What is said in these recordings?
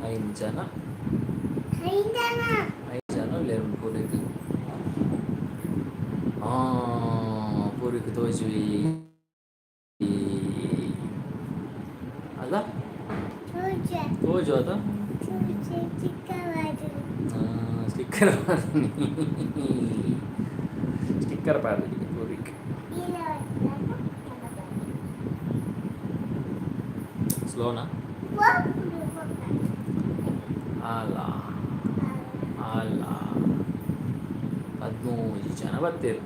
5 ಜನ లేరు పూరికి పూరికి తోచి ಅದ ತೋಜು ಅದ ಸ್ಟಿಕ್ಕರ್ ಸ್ಟಿಕ್ಕರ್ ಪಾರ್ದು పూరికి ಸ್ಲೋನಾ ಅಲ್ಲ 13 ಜನ ಬರ್ತೀರಿ.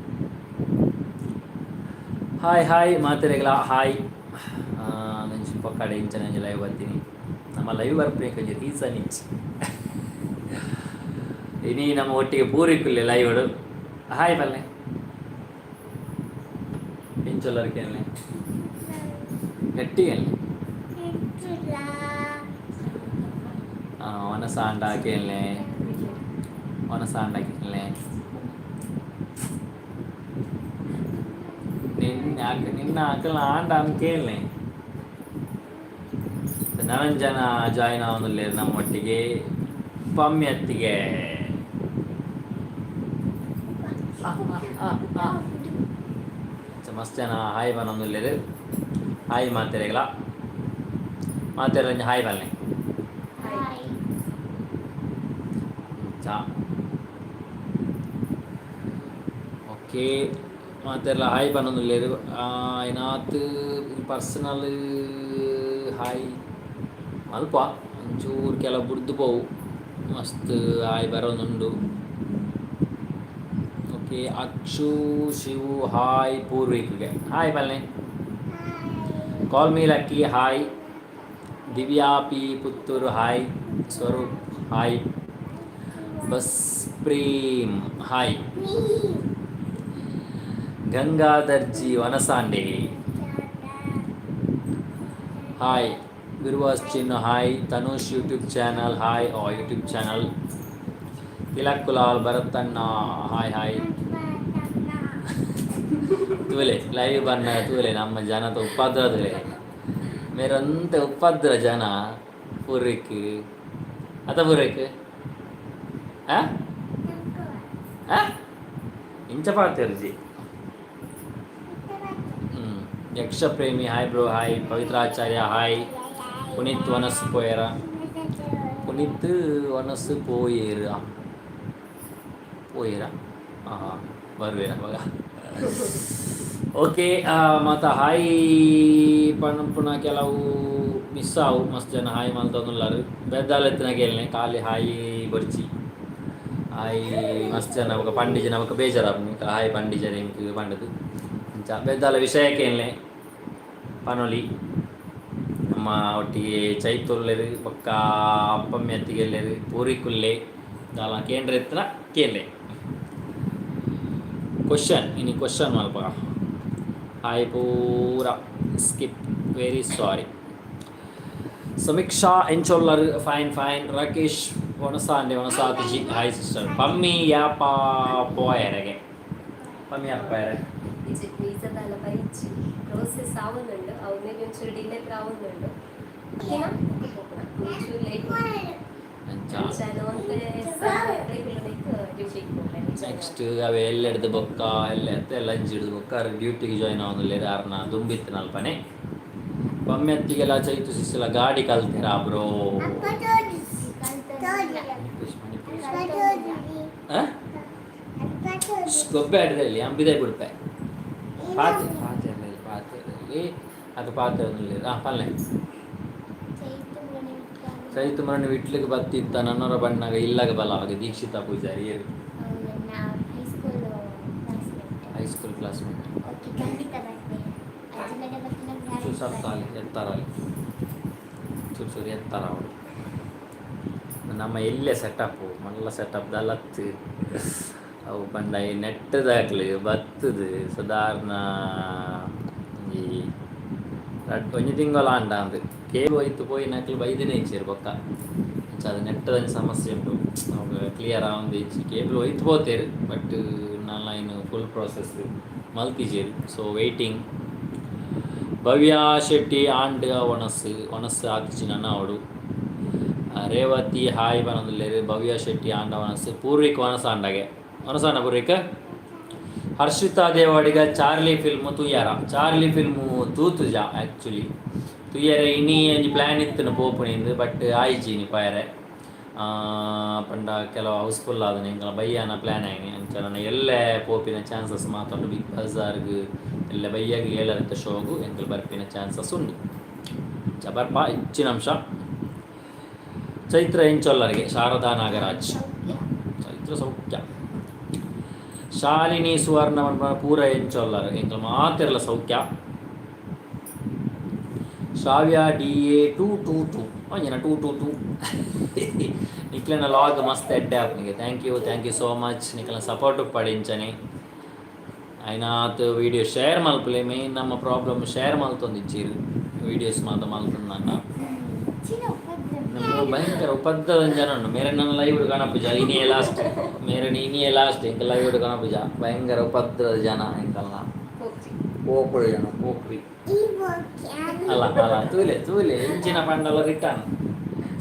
ಹಾಯ್ ಮಾತೆರೆಗಳ ಹಾಯ್. ನಾನು ಸ್ವಲ್ಪ ಕಡೆ ಇಂಚ ನಂಗೆ ಲೈವ್ ಬರ್ತೀನಿ. ನಮ್ಮ ಲೈವ್ ಬರ್ಬೇಕು ರೀಸನ್ ಇಂಚ್ ಇನಿ ನಮ್ಮ ಒಟ್ಟಿಗೆ ಪೂರಿಕುಲ್ಲೆ ಲೈವ್ ಇಡು. ಹಾಯ್ ಬಲ್ಲೆ ಇಂಚೊಲ್ಲರ್ಕೇನೆ ಗಟ್ಟಿಗೆ ಒನಸಾಂಡಾಕೇನೆ ನಿನ್ನ ಆಕಲ್ನ ಆಂಡ ಅನ್ಕೇಳ್ನೆ. ನನನ್ ಜನ ಜಾಯಿನ್ ಆವನಲ್ಲಿ ನಮ್ಮ ಒಟ್ಟಿಗೆ ಪಮ್ಮಿ ಅತ್ತಿಗೆ ಮಸ್ತ್ ಜನ ಹಾಯ್ ಬನ್ನೊಂದುಲ್ಲೇರು. ಹಾಯ್ ಮಾತೆರೆಗಳ ಮಾತೆರೆ ಹಾಯ್ ಬಲ್ಲೆ ಚಾ ಓಕೆ ಮಾತೆಲ್ಲ ಹಾಯ್ ಬನ್ನೊಂದುಲ್ಲೇರು. അതിനകത്ത് ಪರ್ಸನಲ್ ಹಾಯ್ ಅಲ್ಪ ಒಂಚೂರು ಕೆಲವು ಬುಡ್ದು ಪೋವು ಮಸ್ತ್ ಹಾಯ್ ಬರೋದುಂಡು. ಓಕೆ ಅಕ್ಷು ಶಿವು ಹಾಯ್ ಪೂರ್ವಿಕ್ಗೆ ಹಾಯ್ ಬಲ್ಲೆ. Call me lucky hi. Divya P Puttur hi. Swaroop hi. ಬಸ್ ಪ್ರೇಮ್ ಹಾಯ್. ಗಂಗಾಧರ್ಜಿ ವನಸಾಂಡೆ ಹಾಯ್. ಗುರುವಾಸ್ Chinnu hi. Tanush YouTube channel hi. YouTube channel. Tilak Kulal ಭರತಣ್ಣ ಹಾಯ್. ತೂಲೆ ಲೈವ್ ಬನ್ನ ತೂಲೆ ನಮ್ಮ ಜನದ ಉಪದ್ರದಲೆ ಮೇರಂತೆ ಉಪದ್ರ ಜನ ಪೂರ್ವಿಕ್ ಅತ ಪೂರ್ವಿಕ್ ಇಂಚ ಪಾಡ್ತಿರ್ಜಿ. Yaksha Premi hi bro hi. Pavithracharya hi. Puneeth ವನಸ್ಸು ಪೋಯೇರ ಹಾಂ ಬರ್ವೇರ ಮಗ. ಓಕೆ ಮತ್ತು ಹಾಯ್ ಪುನಃ ಕೆಲವು ಮಿಸ್ ಆವು ಮಸ್ತ್ ಜನ ಹಾಯ್ ಮಲ್ತೊಂದುಲ್ಲಾರು. ಬೆದ್ದಾಲೆತ್ತಿನ ಕೇಳನೆ ಖಾಲಿ ಹಾಯ್ ಬರ್ಚಿ ಹಾಯ್ ಮಸ್ತ್ ಜನ ಅವಾಗ ಪಂಡಿಜ ನಮಕ್ ಬೇಜಾರಾಪು ಹಾಯ್ ಪಂಡಿಜ ನಿಮ್ಗೆ ಪಂಡದು ಇಂಚ ಬೆದ್ದಾಲ ವಿಷಯ ಕೇಳನೆ ಪನೊಲಿ ನಮ್ಮ ಒಟ್ಟಿಗೆ ಚೈತುಲ್ಲೆರು ಪಕ್ಕ ಅಪ್ಪಮ್ಮಿ ಅತ್ತಿಗೆಲ್ಲೆರು ಪೂರಿಕುಲ್ಲೆ ದಾಲ ಕೇಂದ್ರ ಎತ್ತಿನ ಕೇಳೆ ಕ್ವಶನ್ ಮಲ್ಪ ಹಾಯ್ ಪೂರ ಸ್ಕಿಪ್ ವೆರಿ ಸಾರಿ. ಸಮೀಕ್ಷಾ ಎಂಚೊಲ್ಲರ್ ಫೈನ್. ರಾಕೇಶ್ ವನಸಾತಿಜಿ ಹಾಯ್ ಸಿಸ್ಟರ್. ಪಮ್ಮಿ ಯಾಪ പോയരಗೆ ಪಮ್ಮಿ ಯಾಪ പോയರೆ വീസതല്ല പരിച്ച് പ്രോസസ് ആവുന്നുണ്ട്. അവനെ കുറച്ച് ഡിലേ ആവുന്നുണ്ട്. ನೆಕ್ಸ್ಟ್ ಅವು ಎಲ್ಲೆಡ್ದು ಬೊಕ್ಕ ಎಲ್ಲ ಹಂಚಿಡ್ದು ಬೊಕ್ಕ ಡ್ಯೂಟಿಗೆ ಜಾಯ್ನ್ ಆಗೋದಿಲ್ಲ ಯಾರನ್ನ ದುಂಬಿತ್ತು ನಲ್ಪನೆ. ಪಮ್ಮಿ ಅತ್ತಿಗೆಲ್ಲ ಚೈತು ಸಿಸ್ಸೆಲ್ಲ ಗಾಡಿ ಕಲ್ತೀರ ಬ್ರೋ. ಗೊಬ್ಬೆ ಅಡ್ದಲ್ಲಿ ಅಂಬಿದೆ ಬಿಡ್ಪೆ ಪಾತ್ರೆಯಲ್ಲಿ ಅದು ಪಾತ್ರೆ ಪಲ್ಲೆ ಚೈತು ಮರಣ ವಿಟ್ಲಿಗೆ ಬತ್ತಿತ್ತ ನನ್ನವರ ಬಣ್ಣಾಗ ಇಲ್ಲಾಗ ಬಲ ಆಗ ದೀಕ್ಷಿತಾ ಪೂಜಾರಿ ಏರು ಹೈಸ್ಕೂಲ್ ಕ್ಲಾಸ್ಮೇಟ್ ಚೂಸರ್ತಾಲಿ ಎತ್ತಾರಲ್ಲಿ ಚೂರು ಎತ್ತಾರ ಅವಳು ನಮ್ಮ ಎಲ್ಲೇ ಸೆಟಪ್ಪು ಮಲ್ಲ ಸೆಟಪ್ ದಲತ್ತು ಅವು ಬಂದ ಈ ನೆಟ್ಟದಾಗ್ಲಿ ಬತ್ತದು ಸಾಧಾರಣ ಈ ಒಂಜಿ ತಿಂಗಳ ಆಂಡ ಅಂದು ಕೇಬಲ್ ಹೋಯ್ತು ಪೋಯಿ ನಕ್ಲು ಬೈದಿನೇ ಇಚ್ಚೇರು ಬೊಕ್ಕ ಅದು ನೆಟ್ಟದಂಗೆ ಸಮಸ್ಯೆ ಉಂಟು ಅವಾಗ ಕ್ಲಿಯರ್ ಆಗೊಂದು ಇಚ್ಚಿ ಕೇಬಲ್ ಹೋಯ್ತು ಪೋತೇರು ಬಟ್ ನನ್ನ ಇನ್ನು ಫುಲ್ ಪ್ರಾಸೆಸ್ ಮಲ್ತಿಜೇರು ಸೊ ವೆಯ್ಟಿಂಗ್. ಭವ್ಯ ಶೆಟ್ಟಿ ಆಂಡ್ ಒಣಸ್ಸು ಹಾಕಿಸಿ ನನ್ನ ಅವಳು ರೇವತಿ ಹಾಯ್ ಬನೊಂದುಲ್ಲೆರ್ ಭವ್ಯ ಶೆಟ್ಟಿ ಆಂಡ ವನಸ್ ಪೂರ್ವಿಕ್ ವನಸಾಂಡಗೆ ವನಸಾಂಡ ಪೂರ್ವಿಕ್ ಹರ್ಷಿತಾ ದೇವಾಡಿಗ ಚಾರ್ಲಿ ಫಿಲ್ಮ್ ತುಯ್ಯಾರ ಚಾರ್ಲಿ ಫಿಲ್ಮು ತೂತುಜ ಆ್ಯಕ್ಚುಲಿ ತುಯ್ಯರೆ ಇನಿ ಒಂಜಿ ಪ್ಲ್ಯಾನ್ ಇತ್ತುನು ಪೋಪುನಿಂದು ಬಟ್ ಆಯ್ಜಿನಿ ಪಾಯರೆ ಪಂಡ ಕೆಲವು ಹೌಸ್ಫುಲ್ ಆದನೆ ಎಂಕಲ ಬಯ್ಯಾನ ಪ್ಲ್ಯಾನ್ ಆಯ್ನಿ ಅಂಚನ ಎಲ್ಲೇ ಪೋಪಿನ ಚಾನ್ಸಸ್ ಮಾತಾಡು ಬಿಗ್ ಬಜಾರ್ಗ್ ಎಲ್ಲ ಬಯ್ಯಾಗ ಏಳರಂತ ಶೋಗು ಎಂಕಲ್ ಬರ್ಪಿನ ಚಾನ್ಸಸ್ ಉಂಡು ಬರ್ಪ ಹೆಚ್ಚಿನ ಅಂಶ ಚೈತ್ರ ಎಂಚೊಲ್ಲರಿಗೆ ಶಾರದಾ ನಾಗರಾಜ್ ಚೈತ್ರ ಸೌಖ್ಯ ಶಾಲಿನಿ ಸುವರ್ಣ ಪೂರ ಎಂಚೊಲ್ಲರು ಎಂಕಲ್ ಮಾತಿರಲ್ಲ ಸೌಖ್ಯ ಶ್ರಾವ್ಯ DA222 ಅಂಜನ 222 ನಿಕ್ಲೆನ ಲಾಗ್ ಮಸ್ತ್ ಎಡ್ಡೆ ಆಪ್ನಿಗೆ ಥ್ಯಾಂಕ್ ಯು ಸೋ ಮಚ್ ನಿಕ್ಲೆನ ಸಪೋರ್ಟ್ ಪಡಿಂಚನೆ ಐನಾತ್ ವೀಡಿಯೋ ಶೇರ್ ಮಲ್ಪಲೆ ಮೇನ್ ನಮ್ಮ ಪ್ರಾಬ್ಲಮ್ ಶೇರ್ ಮಲ್ತೊಂದಿಜ್ಜೀರು ವೀಡಿಯೋಸ್ ಮಾತ ಮಲ್ತೊಂದಂಡ ನಮ್ಮ ಭಯಂಕರ ಉಪದ್ರದ ಜನ ಉಂಡು ಮೇರೆ ನನ್ನ ಲೈವ್ ಕಾಣಪುಜ ಇನಿಯೇ ಲಾಸ್ಟ್ ಎಂಕ ಲೈವ್ ಕಾಣಪುಜ ಭಯಂಕರ ಉಪದ್ರದ ಜನ ಎಂಕಲ್ನ ಪೋಪುಳು ಜನ ಪೋಪ್ರಿ ಅಲ್ಲ ತೂಲೆ ಎಂಚಿನ ಪಂಡಲ ರಿಟರ್ನ್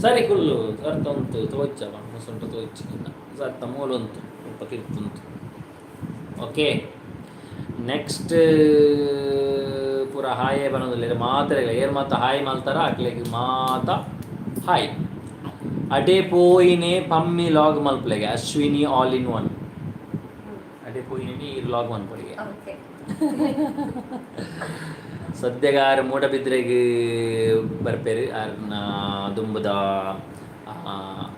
ಸರಿ ಕುಲ್ಲು ಅರ್ಥಂತು ತೋಚ್ಚ ಮುಸುಂಟು ತೋಚ್ಚಿನಿಂದ ಸತ್ತ ಮೂಲುಂಟು ಸ್ವಲ್ಪ ತಿರ್ತುಂಟು ಓಕೆ ನೆಕ್ಸ್ಟ್ ಪೂರ ಹಾಯೇ ಬನ್ನೋದಿಲ್ಲ ಮಾತ್ರ ಏರ್ ಮಾತ ಹಾಯ್ ಮಲ್ತಾರ ಅಕ್ಲೆಗೆ ಮಾತ ಹಾಯ್ ಅಡೆ ಪೋಯಿನೇ ಪಮ್ಮಿ ಲಾಗ್ ಮಲ್ಪಲೆಗೆ ಅಶ್ವಿನಿ ಆಲ್ ಇನ್ ಒನ್ ಅಡೆ ಪೋಯಿನೇ ಈ ಲಾಗ್ ಮಲ್ಪಲೆಗೆ ಸದ್ಯಗಾರ ಮೂಡಬಿದ್ರೆಗೆ ಬರ್ಪೇರು ಯಾರನ್ನ ದುಂಬದ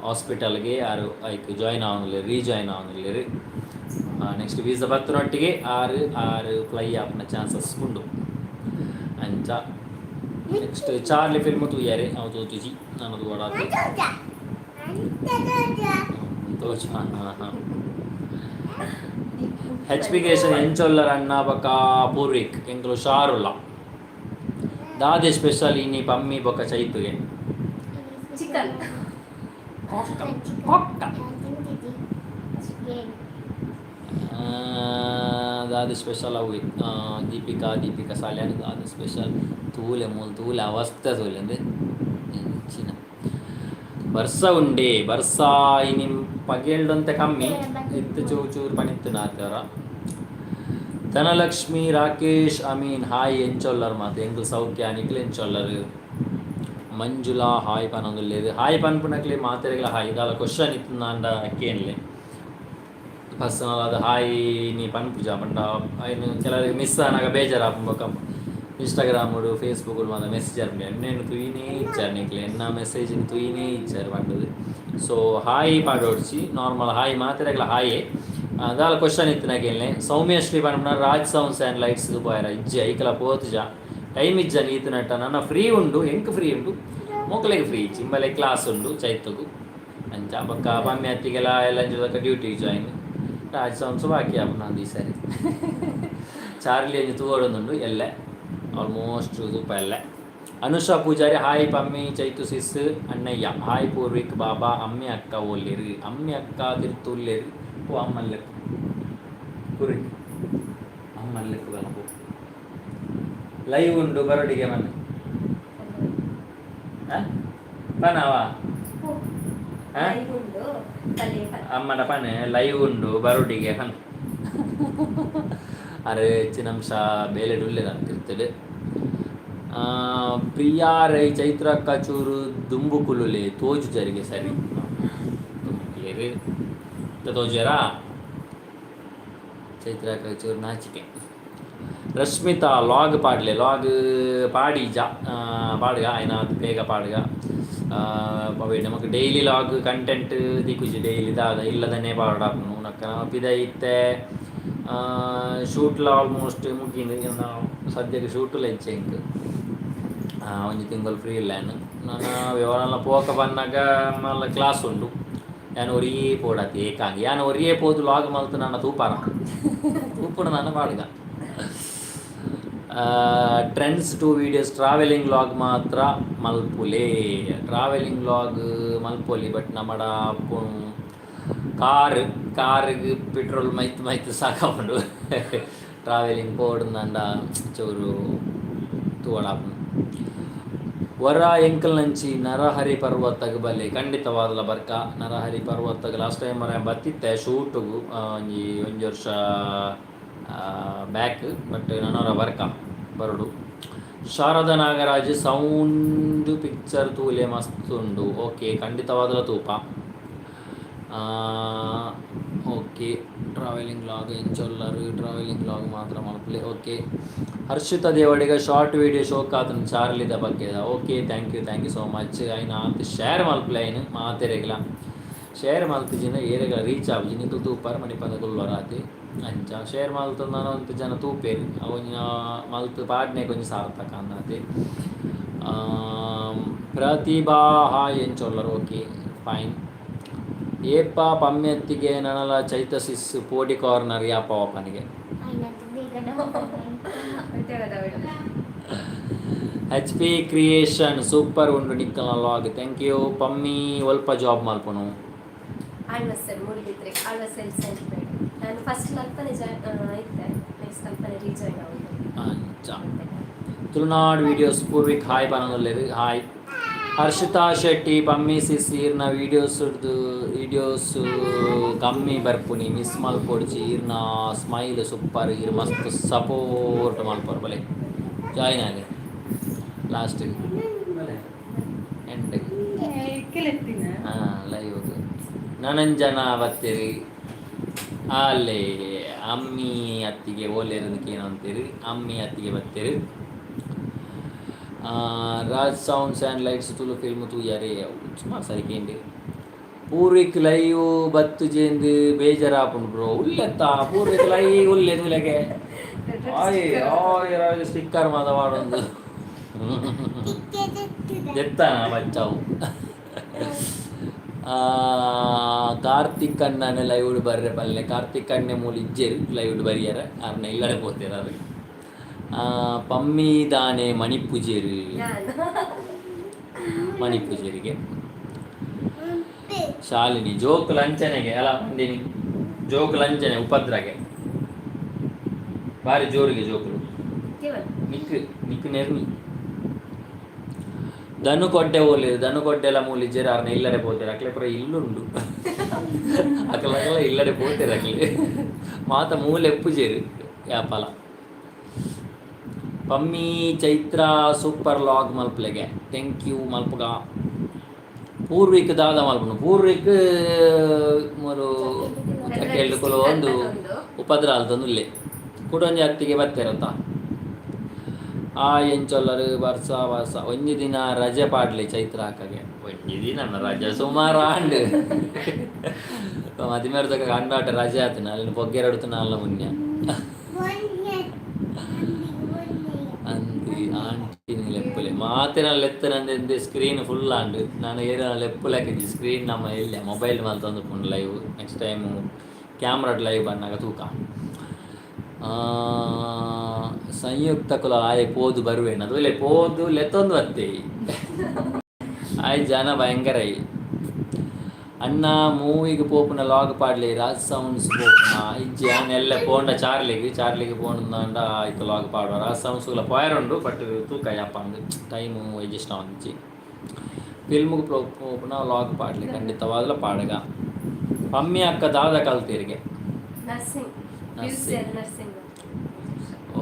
ಹಾಸ್ಪಿಟಲ್ಗೆ ಯಾರು ಆಯ್ತು ಜಾಯ್ನ್ ಆಗೋದಿಲ್ಲ ರೀಜಾಯ್ನ್ ಆಗೋದಿಲ್ಲ ನೆಕ್ಸ್ಟ್ ವೀಸಾ ಬರ್ತನೊಟ್ಟಿಗೆ ಆರು ಫ್ಲೈ ಆಪ್ನ ಚಾನ್ಸಸ್ ಉಂಡು ಅಂಚ ನೆಕ್ಸ್ಟ್ ಚಾರ್ಲಿ ಫಿಲ್ಮ್ ತೂಯಾರೆ ಅವು ತೋತಿಜಿ ನನ್ನದು ಓಡಾತು ತೋಚ HPKation ಎಂಚೊಲ್ಲರ ಅಣ್ಣ ಬೊಕ ಪೂರ್ವಿಕ್ ಎಂಕಲು ಶಾರುಲ್ಲ ದಾದೆ ಸ್ಪೆಷಲ್ ಇನಿ ಪಮ್ಮಿ ಬೊಕ ಚೈತುಗೆ ಚಿಕನ್ ದಾದೆ ಸ್ಪೆಷಲ್ ಅವು ದೀಪಿಕಾ ಸಾಲ್ಯಾನ್ ದಾದೆ ಸ್ಪೆಷಲ್ ತೂಲೆ ಅವಸ್ಥೆ ತೂಲೆ ಅಂದರೆ ಹೆಚ್ಚಿನ ಬರ್ಸ ಉಂಡೆ ಬರ್ಸ ಇನಿ ಪಗೇಳ್ಡಂತೆ ಕಮ್ಮಿ ಇತ್ತು ಚೂರು ಪಣಿತ್ತು ನಾತ್ಯವರ ಧನಲಕ್ಷ್ಮಿ ರಾಕೇಶ್ ಅಮೀನ್ ಹಾಯ್ ಎಂಚೊಲ್ಲರ್ ಮಾತು ಎಂಕಲ್ ಸೌಖ್ಯ ನಿಖಿಲ್ ಎಂಚೊಲ್ಲರು ಮಂಜುಳಾ ಹಾಯ್ ಪನೊಂದುಲ್ಲೇದು ಹಾಯ್ ಪನ್ಪುನಕ್ಲೆ ಮಾತೆರೆಗ್ಲ ಹಾಯ್ ಇದಾಲ ಕ್ವಶನ್ ಇತ್ತು ನಾಂಡ ಅಕ್ಕೇನ್ಲೆ ಪರ್ಸನಲ್ ಅದು ಹಾಯ್ ನೀ ಪನ್ಪುಜ ಪಂಡ ಐನು ಕೆಲವರಿಗೆ ಮಿಸ್ ಆನಾಗ ಬೇಜಾರಾಪುಂಬಕ ಇನ್ಸ್ಟಾಗ್ರಾಮುಡು ಫೇಸ್ಬುಕ್ ಮಾತ ಮೆಸೇಜ್ ಎನ್ನೇನು ತುಯಿನೇ ಇಚ್ಚಾರು ನಿಕ್ಲೆ ಎನ್ನ ಮೆಸೇಜಿನ ತುಯಿನೇ ಇಚ್ಚಾರು ಪಂಡದು ಸೊ ಹಾಯ್ ಪಾಡೋಡ್ಸಿ ನಾರ್ಮಲ್ ಹಾಯ್ ಮಾತೆರೆಗ್ಲ ಹಾಯೇ ದಾಲ ಕ್ವಶನ್ ಇತ್ತು ನಾಗೇನೆ ಸೌಮ್ಯಶ್ರೀ ಪಂಡ ರಾಜ್ ಸೌಂಡ್ಸ್ ಆ್ಯಂಡ್ ಲೈಟ್ಸ್ ಪಾಯರ ಇಜ್ಜ ಐಕಲ ಪೋತುಜ ಟೈಮ್ ಇಜ್ಜ ನೀತು ನಟ ನನ್ನ ಫ್ರೀ ಉಂಡು ಎಂಕ್ ಫ್ರೀ ಉಂಡು ಮೊಕ್ಕಳಿಗೆ ಫ್ರೀ ಇಜ್ಜಿ ಇಂಬಲೆ ಕ್ಲಾಸ್ ಉಂಡು ಚೈತಗು ಅಂಚ ಬಕ್ಕ ಪಮ್ಮಿ ಹತ್ತಿಗೆಲ್ಲ ಎಲ್ಲ ಅಂಜದಕ್ಕ ಡ್ಯೂಟಿಗೆ ಜಾಯಿನ್ ರಾಜ್ ಸೌಂಡ್ಸ್ ಬಾಕಿ ಆಪು ನಾನು ಈ ಸರಿ ಚಾರ್ಲಿ ಅಂಜು ತೂಗೋಡೊಂದುಂಡು ಎಲ್ಲೆ ಆಲ್ಮೋಸ್ಟ್ ತುಪ್ಪ ಎಲ್ಲೆ ಅನುಷಾ ಪೂಜಾರಿ ಹಾಯ್ ಪಮ್ಮಿ ಚೈತು ಸಿಸ್ ಅಣ್ಣಯ್ಯ ಹಾಯ್ ಪೂರ್ವಿಕ್ ಬಾಬಾ ಅಮ್ಮಿ ಅಕ್ಕ ಓಲ್ಲೇರು ಅಮ್ಮಿ ಅಕ್ಕ ತಿರ್ತುಲ್ಲೇರು ಓ ಅಮ್ಮಲ್ಲೆಕ್ಕು ಪೂರ್ವಿಕ್ ಅಮ್ಮಲ್ಲೆಕ್ಕು ಬಲಪು ಲೈವ್ ಉಂಡು ಬರೋಡಿಗೆ ಮನೆ ಪನವಾ ಅಮ್ಮನ ಪನೆ ಲೈವ್ ಉಂಡು ಬರೋಡಿಗೆ ಪನ್ ಅರೆ ಹೆಚ್ಚಿನ ಅಂಶ ಬೇಲೆ ಡುಲ್ಲೆ ಅಂತಿರ್ತದೆ ಪ್ರಿಯಾ ರೈ ಚೈತ್ರ ಕಚೂರು ದುಂಬು ಕುಲುಲೆ ತೋಜು ಜರಿಗೆ ಸರಿ ತೋಜರಾ ಚೈತ್ರ ಕಚೂರು ನಾಚಿಕೆ ರಶ್ಮಿತಾ ಲಾಗ್ ಪಾಡ್ಲೆ ಲಾಗ್ ಪಾಡಿಜ ಪಾಡ್ಗ ಆಯ್ನ ಬೇಗ ಪಾಡ್ಗ ನಮಗೆ ಡೈಲಿ ಲಾಗ್ ಕಂಟೆಂಟ್ ದಿಕ್ಕುಜಿ ಡೈಲಿ ದಾದ ಇಲ್ಲದನ್ನೇ ಪಾಡಾಪನು ನಕ್ಕ ಪಿದ ಇತ್ತೆ ಶೂಟ್ಲ ಆಲ್ಮೋಸ್ಟ್ ಮುಗಿಂದು ಸದ್ಯಕ್ಕೆ ಶೂಟುಲ ಹೆಚ್ಚೆ ಇಂಕ್ ಒಂಜಿ ತಿಂಗಳು ಫ್ರೀ ಇಲ್ಲ ನಾನು ವ್ಯವಹಾರ ಪೋಕ ಬಂದಾಗ ಮಲ್ಲ ಕ್ಲಾಸ್ ಉಂಡು ನಾನು ಒರಿಯೇ ಪೋಡಾತಿ ಏಕಾಂಗಿ ನಾನು ಒರಿಯೇ ಪೋದು ಲಾಗ್ ಮಲ್ತು ನನ್ನ ತೂಪಾರ ತೂಪುನ ನನ್ನ ಪಾಡ್ಗ trends to videos travelling vlog ಮಾತ್ರ ಮಲ್ಪುಲೆ ಟ್ರಾವೆಲಿಂಗ್ ಲಾಗ್ ಮಲ್ಪೊಲಿ ಬಟ್ ನಮ್ಮಡ ಕಾರಿಗೆ ಪೆಟ್ರೋಲ್ ಮೈತ್ ಸಾಕಾಪುಂಡು ಟ್ರಾವೆಲಿಂಗ್ ಪೋಡು ನಂಡ ಚೂರು ತೂವಡಾಪುಂಡು ವರ ಎಂಕಲ್ ನಂಚಿ ನರಹರಿ ಪರ್ವತಗ್ ಬಲೆ ಖಂಡಿತವಾದಲ ಬರ್ಕ ನರಹರಿ ಪರ್ವತಗ್ ಲಾಸ್ಟ್ ಟೈಮ್ ಮರ ಬತ್ತಿತ್ತೆ ಶೂಟುಗು ಒಂಜಿ ವರ್ಷ ಬ್ಯಾಕ್ ಬಟ್ ನನವರ ಬರ್ಕ ಬರಡು ಶಾರದಾ ನಾಗರಾಜ್ ಸೌಂಡ್ ಪಿಕ್ಚರ್ ತೂಲೆ ಮಸ್ತ್ ಉಂಡು ಓಕೆ ಖಂಡಿತವಾದಲ ತೂಪ ಓಕೆ ಟ್ರಾವೆಲಿಂಗ್ ಲಾಗ್ ಎಂಚೊಲ್ಲರು ಟ್ರಾವೆಲಿಂಗ್ ಲಾಗ್ ಮಾತ್ರ ಮಲ್ಪಲೆ okay Harshitha Devadiga short video ಶೋಕ್ ಆತನ ಚಾರ್ಲಿದ ಬಗ್ಗೆ okay thank you so much ಐನ ಆತ ಶೇರ್ ಮಲ್ಪಲೆ ಐನು ಮಾತೆರೆಗ್ಲ ಶೇರ್ ಮಲ್ತಿಜಿನ ಏರೆಗಳ ರೀಚ್ ಆಗಿ ನಿಂತು ತೂಪಾರ ಮಣಿಪದ ಗುಲ್ವರಾತಿ ಅಂಚ ಶೇರ್ ಮಲ್ತಂದ ಅಂತ ಜನ ತೂಪೇರು ಅವನ ಮಲ್ತು ಪಾಡ್ನೆ ಕೊಂಚ ಸಾರ್ಥಕ ಅನ್ನತೆ ಪ್ರತಿಭಾ ಹಾಯ್ ಎಂಚೊಲ್ಲರು ಓಕೆ ಫೈನ್ ಏಪ ಪಮ್ಮೆತ್ತಿಗೆ ನನಲ ಚೈತಸಿಸ್ ಪೋಡಿ ಕಾರ್ನರ್ ಯಾಪ ಓಪನಿಗೆ HP ಕ್ರಿಯೇಷನ್ ಸೂಪರ್ ಉಂಡು ನಿಕ್ಕಲ ಲಾಗ್ ಥ್ಯಾಂಕ್ ಯು ಪಮ್ಮಿ ಒಲ್ಪ ಜಾಬ್ ಮಲ್ಪನು ಆಳ್ವಸಲ್ ಮುರಿದಿದ್ರೆ ಆಳ್ವಸಲ್ ಸೆಂಟ್ರೇಟ್ ನಾನು ಫಸ್ಟ್ ಕಲ್ಪನೆ ಇದ್ದೆ ನೆಕ್ಸ್ಟ್ ಕಲ್ಪನೆ ರೀಜಾಯ್ನ್ ಆಗುತ್ತೆ ಅಂಚ ತುಳುನಾಡು ವಿಡಿಯೋಸ್ ಪೂರ್ವಿಕ್ ಹಾಯ್ ಪನೊಂದುಲ್ಲೆರ್ ಹಾಯ್ ಹರ್ಷಿತಾ ಶೆಟ್ಟಿ ಪಮ್ಮಿ ಸಿಸ್ ಈರ್ನ ವಿಡಿಯೋಸ್ ಕಮ್ಮಿ ಬರ್ಪುನಿ ಮಿಸ್ ಮಲ್ಪೊಡ್ಚಿ ಈರ್ನ ಸ್ಮೈಲ್ ಸೂಪರ್ ಈರ್ ಮಸ್ತ್ ಸಪೋರ್ಟ್ ಮಲ್ಪೊರ್ ಬಲೆ ಜಾಯ್ನ್ ಆಗಿ ಲಾಸ್ಟ್ ಎಂಡ್ ಲೈವ್ ನನಂಜನ ಬತ್ತೇರಿ ಅಲ್ಲೇ ಅಮ್ಮಿ ಅತ್ತಿಗೆ ಓಲೇರದಕ್ಕೆ ಏನು ಅಂತೀರಿ ಅಮ್ಮಿ ಅತ್ತಿಗೆ ಬತ್ತೇರಿ Raj sounds and lights Tulu film ತೂ ಯಾರೇ ಸುಮಾರು ಸರಿಕೇಂಡಿ ಪೂರ್ವಿಕ್ ಲೈವ್ ಬತ್ತು ಜೇಂದು ಬೇಜಾರಾಪುಂಡು ಬ್ರೋ ಉಲ್ಲೆತ್ತ ಪೂರ್ವಿಕ್ ಲೈವ್ ಉಲ್ಲೆ ತುಲೆಗೆ ಆಯ್ ಸ್ಟಿಕ್ಕರ್ ಮಾದ ಮಾಡೊಂದು ಎತ್ತಾನ ಬಚ್ಚಾವು ಕಾರ್ತಿಕ್ ಅಣ್ಣನ ಲೈವ್ ಬರ್ರೆ ಪಲ್ಲೆ ಕಾರ್ತಿಕ್ ಅಣ್ಣೆ ಮೂಲ ಇಜ್ಜೆರು ಲೈವ್ ಬರಿಯಾರ ಅವ್ರನ್ನ ಇಲ್ಲಡೆ ಪೋತೀರ ಅವ್ರಿಗೆ ಪಮ್ಮಿ ದಾನೆ ಮಣಿಪೂಜೇರಿ ಮಣಿಪೂಜೇರಿಗೆ ಶಾಲಿನಿ ಜೋಕ್ ಲಂಚನೆಗೆ ಅಲ್ಲ ಬಂದಿನಿ ಜೋಕ್ ಲಂಚನೆ ಉಪದ್ರಗೆ ಭಾರಿ ಜೋರಿಗೆ ಜೋಕುಲು ನಿಕ್ಕು ನೆರ್ಮಿ ದನು ಕೊಡ್ಡೆ ಹೋಲಿರು ದನು ಕೊಡ್ಡೆಲ್ಲ ಮೂಲಿಜ್ಜೇರು ಅವ್ರನ್ನ ಇಲ್ಲಡೆ ಪೋತೀರ ಅಕ್ಲೆ ಪುರ ಇಲ್ಲುಂಡು ಅಕ್ಲೆಲ್ಲ ಇಲ್ಲಡೆ ಪೋತೀರ ಅಕ್ಲೆ ಮಾತ ಮೂಲೆ ಎಪ್ಪುಜೇರು ಯಾಪಲ ಪಮ್ಮಿ ಚೈತ್ರ ಸೂಪರ್ ಲಾಗ್ ಮಲ್ಪಲೆಗೆ ಥ್ಯಾಂಕ್ ಯು ಮಲ್ಪಗ ಪೂರ್ವಿಕ್ ದಾದ ಮಲ್ಪನು ಪೂರ್ವಿಕ್ ಮೂರು ಕೇಳಿಕೊಳ್ಳುವ ಒಂದು ಉಪದ್ರ ಅಲ್ತಂದುಲ್ಲೆ ಕುಡೊಂಜಿ ಹತ್ತಿಗೆ ಬರ್ತೇರಂತ ಎಂಚೊಲ್ಲರು ವರ್ಷ ಒಂಜಿ ದಿನ ರಜೆ ಪಾಡ್ಲಿ ಚೈತ್ರ ಹಾಕಗೆ ಒಂಜಿ ದಿನ ರಜೆ ಸುಮಾರು ಆಂಡ್ ಮದಿಮೇರದಾಗ ಕಂಡಾಟ ರಜೆ ಆತನ ಅಲ್ಲಿ ಬೊಗ್ಗೆರಡುತ್ತನ ಅಲ್ಲ ಮುನ್ಯ ಅಂದು ಆಂಟಿ ಲೆಪ್ಪಲೆ ಮಾತಿನ ಲೆತ್ತನಂದೆ ಸ್ಕ್ರೀನ್ ಫುಲ್ ಆಂಡು ನಾನು ಏನ ಲೆಪ್ಪುಲಾಕಿದ್ದಿ ಸ್ಕ್ರೀನ್ ನಮ್ಮ ಇಲ್ಲ ಮೊಬೈಲ್ ಮೇಲೆ ತಂದುಕೊಂಡು ಲೈವ್ ನೆಕ್ಸ್ಟ್ ಟೈಮು ಕ್ಯಾಮ್ರಾಡ್ ಲೈವ್ ಬಂದಾಗ ತೂಕ ಸಂಯುಕ್ತ ಕುಲ ಆಯೆ ಪೋದು ಬರುವೇನು ಅದು ಇಲ್ಲ ಪೋದು ಲೆತ್ತೊಂದು ಬತ್ತೆ ಆಯ್ ಜನ ಭಯಂಕರ ಅಣ್ಣ ಮೂವಿಗೆ ಪೋಪುನ ಲಾಗ್ ಪಾಡ್ಲಿ ರಾಜ್ ಸೌಂಡ್ಸ್ ಪೋಪುನ ಇಜ್ಜಿ ಎಲ್ಲ ಪೋಂಡ ಚಾರ್ಲಿಗೆ ಪೋಂಡ ಆಯ್ತು ಲಾಗ್ ಪಾಡುವ ರಾಜ್ ಸೌಂಡ್ಸ್ಗಳ ಪೋಯರುಂಡು ಬಟ್ ತೂಕ ಯಪ್ಪ ಅಂದು ಟೈಮು ಅಡ್ಜಸ್ಟ್ ಆವಂಚಿ ಫಿಲ್ಮ್ಗೆ ಪೋಪುನ ಲಾಗ್ ಪಾಡ್ಲಿ ಖಂಡಿತವಾಗಲ ಪಾಡಗ ಪಮ್ಮಿ ಅಕ್ಕ ದಾದ ಕಲ್ತೀರಿಗೆ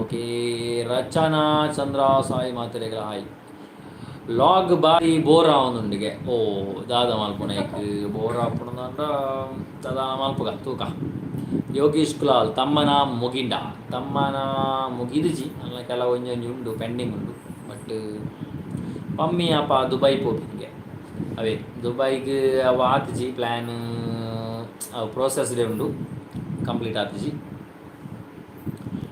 ಓಕೆ ರಚನಾ ಚಂದ್ರ ಸಾಯಿ ಮಾತೆರೆಗಳ ಹಾಯ್ ಲಾಗ್ ಬಾರಿ ಬೋರ್ ಆವೊಂದುಂಡಿಗೆ ಓ ದಾದ ಮಲ್ಪುನೈಕ್ ಬೋರ್ ಆಪುಣದಂಡ ದಾದ ಮಲ್ಪುಗ ತೂಕ ಯೋಗೀಶ್ ಕುಲಾಲ್ ತಮ್ಮನ ಮುಗಿದುಜಿ ಅಲ್ಲ ಕೆಲವು ಒಂಜೊಂಜಿ ಉಂಡು ಪೆಂಡಿಂಗ್ ಉಂಡು ಬಟ್ ಪಮ್ಮಿ ಅಪ್ಪ ದುಬೈ ಪೋಪಿಂಗೆ ಅವೇ ದುಬೈಗೆ ಅವ ಆತಜಿ ಪ್ಲ್ಯಾನ್ ಅವು ಪ್ರೋಸೆಸ್ಡೇ ಉಂಡು ಕಂಪ್ಲೀಟ್ ಆತಜಿ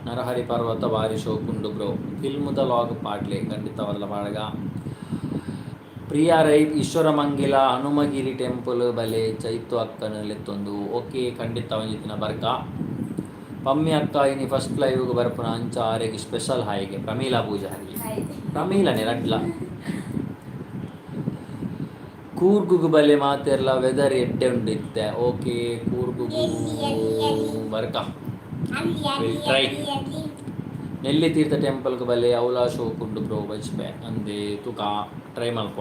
ನರಹರಿ ಪರ್ವತ ಭಾರಿ ಶೋಕುಂಡು ಬ್ರೋ ಫಿಲ್ಮದ ಲಾಗ್ ಪಾಡ್ಲೆ ಖಂಡಿತವಾದ ಪಾಡಗ ಪ್ರಿಯಾ ರೈ ಈಶ್ವರ ಮಂಗಿಲ ಹನುಮಗಿರಿ ಟೆಂಪಲ್ ಬಲೆ ಚೈತು ಅಕ್ಕನಲ್ಲೆತ್ತೊಂದು ಓಕೆ ಖಂಡಿತ ಒಂದಿನ ಬರ್ಕ ಪಮ್ಮಿ ಅಕ್ಕ ಇನಿ ಫಸ್ಟ್ ಲೈವ್ಗೆ ಬರ್ಪುನ ಅಂಚ ಆರೆಗೆ ಸ್ಪೆಷಲ್ ಹಾಯಿಗೆ ಪ್ರಮೀಲಾ ಪೂಜಾರಿ ಪ್ರಮೀಲನೇ ರಡ್ಲ ಕೂರ್ಗುಗು ಬಲೆ ಮಾತೆರ್ಲ ವೆದರ್ ಎಡ್ಡೆ ಉಂಡಿತ್ತೆ ಓಕೆ ಕೂರ್ಗುಗು ಬರ್ಕ ವಿಲ್ ಟ್ರೈ ನೆಲ್ಲಿ ತೀರ್ಥ ಟೆಂಪಲ್ಗೆ ಬಲೆ ಅವಲ ಶೋಕುಂಡು ಬ್ರೋ ಬಜ್ಪೆ ಅಂದೆ ತುಕ ಟ್ರೈ ಮಲ್ಪ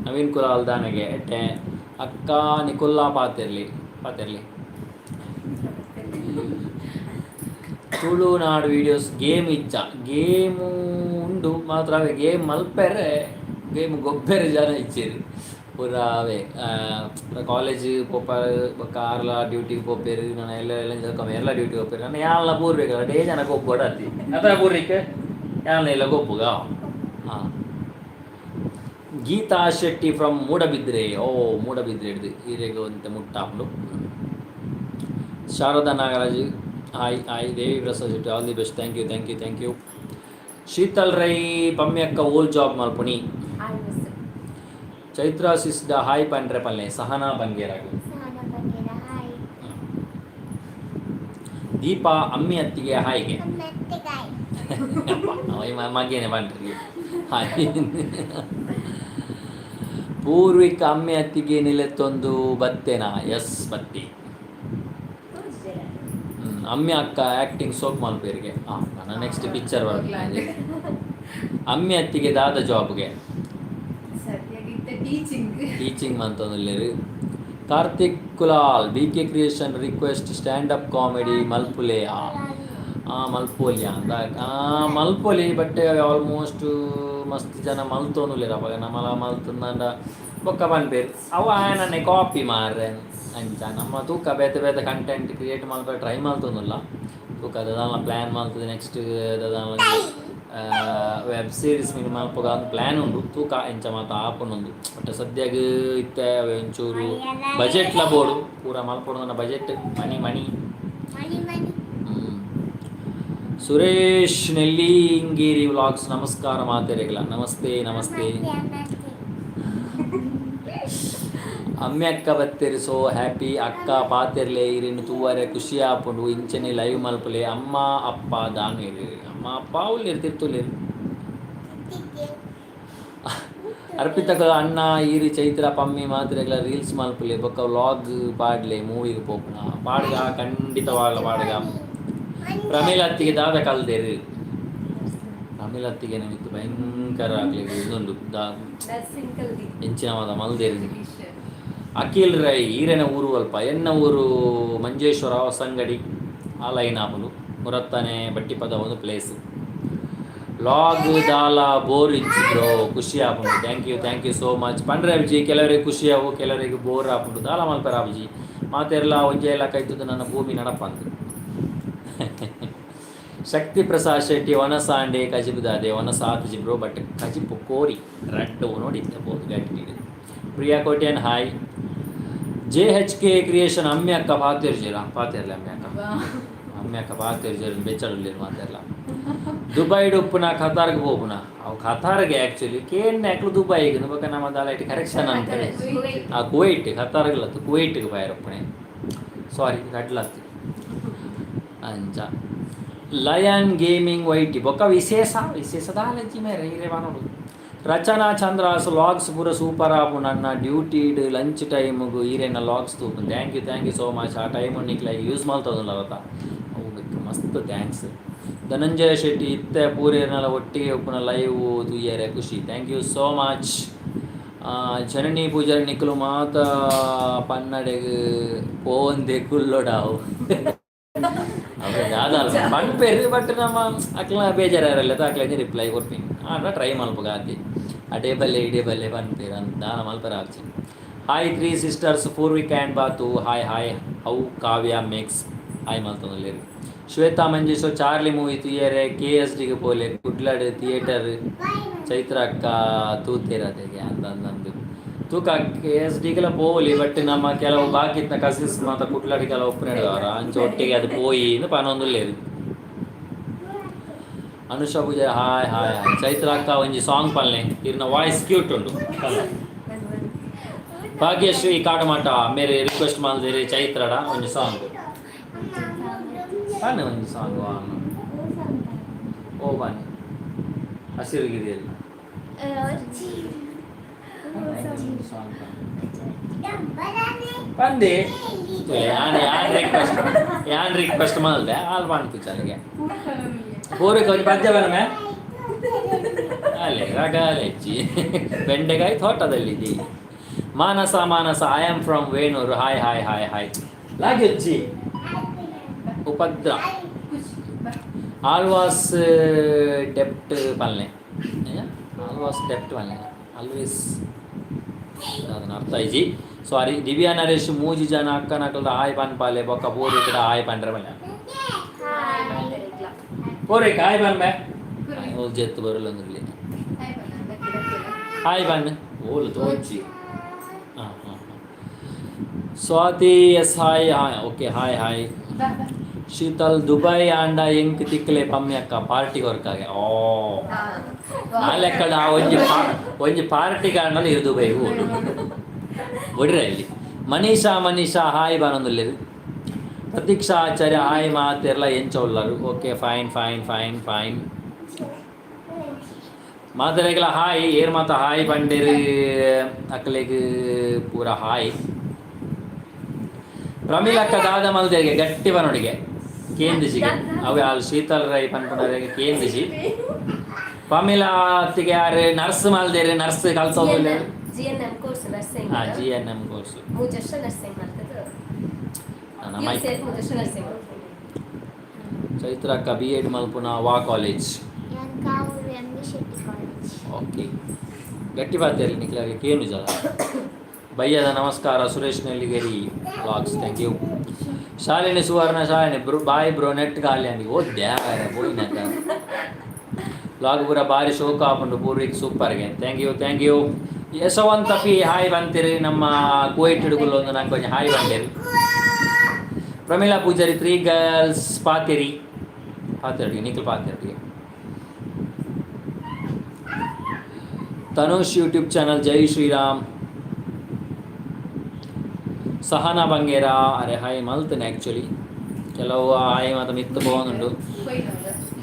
ನವೀನ್ ಕುಲಾಲ್ ದಾನಗೆ ಎಟ್ಟೆ ಅಕ್ಕ ನಿಕೊಲ್ಲಾ ಪಾತಿರ್ಲಿ ತುಳುನಾಡು ವೀಡಿಯೋಸ್ ಗೇಮ್ ಇಚ್ಚ ಗೇಮು ಉಂಡು ಮಾತ್ರ ಅವೇ ಗೇಮ್ ಮಲ್ಪೆರೆ ಗೇಮ್ ಗೊಬ್ಬೆರೆ ಜನ ಇಚ್ಚೇರಿ ಪೂರ ಅವೇ ಕಾಲೇಜ್ ಪೋಪಾರು ಬೊಕ್ಕ ಆರ್ಲ ಡ್ಯೂಟಿಗೆ ಪೋಪೇರು ನಾನು ಎಲ್ಲ ಡ್ಯೂಟಿಗೆ ಹೋಗ್ಪೇರು ನಾನು ಯಾಲ ಪೂರ್ಬೇಕಲ್ಲ ಡೇ ಜನ ಗೊಬ್ಬಡತ್ತಿ ಅದ ಪೂರ್ರಿಕ್ಕೆ ಯಾಲ ಇಲ್ಲ ಗೊಬ್ಬುಗ ಹಾಂ ಗೀತಾ ಶೆಟ್ಟಿ ಫ್ರಮ್ ಮೂಡಬಿದ್ರೆ ಮೂಡಬಿದ್ರೆ ಹಿಡ್ದು ಹೀರೆಗೆ ಅಂತ ಮುಟ್ಟಾಪುಡು Sharada Nagaraj hi Devi Prasad Shetty all the best thank you Sheetal Rai ಪಮ್ಮಿ ಅಕ್ಕ ಓಲ್ ಜಾಬ್ ಮಲ್ಪುಣಿ ಚೈತ್ರ ಸಿಸ್ಡ ಹಾಯ್ ಪಂಡ್ರೆ ಪಲ್ಲೆ ಸಹನಾ ಬಂಗೇರಾಗು ದೀಪಾ ಅಮ್ಮಿ ಅತ್ತಿಗೆ ಹಾಯ್ಗೆ ಮಗೇನೆ ಬಂದ್ರಿ ಹಾಯ್ ಪೂರ್ವಿಕ ಅಮ್ಮಿ ಅತ್ತಿಗೆ ನಿಲೆತ್ತೊಂದು ಬತ್ತೇನಾ ಎಸ್ ಬತ್ತಿ ಅಮ್ಮಿ ಅಕ್ಕ ಆ್ಯಕ್ಟಿಂಗ್ ಸೋಪ್ ಮಲ್ಪೇರಿಗೆ ನಾನು ನೆಕ್ಸ್ಟ್ ಪಿಕ್ಚರ್ ಬರ್ತೇನೆ ಅಮ್ಮಿ ಅತ್ತಿಗೆ ದಾದ ಜಾಬ್ಗೆ ಟೀಚಿಂಗ್ ಅಂತಂದಿಲ್ಲೇರಿ Karthik Kulal BK creation request stand up comedy ಮಲ್ಪುಲೆ ಮಲ್ಪೋಲಿ ಅಂತ ಮಲ್ಪೊಲಿ ಬಟ್ ಆಲ್ಮೋಸ್ಟ್ ಮಸ್ತ್ ಜನ ಮಲ್ತೋನುಲ್ಲೇರಪ್ಪ ನಮ್ಮಲ್ಲ ಮಲ್ತಂದ ಬೊಕ್ಕ ಬಂದ್ಬೇರು ಅವ ನನ್ನೆ ಕಾಪಿ ಮಾರ್ರೆ ಅಂಚ ನಮ್ಮ ತೂಕ ಬೇತೆ ಕಂಟೆಂಟ್ ಕ್ರಿಯೇಟ್ ಮಾಡ್ಬೇಕು ಟ್ರೈ ಮಾಡ್ತೋನಿಲ್ಲ ತೂಕ ಅದಲ್ಲ ಪ್ಲ್ಯಾನ್ ಮಾಡ್ತದೆ ನೆಕ್ಸ್ಟ್ ಅದಲ್ಲ ವೆಬ್ ಸೀರೀಸ್ ಮೀನು ಮಲ್ಪಗ ಒಂದು ಪ್ಲ್ಯಾನ್ ಉಂಡು ತೂಕ ಎಂಚ ಮಾತ ಆಪನೊಂದು ಬಟ್ ಸದ್ಯಾಗ ಇತ್ತೆ ಒಂಚೂರು ಬಜೆಟ್ಲ ಬೋಡು ಪೂರ ಮಲ್ಪೊಡು ನನ್ನ ಬಜೆಟ್ ಮನಿ ಸುರೇಶ್ ನೆಲ್ಲಿಂಗೇರಿ ವ್ಲಾಗ್ಸ್ ನಮಸ್ಕಾರ ಮಾತೆರೆಗಳ ನಮಸ್ತೆ ಅಮ್ಮೆ ಅಕ್ಕ ಬತ್ತೇರಿ ಸೋ ಹ್ಯಾಪಿ ಅಕ್ಕ ಪಾತೆರ್ಲೆ ಇರಿನ್ನು ತೂವರೆ ಖುಷಿ ಆಪುಂಡು ಇಂಚನೆ ಲೈವ್ ಮಲ್ಪಲೆ ಅಮ್ಮ ಅಪ್ಪ ದಾನೇರಿ ಅಮ್ಮ ಅಪ್ಪ ಅವ್ಲು ಇರ್ತಿರ್ತುಲೇರು ಅರ್ಪಿತಕ ಅಣ್ಣ ಈರಿ ಚೈತ್ರ ಪಮ್ಮಿ ಮಾತ್ರೆಗಳ ರೀಲ್ಸ್ ಮಲ್ಪಲೆ ಬೊಕ್ಕ ವ್ಲಾಗ್ ಪಾಡ್ಲೆ ಮೂವಿಗೆ ಪೋಪುನ ಪಾಡ್ಗ ಖಂಡಿತವಾಗಲ ಪಾಡ್ಗ ಪ್ರಮೀಲ ಅತ್ತಿಗೆ ದಾದ ಕಲ್ದೇರು ಪ್ರಮೀಲ ಅತ್ತಿಗೆ ನಮಿತ್ತು ಭಯಂಕರ ಆಗ್ಲಿ ಇದೊಂದು ಹೆಂಚಿನವಾದ ಮಲ್ದೇರು ಅಖಿಲ್ ರೈ ಈರೆನ ಊರು ಅಲ್ಪ ಎನ್ನ ಊರು ಮಂಜೇಶ್ವರ ಹೊಸಂಗಡಿ ಆ ಲೈನ್ ಆಪುಲು ಮುರತ್ತನೆ ಬಟ್ಟಿಪದ ಒಂದು ಪ್ಲೇಸ್ ಲಾಗ್ ದಾಲ ಬೋರ್ ಇಚ್ಚಿದ್ರು ಖುಷಿ ಆಪುಂಡು ಥ್ಯಾಂಕ್ ಯು ಸೋ ಮಚ್ ಪಂಡ್ರೆ ಅಬ್ಜಿ ಕೆಲವರಿಗೆ ಖುಷಿ ಆವು ಕೆಲವರಿಗೆ ಬೋರ್ ಆಪುಂಡು ದಾಲ ಮಲ್ಪರ ಅಬ್ಜಿ ಮಾತೆಲ್ಲ ಒಂಜೆ ಎಲ್ಲ ಕೈತದ್ದು ನನ್ನ ಭೂಮಿ ನಡಪಂದು ಶಕ್ತಿ ಪ್ರಸಾದ್ ಶೆಟ್ಟಿ ವನಸಾಂಡೆ ಕಜಿಬುದಾದೆ ವನಸಾತ್ ಜಿಬ್ರೋ ಬಟ್ ಕಜಿಪು ಕೋರಿ ರಡ್ಡು ನೋಡಿದ್ದೆ ಬೋದು ಗಟ್ಟಿ Priya Kotian hi JHK creation ಅಮ್ಮೆ ಅಕ್ಕ ಪಾತಿರ್ಲೆ ಅಮ್ಮೆ ಅಕ್ಕ ಪಾತಿರ್ಜೀರ ಬೆಚ್ಚಡಲ್ಲಿರು ಮಾತೆಲ್ಲ ದುಬೈ ಉಪ್ಪುನ ಖತಾರ್ಗೆ ಹೋಗುನ ಅವು ಖತಾರ್ಗೆ ಆ್ಯಕ್ಚುಲಿ ಕೇನ್ ಯಾಕ್ಲು ದುಬೈಗೆ ನುಬಕ ನಮ್ಮ ದಾಲೈಟ್ ಕರೆಕ್ಷನ್ ಅಂತಾರೆ ಕುವೈಟ್ ಖತಾರ್ಗಲತ್ತು ಕುವೈಟ್ಗೆ ಬಾಯರಪ್ಪಣೆ ಸಾರಿ ಕಡ್ಲತ್ತು ಅಂಚ ಲಯನ್ ಗೇಮಿಂಗ್ ವೈಟಿ ಬೊಕ್ಕ ವಿಶೇಷದ ಲಜ್ಜಿ ಮೇರೆ ಹಿರೇ ಬಾನೋಡು ರಚನಾ ಚಂದ್ರಾಸ್ ಲಾಗ್ಸ್ ಪೂರ ಸೂಪರ್ ಆಪು ನನ್ನ ಡ್ಯೂಟಿಡ್ ಲಂಚ್ ಟೈಮ್ಗು ಈರೇನ ಲಾಗ್ಸ್ ತೂಪು ಥ್ಯಾಂಕ್ ಯು ಸೋ ಮಚ್ ಆ ಟೈಮ್ ನಿಕ್ಲಾಗಿ ಯೂಸ್ ಮಾಡ್ತದಲ್ಲ ಅವತ್ತ ಅವು ಮಸ್ತ್ ಥ್ಯಾಂಕ್ಸ್ ಧನಂಜಯ ಶೆಟ್ಟಿ ಇತ್ತೆ ಪೂರೇನೆಲ್ಲ ಒಟ್ಟಿಗೆ ಉಪ್ಪುನ ಲೈವ್ ತುಯ್ಯರೆ ಖುಷಿ ಥ್ಯಾಂಕ್ ಯು ಸೋ ಮಚ್ ಜನನಿ ಪೂಜಾರಿ ನಿಕ್ಕಲು ಮಾತ ಪನ್ನಡೆಗೆ ಪೋಂದೆ ಕುಲ್ಲೊಡಾವು ಅದಲ್ಲ ಪಂಪೇರಿ ಬಟ್ ನಮ್ಮ ಅಕ್ಲ ಬೇಜಾರಲ್ಲ ಅಕ್ಲ ರಿಪ್ಲೈ ಕೊಡ್ತೀನಿ ಟ್ರೈ ಮಲ್ಪಗ ಆತಿ ಅಡೇ ಬಲ್ಲೆ ಇಡೇ ಬಲ್ಲೆ ಪಂಪೇರ್ ಅಂತ ದಾನ ಮಲ್ಪರ ಆಚೆ ಹಾಯ್ 3 ಸಿಸ್ಟರ್ಸ್ ಪೂರ್ವಿಕ ಆ್ಯಂಡ್ ಬಾತು hi how Kavya makes hi ಮಲ್ತೊಂದುಲ್ಲೇರು ಶ್ವೇತಾ ಮಂಜೇಶ್ವರ್ ಚಾರ್ಲಿ ಮೂವಿ ತುಯ್ಯರೆ KSDಗೆ ಪೋಲೆ ಕುಡ್ಲಾಡ್ ಥಿಯೇಟರ್ ಚೈತ್ರ ಅಕ್ಕ ತೂತೇರದೆಗೆ ಅಂತಂದು ತೂಕ KSDಗೆಲ್ಲ ಪೋಲಿ ಬಟ್ ನಮ್ಮ ಕೆಲವು ಬಾಕಿತ್ನ ಕಸಿನ್ಸ್ ಮಾತ್ರ ಕುಡ್ಲಾಡಿಗೆಲ್ಲ ಒಪ್ಪನೇದವರ ಅಂಚೆ ಒಟ್ಟಿಗೆ ಅದು ಪೋಯಿ ಪನೊಂದುಲ್ಲೇರು ಅನುಷಾ ಪೂಜೆ ಹಾಯ್ ಚೈತ್ರ ಅಕ್ಕ ಒಂಜಿ ಸಾಂಗ್ ಪಲ್ಲೆ ಇರ್ನ ವಾಯ್ಸ್ ಕ್ಯೂಟ್ ಉಂಡು ಭಾಗ್ಯಶ್ರೀ ಕಾಟಮಾಟ ಮೇರೆ ರಿಕ್ವೆಸ್ಟ್ ಮಾಡಿದ್ರೆ ಚೈತ್ರಡ ಒಂಜಿ ಸಾಂಗ್ ಬನ್ನಿ ಒಂಜಿ ಸಾಂಗ್ ಓ ಬನ್ನಿ ಹಸಿರುಗಿರಿಯಲ್ಲಿ ಸಾಂಗ್ ಬಂದೆ ಯಾನ್ ರಿಕ್ವೆಸ್ಟ್ ಮಾಡಿದೆ ಹಾಲು ಮಾಡ್ತಿದ್ದಾಗೆ ಪೂರಕ್ಕೆ ಒಂದು ಪದ್ಯ ಬರಮೆ ಅಲ್ಲೇ ರಗಾಲೆಚ್ಚಿ ಬೆಂಡೆಕಾಯಿ ತೋಟದಲ್ಲಿದ್ದಿ Manasa Manasa I am from Venur hi hi hi hi ಲಾಗಿಚ್ಚಿ ಉಪದ್ರ ಆಲ್ವಾಸ್ ಡೆಪ್ಟ್ ಪಲ್ಲೆ ಆಲ್ವಾಸ್ ಡೆಪ್ಟ್ ಪಲ್ಲೆ ಆಲ್ವೇಸ್ ಅದನ್ನ ಅರ್ಥ ಐಜಿ ಸಾರಿ ದಿವ್ಯಾ ನರೇಶ್ ಮೂಜಿ ಜನ ಅಕ್ಕನಕಲ್ದ ಹಾಯ್ ಪನ್ಪಾಲೆ ಬೊಕ್ಕ ಪೂರಿ ಕೂಡ ಹಾಯ್ ಪಂಡ್ರೆ ಬಲ್ಲೆ ಪೂರೈಕ ಹಾಯ್ ಬನ್ಬೆ ಜೆತ್ತು ಬರಲ್ಲ ಅಂದ್ರಲ್ಲಿ ಹಾಯ್ ಬನ್ ಓಲು ತೋಚಿ ಹಾಂ ಹಾಂ Swathi yes hi hi okay hi hi Sheetal Dubai ಆಂಡ ಎಂಕ್ ತಿಕ್ಕಲೆ ಪಮ್ಮಿ ಅಕ್ಕ ಪಾರ್ಟಿ ವರ್ಕಾಗೆ ಓ ನಾಲೆಕ್ಕಡ ಒಂಜಿ ಪಾರ್ಟಿ ಕಾರಣಲ್ಲಿ ಇದು ದುಬೈ ಓಡು ಒಡ್ರೆ ಇಲ್ಲಿ ಮನೀಷಾ ಹಾಯ್ ಬಾನೊಂದುಲ್ಲೇದು ಪ್ರತೀಕ್ಷಾ ಆಚಾರ್ಯ ಹಾಯ್ ಮಾತೆರ್ಲ ಎಂಚೊಲ್ಲರು ಓಕೆ ಫೈನ್ ಮಾತರೆಗೆಲ್ಲ ಹಾಯ್ ಏರ್ ಮಾತ ಹಾಯ್ ಬಂಡೇರು ಅಕ್ಕಲೆಗ್ ಪೂರ ಹಾಯ್ ಪ್ರಮೀಲಕ್ಕ ದಾದ ಮಲ್ದೆಗೆ ಗಟ್ಟಿ ಬನೊಡಿಗೆ ಕೇಂದಿಸಿಗೆ ಅವು ಅಲ್ಲಿ ಶೀತಲ್ ರೈ ಪನ್ಪುನರಿಗೆ ಕೇಂದಿಸಿ ಪ್ರಮೀಲಾ ಅತ್ತಿಗೆ ಯಾರು ನರ್ಸ್ ಮಲ್ದೇರಿ ನರ್ಸ್ ಕಲ್ಸೋದಿಲ್ಲ GNM ಕೋರ್ಸ್ ನರ್ಸಿಂಗ್ ಹಾಂ GNM ಕೋರ್ಸ್ 3 ವರ್ಷ ನರ್ಸಿಂಗ್ ಮಾಡ್ತದೆ ನರ್ಸಿಂಗ್ ಚೈತ್ರಕ್ಕ B.Ed ಮಲ್ಪುನ ವಾ ಕಾಲೇಜ್ ಓಕೆ ಗಟ್ಟಿ ಬಾತೇರಿ ನಿಖಿಲಾಗೆ ಕೇನು ಜಲ ಭಯ್ಯದ ನಮಸ್ಕಾರ Suresh Nelligeri vlogs thank you Shalini Suvarna Shalini bye bro net ಖಾಲಿ ಅಂದಿ ಓದ್ಯಾ ಹೋಯ್ನ ವ್ಲಾಗ್ ಪೂರ ಭಾರಿ ಶೋಕ ಹಾಕೊಂಡು ಪೂರ್ವಿಕ್ ಸೂಪರ್ಗೆ thank you Yashwanth P hi ಬಂತೀರಿ ನಮ್ಮ ಕುವೈಟ್ ಹಿಡುಗಲ್ ಒಂದು ನಂಗೆ ಕೊಂಚ ಹಾಯ್ ಬಂದಿರಿ ಪ್ರಮೀಳಾ ಪೂಜಾರಿ 3 ಗರ್ಲ್ಸ್ ಪಾತಿರಿ ನಿಖಿಲ್ ಪಾತಿರಿ ತನುಷ್ ಯೂಟ್ಯೂಬ್ ಚಾನಲ್ ಜೈ ಶ್ರೀರಾಮ್ ಸಹನಾ ಬಂಗೇರ ಅರೆ ಹಾಯ್ ಮಲ್ತೇನೆ ಆ್ಯಕ್ಚುಲಿ ಕೆಲವು ಹಾಯ್ ಮತ್ತು ಮಿತ್ತು ಬೋನುಂಡು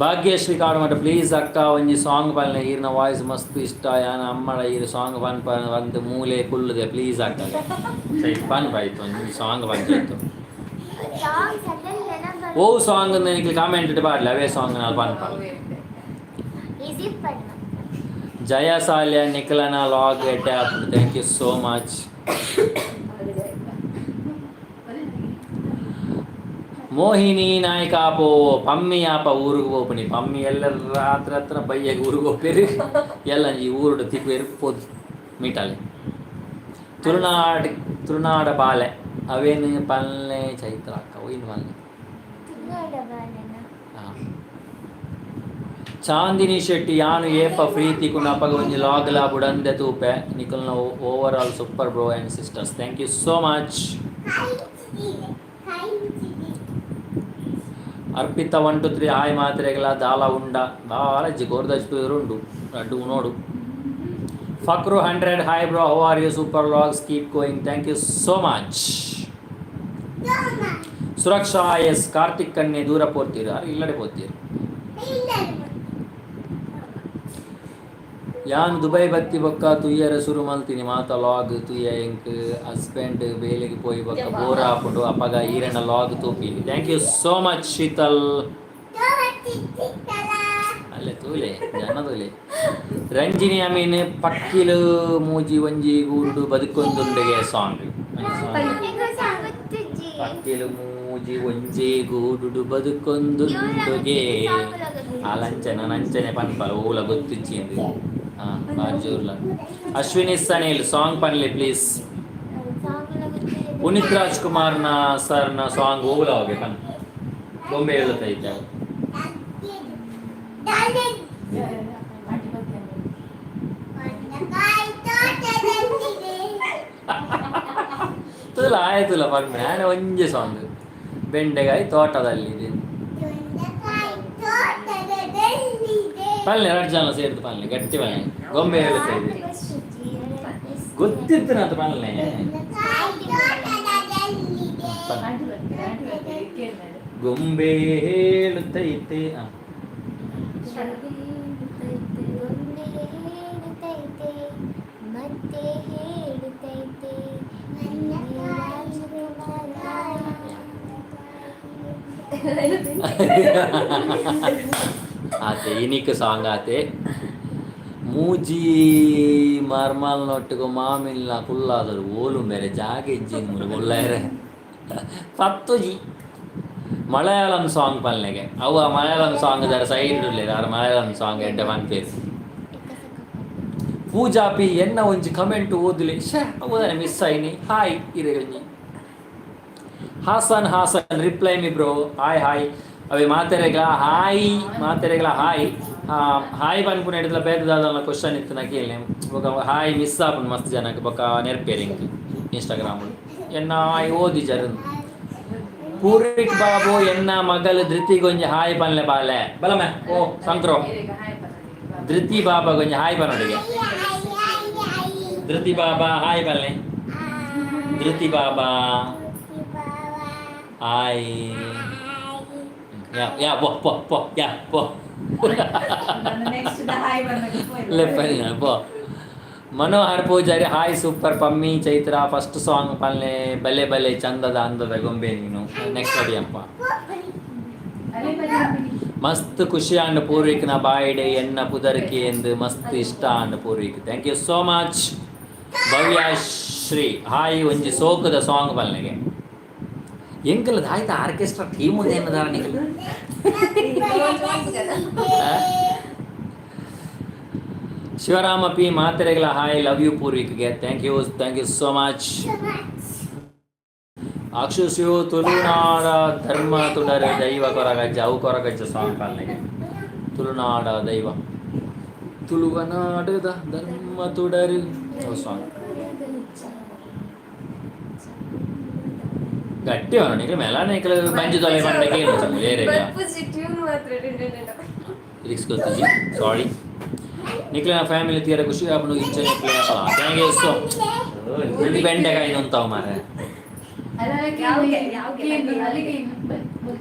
ಭಾಗ್ಯಶ್ರೀ ಕಾಡು ಮಟ್ಟ ಪ್ಲೀಸ್ ಅಕ್ಕ ಒಂಜಿ ಸಾಂಗ್ ಪಲ್ಲೆ ಈರಿನ ವಾಯ್ಸ್ ಮಸ್ತ್ ಇಷ್ಟ ಯಾನ ಅಮ್ಮಳ ಈರು ಸಾಂಗ್ ಪನ್ಪ ಒಂದು ಮೂಲೆ ಕುಲ್ಲುದೆ ಪ್ಲೀಸ್ ಅಕ್ಕ ಪನ್ಪಾಯ್ತು ಒಂದು ಸಾಂಗ್ ಬಂದಿತ್ತು ಓ ಸಾಂಗ್ ನಿಖಿಲ್ ಕಾಮೆಂಟ್ ಇಟ್ಟು ಪಾಡ್ಲಿ ಅವೇ ಸಾಂಗ್ ನಾನು ಪನ್ಪ ಜಯ ಸಾಲ್ಯ ನಿಖಿಲನ ಲಾಗ್ ಎಟ್ಟೆ ಹಾಕ್ಬಿಟ್ಟು thank you so much Mohini Nayak ಆಪೋ ಪಮ್ಮಿ ಆಪ ಊರಿಗೆ ಹೋಗ್ಬನಿ ಪಮ್ಮಿ ಎಲ್ಲರ ಹತ್ರ ಬೈಯಾಗಿ ಊರಿಗೆ ಹೋಗ್ಬೇರಿ ಎಲ್ಲ ಈ ಊರುಡು ತಿಪ್ಪೇರಿ ಪೋದು ಮೀಟಾಲೆ ತುಳುನಾಡ ಬಾಲೆ ಅವೇನು ಪಲ್ಲೆ ಚೈತ್ರ ಅಕ್ಕ ಒಯ್ನು ಪಲ್ಲೆ ಹಾಂ ಚಾಂದಿನಿ ಶೆಟ್ಟಿ ಯಾನು ಏಪ ಪ್ರೀತಿ ಕುಣಪಗ ಒಂಜಿ ಲಾಗ್ಲ ಬುಡಂದೆ ತೂಪೆ ನಿಖಲ್ನ overall super bro and sisters thank you so much Arpitha 1 2 3 hi ಮಾತ್ರೆಗಳ ದಾಲ ಉಂಡ ದಾಲಜ್ಜಿ ಗೋರ್ದಜ್ಪುರು ಉಂಡು ಅಡ್ಡು ನೋಡು ಫಕ್ರು 100 hi bro how are you super vlogs keep going thank you so much Suraksha S Karthik ಕನ್ನೆ ದೂರ ಪೋರ್ತೀರ ಇಲ್ಲಡೆ ಪೋತೀರಿ ಯಾನ್ ದುಬೈ ಬತ್ತಿ ಬೊಕ್ಕ ತುಯ್ಯರ ಶುರು ಮಲ್ತೀನಿ ಮಾತ ಲಾಗ್ ತುಯ್ಯ ಎಂಕ್ ಹಸ್ಬೆಂಡ್ ಬೇಲಿಗೆ ಪೋಯಿ ಬೊಕ್ಕ ಬೋರ್ ಹಾಕೊಂಡು ಅಪ್ಪಗ ಈರಣ್ಣ ಲಾಗ್ ತೂಪಿ thank you so much Sheetal ಅಲ್ಲೇ ತೂಲೆ ಜನ ತೂಲೆ ರಂಜಿನಿ ಅಮೀನ್ ಪಕ್ಕಿಲು ಮೂಜಿ ಒಂಜಿ ಗೂಡು ಬದುಕೊಂದುಂಡೆಗೆ ಸಾಂಗ್ ಪಕ್ಕಿಲು ಮೂಜಿ ಒಂಜಿ ಗೂಡು ಬದುಕೊಂದುಂಡುಗೆ ಆ ನಂಚನೆ ಪನ್ಪಲ ಓಲ ಗೊತ್ತಿಚ್ಚಿಂದು ಹಾಂ ಬಾರ್ಜೂರ್ಲ ಅಶ್ವಿನಿ ಸನಿಲ್ ಸಾಂಗ್ ಪನ್ಲಿ ಪ್ಲೀಸ್ ಪುನೀತ್ ರಾಜ್ಕುಮಾರ್ನ ಸರ್ನ ಸಾಂಗ್ ಓಲ ಹೋಗಿ ಪನ್ ಬೊಂಬೆ ಹೇಳುತ್ತೈತೆ ತುಲ ಆಯ್ತುಲ ಪನ್ಮೆ ನಾನು ಒಂಜೆ ಸಾಂಗ್ ಬೆಂಡೆಕಾಯಿ ತೋಟದಲ್ಲಿದೆ ಪಲ್ಲೆ 2 ಜನ ಸೇರಿದು ಪಲ್ಲೆ ಗಟ್ಟಿ ಪಲ್ಲೆ ಗೊಂಬೆ ಹೇಳುತ್ತಾ ಇದೆ ಗೊತ್ತಿತ್ತು ನಂತ ಪಲ್ಲೆ ಗೊಂಬೆ ಹೇಳುತ್ತೈತೆ ಮತ್ತೆ ಹೇಳುತ್ತೈತೆ ಆತೆ ಇನಿಕ್ ಸಾಂಗ್ ಆತೆ ಮೂಜಿ ಮರ್ಮಲ್ ನೊಟ್ಟಿಗೆ ಮಾಮಿಲ್ಲ ಕುಲ್ಲಾದರು ಓಲು ಬೇರೆ ಜಾಗ ಇಜ್ಜಿನ ಮುರುಗ ಒಳ್ಳೆಯರೆ ಪತ್ತುಜಿ ಮಲಯಾಳಂ ಸಾಂಗ್ ಪಲ್ಲೆಗೆ ಅವು ಆ ಮಲಯಾಳಂ ಸಾಂಗ್ ದರ ಸೈಡ್ ಇರಲಿಲ್ಲ ಅವ್ರ ಮಲಯಾಳಂ ಸಾಂಗ್ ಎಡ್ಡೆ ಪನ್ಪೇಸ್ ಪೂಜಾಪಿ ಎನ್ನ ಒಂಜಿ ಕಮೆಂಟ್ ಓದಲಿ ಓದನೆ ಮಿಸ್ ಆಯ್ನಿ ಹಾಯ್ ಇರೆ ಒಂಜಿ ಹಾಸನ್ ರಿಪ್ಲೈ ಮಿ ಬ್ರೋ ಹಾಯ್ ಅವೆ ಮಾತೆರೆಗಳ ಹಾಯ್ ಹಾಯ್ ಪನ್ಪುನ ಹಿಡಿದ ಬೇರೆದಾದ ಕ್ವಶನ್ ಇತ್ತು ನಾ ಕೇಳಿ ಬೊಕ ಹಾಯ್ ಮಿಸ್ ಆಪುಂಡು ಮಸ್ತ್ ಜನಕ್ಕೆ ಬೊಕ ನೆರ್ಪೇರಿಂಗ್ ಇನ್ಸ್ಟಾಗ್ರಾಮ್ ಎನ್ನ ಹಾಯ್ ಓದಿ ಜರನ್ ಪೂರಿಕ್ ಬಾಬು ಎನ್ನ ಮಗಲು ಧೃತಿ ಗೊಂಜಿ ಹಾಯ್ ಪನ್ಲೆ ಬಾಲೆ ಬಲಮೆ ಓ ಸಂಕ್ರೋ ಧೃತಿ ಬಾಬಾ ಗೊಂಜಿ ಹಾಯ್ ಪನ್ನೊಡಿಗೆ ಧೃತಿ ಬಾಬಾ ಹಾಯ್ ಬಲ್ಲೆ ಧೃತಿ ಬಾಬಾ ಹಾಯ್ ಯಾ ಪೋ ಪೋ Manohar Poojary hi super Pammi Chaitra first song ಪಲ್ಲೆ ಬಲೆ ಚಂದದ ಅಂದದ ಗೊಂಬೆ ನೀನು ನೆಕ್ಸ್ಟ್ ಅಡಿಯಪ್ಪ ಮಸ್ತ್ ಖುಷಿ ಅಂಡ್ ಪೂರ್ವಿಕ್ನ ಬಾಯ್ಡೆ ಎನ್ನ ಪುದರ್ಕಿ ಎಂದು ಮಸ್ತ್ ಇಷ್ಟ and Purvik thank you so much Bhavyashree hi ಒಂಜಿ ಸೋಕದ ಸಾಂಗ್ ಬಲ್ಲೆಗೆ ಎಂಕಲದ ಆಯ್ತು ಆರ್ಕೆಸ್ಟ್ರಾ ಟೀಮ್ ಏನದಾರ ನಿಖಿಲ್ ಶಿವರಾಮ ಪಿ ಮಾತೆರೆಗಳ ಹಾಯ್ ಲವ್ ಯು ಪೂರ್ವಿಕ್ಗೆ ಥ್ಯಾಂಕ್ ಯು ಸೋ ಮಚ್ ಅಕ್ಷುಶಿವು ತುಳುನಾಡ ಧರ್ಮ ತುಡರು ದೈವ ಕೊರಗಜ್ಜ ಅವು ಕೊರಗಜ್ಜ ಸಾಂಗ್ ಪಲ್ಲೆಗೆ ತುಳುನಾಡ ದೈವ ತುಳುವನಾಡದ ಧರ್ಮ ತುಡರು ಅವು ಸಾಂಗ್ ಗಟ್ಟಿ ಅವನು ನಿಖಿಲ್ ಮೆಲಾನೆ ಬಂಜು ತೊಲೆ ಬಂಡಕ್ಕೆ ಏನು ಬೇರೆ ರಿಕ್ಸ್ ಗೊತ್ತಿಜಿ ಸಾರಿ ನಿಖಿಲ್ ನನ್ನ ಫ್ಯಾಮಿಲಿ ತೀರ ಖುಷಿ ಆಪನು ಇಂಚನೆ ಪ್ಲೇ ಥ್ಯಾಂಕ್ ಯು ಸೋ ಇದು ಬೆಂಡೆಕಾಯಿ ಅಂತಾವ ಮಾರೆ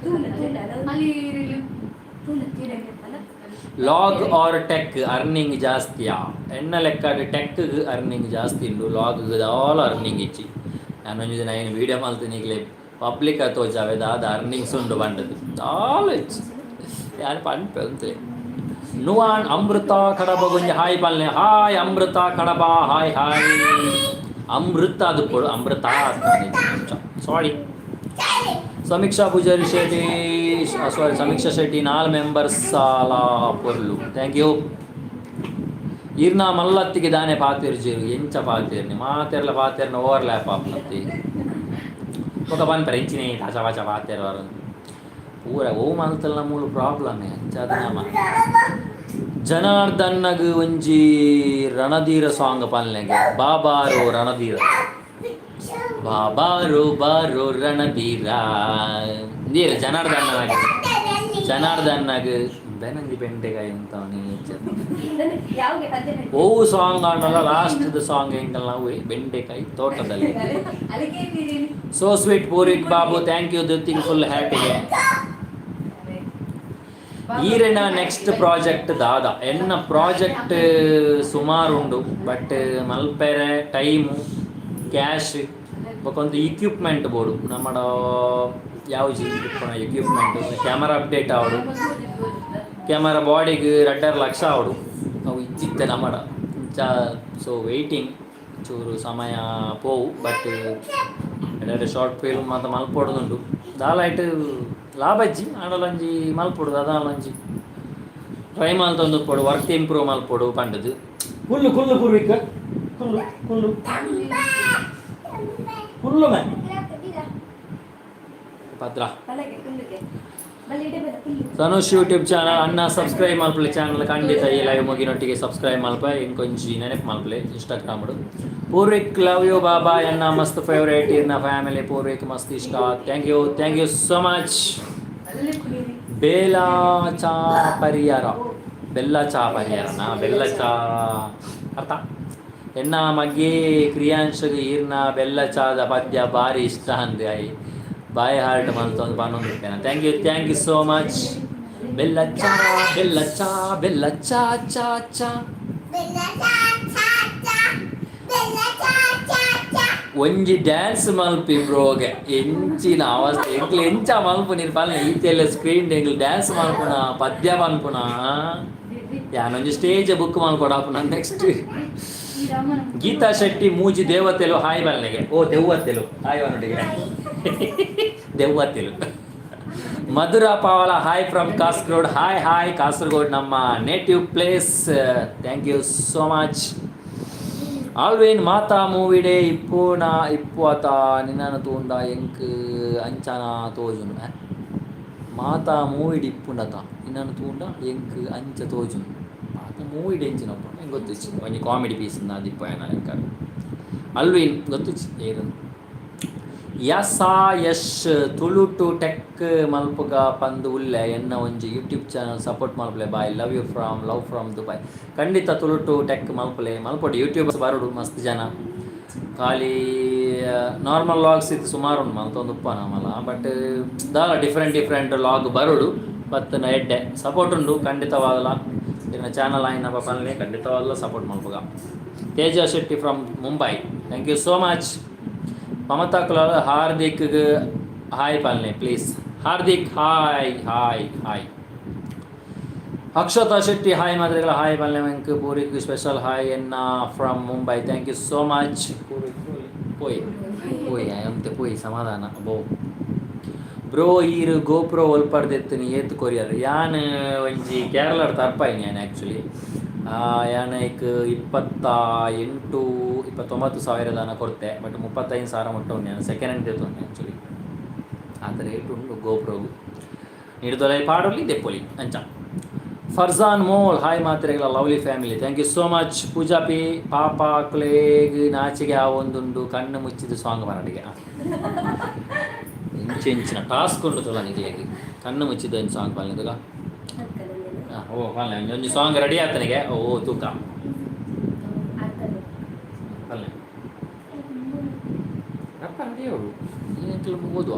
ಲಾಗ್ ಆರ್ ಟೆಕ್ ಅರ್ನಿಂಗ್ ಜಾಸ್ತಿಯಾ ಎನ್ನ ಲೆಕ್ಕ ಟೆಕ್ ಅರ್ನಿಂಗ್ ಜಾಸ್ತಿ ಉಂಡು ಲಾಗ್ ಆಲ್ ಅರ್ನಿಂಗ್ ಇಚ್ಚಿ ನಾನೊಂದು ದಿನ ಏನು ವೀಡಿಯೋ ಮಾಡ್ತೀನಿ ಈಗಲೇ ಪಬ್ಲಿಕ್ ತೋಜಾವೆ ದಾದ ಅರ್ನಿಂಗ್ಸ್ ಉಂಡು ಬಂಡದು ಆಲ್ ಇಚ್ಚಿ ಯಾರು ಪಂಪೆ ಅಂತಲೇ ನುವಾನ್ ಅಮೃತ ಕಡಬ ಗೊಂಜಿ ಹಾಯ್ ಪಲ್ಲೆ ಹಾಯ್ ಅಮೃತ ಕಡಬ ಹಾಯ್ ಅಮೃತ ಅದು ಕೊಡು ಅಮೃತ ಸಾರಿ ಸಮೀಕ್ಷಾ ಪೂಜಾರಿ ಶೆಟ್ಟಿ ಸಮೀಕ್ಷಾ ಶೆಟ್ಟಿ 4 ಮೆಂಬರ್ಸ್ ಸಾಲ ಪೊರ್ಲು ಥ್ಯಾಂಕ್ ಯು ಈರ್ನ ಮಲ್ಲತ್ತಿಗೆ ದಾನೆ ಪಾತಿರ್ಜಿರು ಎಂಚ ಪಾತಿರ್ನಿ ಮಾತೆರ್ಲ ಪಾತೆರ್ನ ಓವರ್ಲ್ಯಾಪ್ ಆಪ್ನತ್ತಿ ఒక ಪನ್ಪರೆ ಇಂಚಿನೇ ತಾಚ ಪಾತೆರ್ವಾರು ಪೂರ ಓ ಮಲ್ತಲ್ಲ ಮೂಲು ಪ್ರಾಬ್ಲಮ್ ಚದನಮ ಜನಾರ್ದನ್ನಗ್ ಒಂಜಿ ರಣಧೀರ ಸಾಂಗ್ ಪಲ್ಲೆಗೆ ಬಾಬಾರೋ ರಣಧೀರ ಬಾರೋ ರಣಧೀರ ನೀರ ಜನಾರ್ದನ್ನಗ್ ಬೆನಂದಿ ಬೆಂಡೆಕಾಯಿ ಅಂತ ಓ ಸಾಂಗ್ ಆಡಲ್ಲ ಲಾಸ್ಟ್ ಸಾಂಗ್ ಹೆಂಗಲ್ಲ ನಾವು ಬೆಂಡೆಕಾಯಿ ತೋಟದಲ್ಲಿ ಸೋ ಸ್ವೀಟ್ ಪೂರಿಕ್ ಬಾಬು ಥ್ಯಾಂಕ್ ಯು ದುತ್ತಿಂಗ್ ಫುಲ್ ಹ್ಯಾಪಿಗೆ ಈರೆನ ನೆಕ್ಸ್ಟ್ ಪ್ರಾಜೆಕ್ಟ್ ದಾದ ಎನ್ನ ಪ್ರಾಜೆಕ್ಟ್ ಸುಮಾರು ಉಂಡು ಬಟ್ ಮಲ್ಪೆರೆ ಟೈಮು ಕ್ಯಾಶ್ ಬೊಕೊಂದು ಇಕ್ವಿಪ್ಮೆಂಟ್ ಬೋಡು ನಮ್ಮಡ ಯಾವ ಎಕ್ವಿಪ್ಮೆಂಟ್ ಕ್ಯಾಮರಾ ಅಪ್ಡೇಟ್ ಆವಡು ಕ್ಯಾಮರಾ ಬಾಡಿಗೆ 2.5 ಲಕ್ಷ ಆವಡು ಅವು ಇಚ್ಚಿತ್ತೆ ನಮ್ಮಡ ಸೊ ವೆಯ್ಟಿಂಗ್ ಚೂರು ಸಮಯ ಪೋವು ಬಟ್ ಎಡೆ ಶಾರ್ಟ್ ಫಿಲ್ಮ್ ಮಾತ್ರ ಮಲ್ಪೊಡುದುಂಡು ದಾಲಾಯ್ಟ್ ಲಾಭಜ್ಜಿ ಆಡಲಂಜಿ ಮಲ್ಪೊಡುದು ಅದಾಲಂಜಿ ಟ್ರೈ ಮಲ್ತೊಂದು ಕೊಡು ವರ್ಕ್ ಇಂಪ್ರೂವ್ ಮಲ್ಪೊಡು ಪಂಡದು ಕುಲ್ಲು ಪೂರ್ವಿಕ ಕುಲ್ಲು ಮೈ ಭದ್ರ ತನುಷ್ ಯೂಟ್ಯೂಬ್ ಚಾನಲ್ ಅನ್ನ ಸಬ್ಸ್ಕ್ರೈಬ್ ಮಲ್ಪಲೆ ಚಾನಲ್ ಖಂಡಿತ ಈ ಲೈವ್ ಮುಗಿನೊಟ್ಟಿಗೆ ಸಬ್ಸ್ಕ್ರೈಬ್ ಮಲ್ಪ ಇಂಕೊಂಚಿ ನೆನಪು ಮಲ್ಪಲೆ ಇನ್ಸ್ಟಾಗ್ರಾಮ್ ಪೂರ್ವಿಕ್ ಲವ್ ಯು ಬಾಬಾ ಎನ್ನ ಮಸ್ತ್ ಫೇವ್ರೇಟ್ ಇನ್ನ ಫ್ಯಾಮಿಲಿ ಪೂರ್ವಿಕ್ ಮಸ್ತ್ ಇಷ್ಟ ಥ್ಯಾಂಕ್ ಯು ಸೋ ಮಚ್ ಬೆಲ್ಲ ಚಾ ಪರಿಹಾರನಾ ಬೆಲ್ಲ ಚಾ ಅರ್ಥ ಎನ್ನ ಮಗ್ಗೆ ಕ್ರಿಯಾಂಶಗೆ ಈರ್ನ ಬೆಲ್ಲ ಚಾದ ಪದ್ಯ ಭಾರಿ ಇಷ್ಟ ಅಂದೆ ಆಯ್ ಬಾಯ್ ಹಾರ್ಟ್ ಮಲ್ತೊಂದು ಪನ್ನೊಂದಿರ್ತೇನೆ ಥ್ಯಾಂಕ್ ಯು ಸೋ ಮಚ್ ಬೆಲ್ಲ ಚಾ ಚಾ ಒಂಜಿ ಡ್ಯಾನ್ಸ್ ಮಲ್ಪಿ ಬ್ರೋಗೆ ಎಂಚಿನ ಅವಸ್ಥೆ ಎಂಕ್ಲು ಎಂಚ ಮಲ್ಪು ನೀರು ಪಾಲನೆ ಈತೆಲ್ಲ ಸ್ಕ್ರೀನ್ ಎಂಕ್ಲು ಡ್ಯಾನ್ಸ್ ಮಲ್ಪುನ ಪದ್ಯ ಮಲ್ಪುನ ಯಾನೊಂಜಿ ಸ್ಟೇಜ್ ಬುಕ್ ಮಲ್ಕೊಡಾಪುನ ನೆಕ್ಸ್ಟ್ ಗೀತಾ ಶೆಟ್ಟಿ ಮೂಜಿ ದೇವತೆಲು ಹಾಯ್ ಬಲ್ನೆಗೆ ಓ ದೆವ್ವತ್ತೆಲು ಹಾಯ್ ಅವನೊಟ್ಟಿಗೆ ದೆವ್ವತ್ತೆಲು ಮಧುರ ಪಾವಲ hi from Kasaragod hi Kasaragod ನಮ್ಮ native place thank you so much ಆಲ್ವೇನ್ ಮಾತಾ ಮೂವಿಡೆ ಇಪ್ಪು ಆತ ನಿನ್ನನ್ನು ತೂಂಡ ಎಂಕ್ ಅಂಚನ ತೋಜುನು ಮಾತಾ ಮೂವಿಡ್ ಇಪ್ಪುಂಡತ ನಿನ್ನನ್ನು ತೂಂಡ ಎಂಕ್ ಅಂಚ ತೋಜುನು ಮಾತ ಮೂವಿಡ್ ಎಂಚಿನಪ್ಪ ಹೆಂಗೆ ಗೊತ್ತಿಚ್ಚಿ ಒಂಜಿ ಕಾಮಿಡಿ ಪೀಸ್ ದಿಪ್ಪ ಏನ ಲೆಕ್ಕ ಅಲ್ವೇನ್ ಗೊತ್ತಿಚ್ಚಿ ಏನು ಯಶ್ ತುಳು ಟು ಟೆಕ್ ಮಲ್ಪುಗ ಪಂದು ಉಲ್ಲೆ ಎನ್ನ ಒಂಜಿ ಯೂಟ್ಯೂಬ್ ಚಾನಲ್ ಸಪೋರ್ಟ್ ಮಲ್ಪಲೆ ಬಾಯ್ ಲವ್ ಫ್ರಮ್ ದುಬೈ ಖಂಡಿತ ತುಳು ಟು ಟೆಕ್ ಮಲ್ಪೊಡು ಯೂಟ್ಯೂಬರ್ಸ್ ಬರೋಡು ಮಸ್ತ್ ಜನ ಖಾಲಿ ನಾರ್ಮಲ್ ಲಾಗ್ಸ್ ಇತ್ತು ಸುಮಾರು ಉಂಡು ಮಲ್ತೊಂದು ಉಪ್ಪ ನಮ್ಮಲ್ಲ ಬಟ್ ದಾಲ ಡಿಫ್ರೆಂಟ್ ಲಾಗ್ ಬರೋಡು ಬತ್ತನ ಎಡ್ಡೆ ಸಪೋರ್ಟ್ ಉಂಡು ಖಂಡಿತವಾಗಲ್ಲ ಇನ್ನ ಚಾನಲ್ ಆಯ್ನಪ್ಪ ಪನ್ಲೆ ಖಂಡಿತವಾಗಲ್ಲ ಸಪೋರ್ಟ್ ಮಲ್ಪುಗ Teja Shetty from Mumbai thank you so much Mamatha Kulal Hardik hi ಪಾಲನೆ please Hardik hi Akshatha Shetty hi ಮಾದ್ರೆಗಳ ಹಾಯ್ ಪಾಲನೆ ವೆಂಕ್ ಪೂರಿಕ್ ಸ್ಪೆಷಲ್ ಹಾಯ್ ಎನ್ನ from Mumbai thank you so much ಪೋಯ್ ಸಮಾಧಾನ ಬ್ರೋ ಈರು ಗೋಪ್ರೋ ಒಲ್ಪರ್ದೆತ್ತನಿ ಏತ್ ಕೊರಿಯರ್ ಯಾನ್ ಒಂಜಿ ಕೇರಳದ ತರ್ಪಾಯಿನಿ ಯಾನ್ ಆ್ಯಕ್ಚುಲಿ ಯಾನೈಕ್ 29,000 ಕೊಡ್ತೆ ಬಟ್ 35,000 ಮುಟ್ಟ ಉಂಡು ನಾನು ಸೆಕೆಂಡ್ ಹ್ಯಾಂಡ್ ತೆತ್ತುಂಡು ಆ್ಯಕ್ಚುಲಿ ಆ ಥರ ರೇಟ್ ಉಂಡು ಗೋಪ್ರೋಗು ಹಿಡಿದೊಲೆ ಪಾಡೋಲಿ ದೆಪ್ಪೊಲಿ ಅಂಚ ಫರ್ಜಾನ್ ಮೋಲ್ ಹಾಯ್ ಮಾತ್ರೆಗಳ lovely family thank you so much Pooja P ಪಾಪ ಕ್ಲೇಗ್ ನಾಚಿಗೆ ಆ ಒಂದುಂಡು ಕಣ್ಣು ಮುಚ್ಚಿದ ಸಾಂಗ್ ಮರಡಿಗೆ ಇಂಚಿನ ಟಾಸ್ಕ್ ಉಂಡು ತೊಲ ನಿಕ್ಲೆಗೆ ಕಣ್ಣು ಮುಚ್ಚಿದ ಒಂದು ಸಾಂಗ್ ಪಾಲ್ನಿದುಗ ಓ ಪಾಲ್ನೆ ಒಂಜಿ ಸಾಂಗ್ ರೆಡಿ ಆತನಿಗೆ ಓ ತೂಕ ಪಾಲ್ನೆ ರಪ್ಪ ರೆಡಿ ಅವಳು ಏನಂತಲೂ ಓದುವ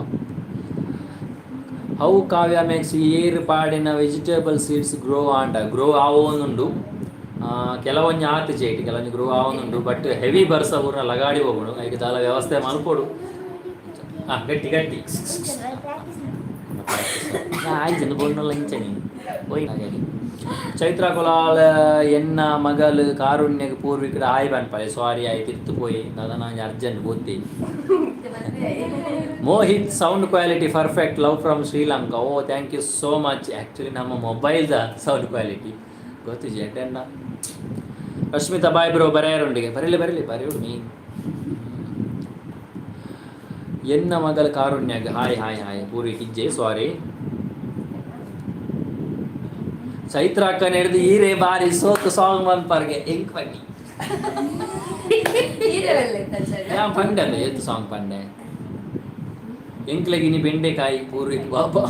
ಹೌ ಕಾವ್ಯ ಮೇಕ್ಸ್ ಏರ್ ಪಾಡಿನ ವೆಜಿಟೇಬಲ್ ಸೀಡ್ಸ್ ಗ್ರೋ ಆವೊಂದುಂಡು ಕೆಲವೊಂದು ಆತು ಚೇಟಿ ಕೆಲವೊಂದು ಗ್ರೋ ಆವೊಂದುಂಡು ಬಟ್ ಹೆವಿ ಬರ್ಸ ಊರಿನ ಲಗಾಡಿ ಹೋಗೋಣ ಈಗ ದಾಲ ವ್ಯವಸ್ಥೆ ಮಲ್ಪೋಡು ಗಟ್ಟಿ ಆಯ್ತು ಬೋರ್ನಲ್ಲ ಇಂಚನಿ ಹೋಯ್ ಹಾಗಾಗಿ ಚೈತ್ರ ಕುಲಾಲ್ ಎನ್ನ ಮಗಲ್ ಕಾರುಣ್ಯಗೆ ಪೂರ್ವಿಕರ ಹಾಯ್ ಬನ್ಪಾಳೆ ಸಾರಿ ಆಯ್ತು ಇತ್ತು ಪೋಯಿ ದಾದಾ ನಾನು ಅರ್ಜೆಂಟ್ ಓದ್ತಿ Mohit sound quality perfect love from Sri Lanka ಓ thank you so much actually ನಮ್ಮ ಮೊಬೈಲ್ದ ಸೌಂಡ್ ಕ್ವಾಲಿಟಿ ಗೊತ್ತಿಜಿ ಎಟ್ಟೆನ್ನ ರಶ್ಮಿತಾ ಬಾಯ್ ಬ್ರೋ ಬರೆಯರುಂಡಿಗೆ ಬರೀಡು ಮೀನ್ ಎನ್ನ ಮಗಲ ಕಾರುಣ್ಯಗೆ ಹಾಯ್ ಪೂರ್ವಿ ಕಿಜ್ಜೆ ಸಾರಿ ಚೈತ್ರ ಅಕ್ಕನ ಹಿಡಿದು ಈರೇ ಬಾರಿ ಸೋತು ಸಾಂಗ್ ಮನ್ಪರ್ಗೆ ಎಂಕ್ ಬನ್ನಿ ಪಂಡೆ ಅಲ್ಲ ಎತ್ತು ಸಾಂಗ್ ಪಂಡೆ ಎಂಕ್ಲೆಗಿನಿ ಬೆಂಡೆಕಾಯಿ ಪೂರ್ವಿಕ್ ಬಾಬಾ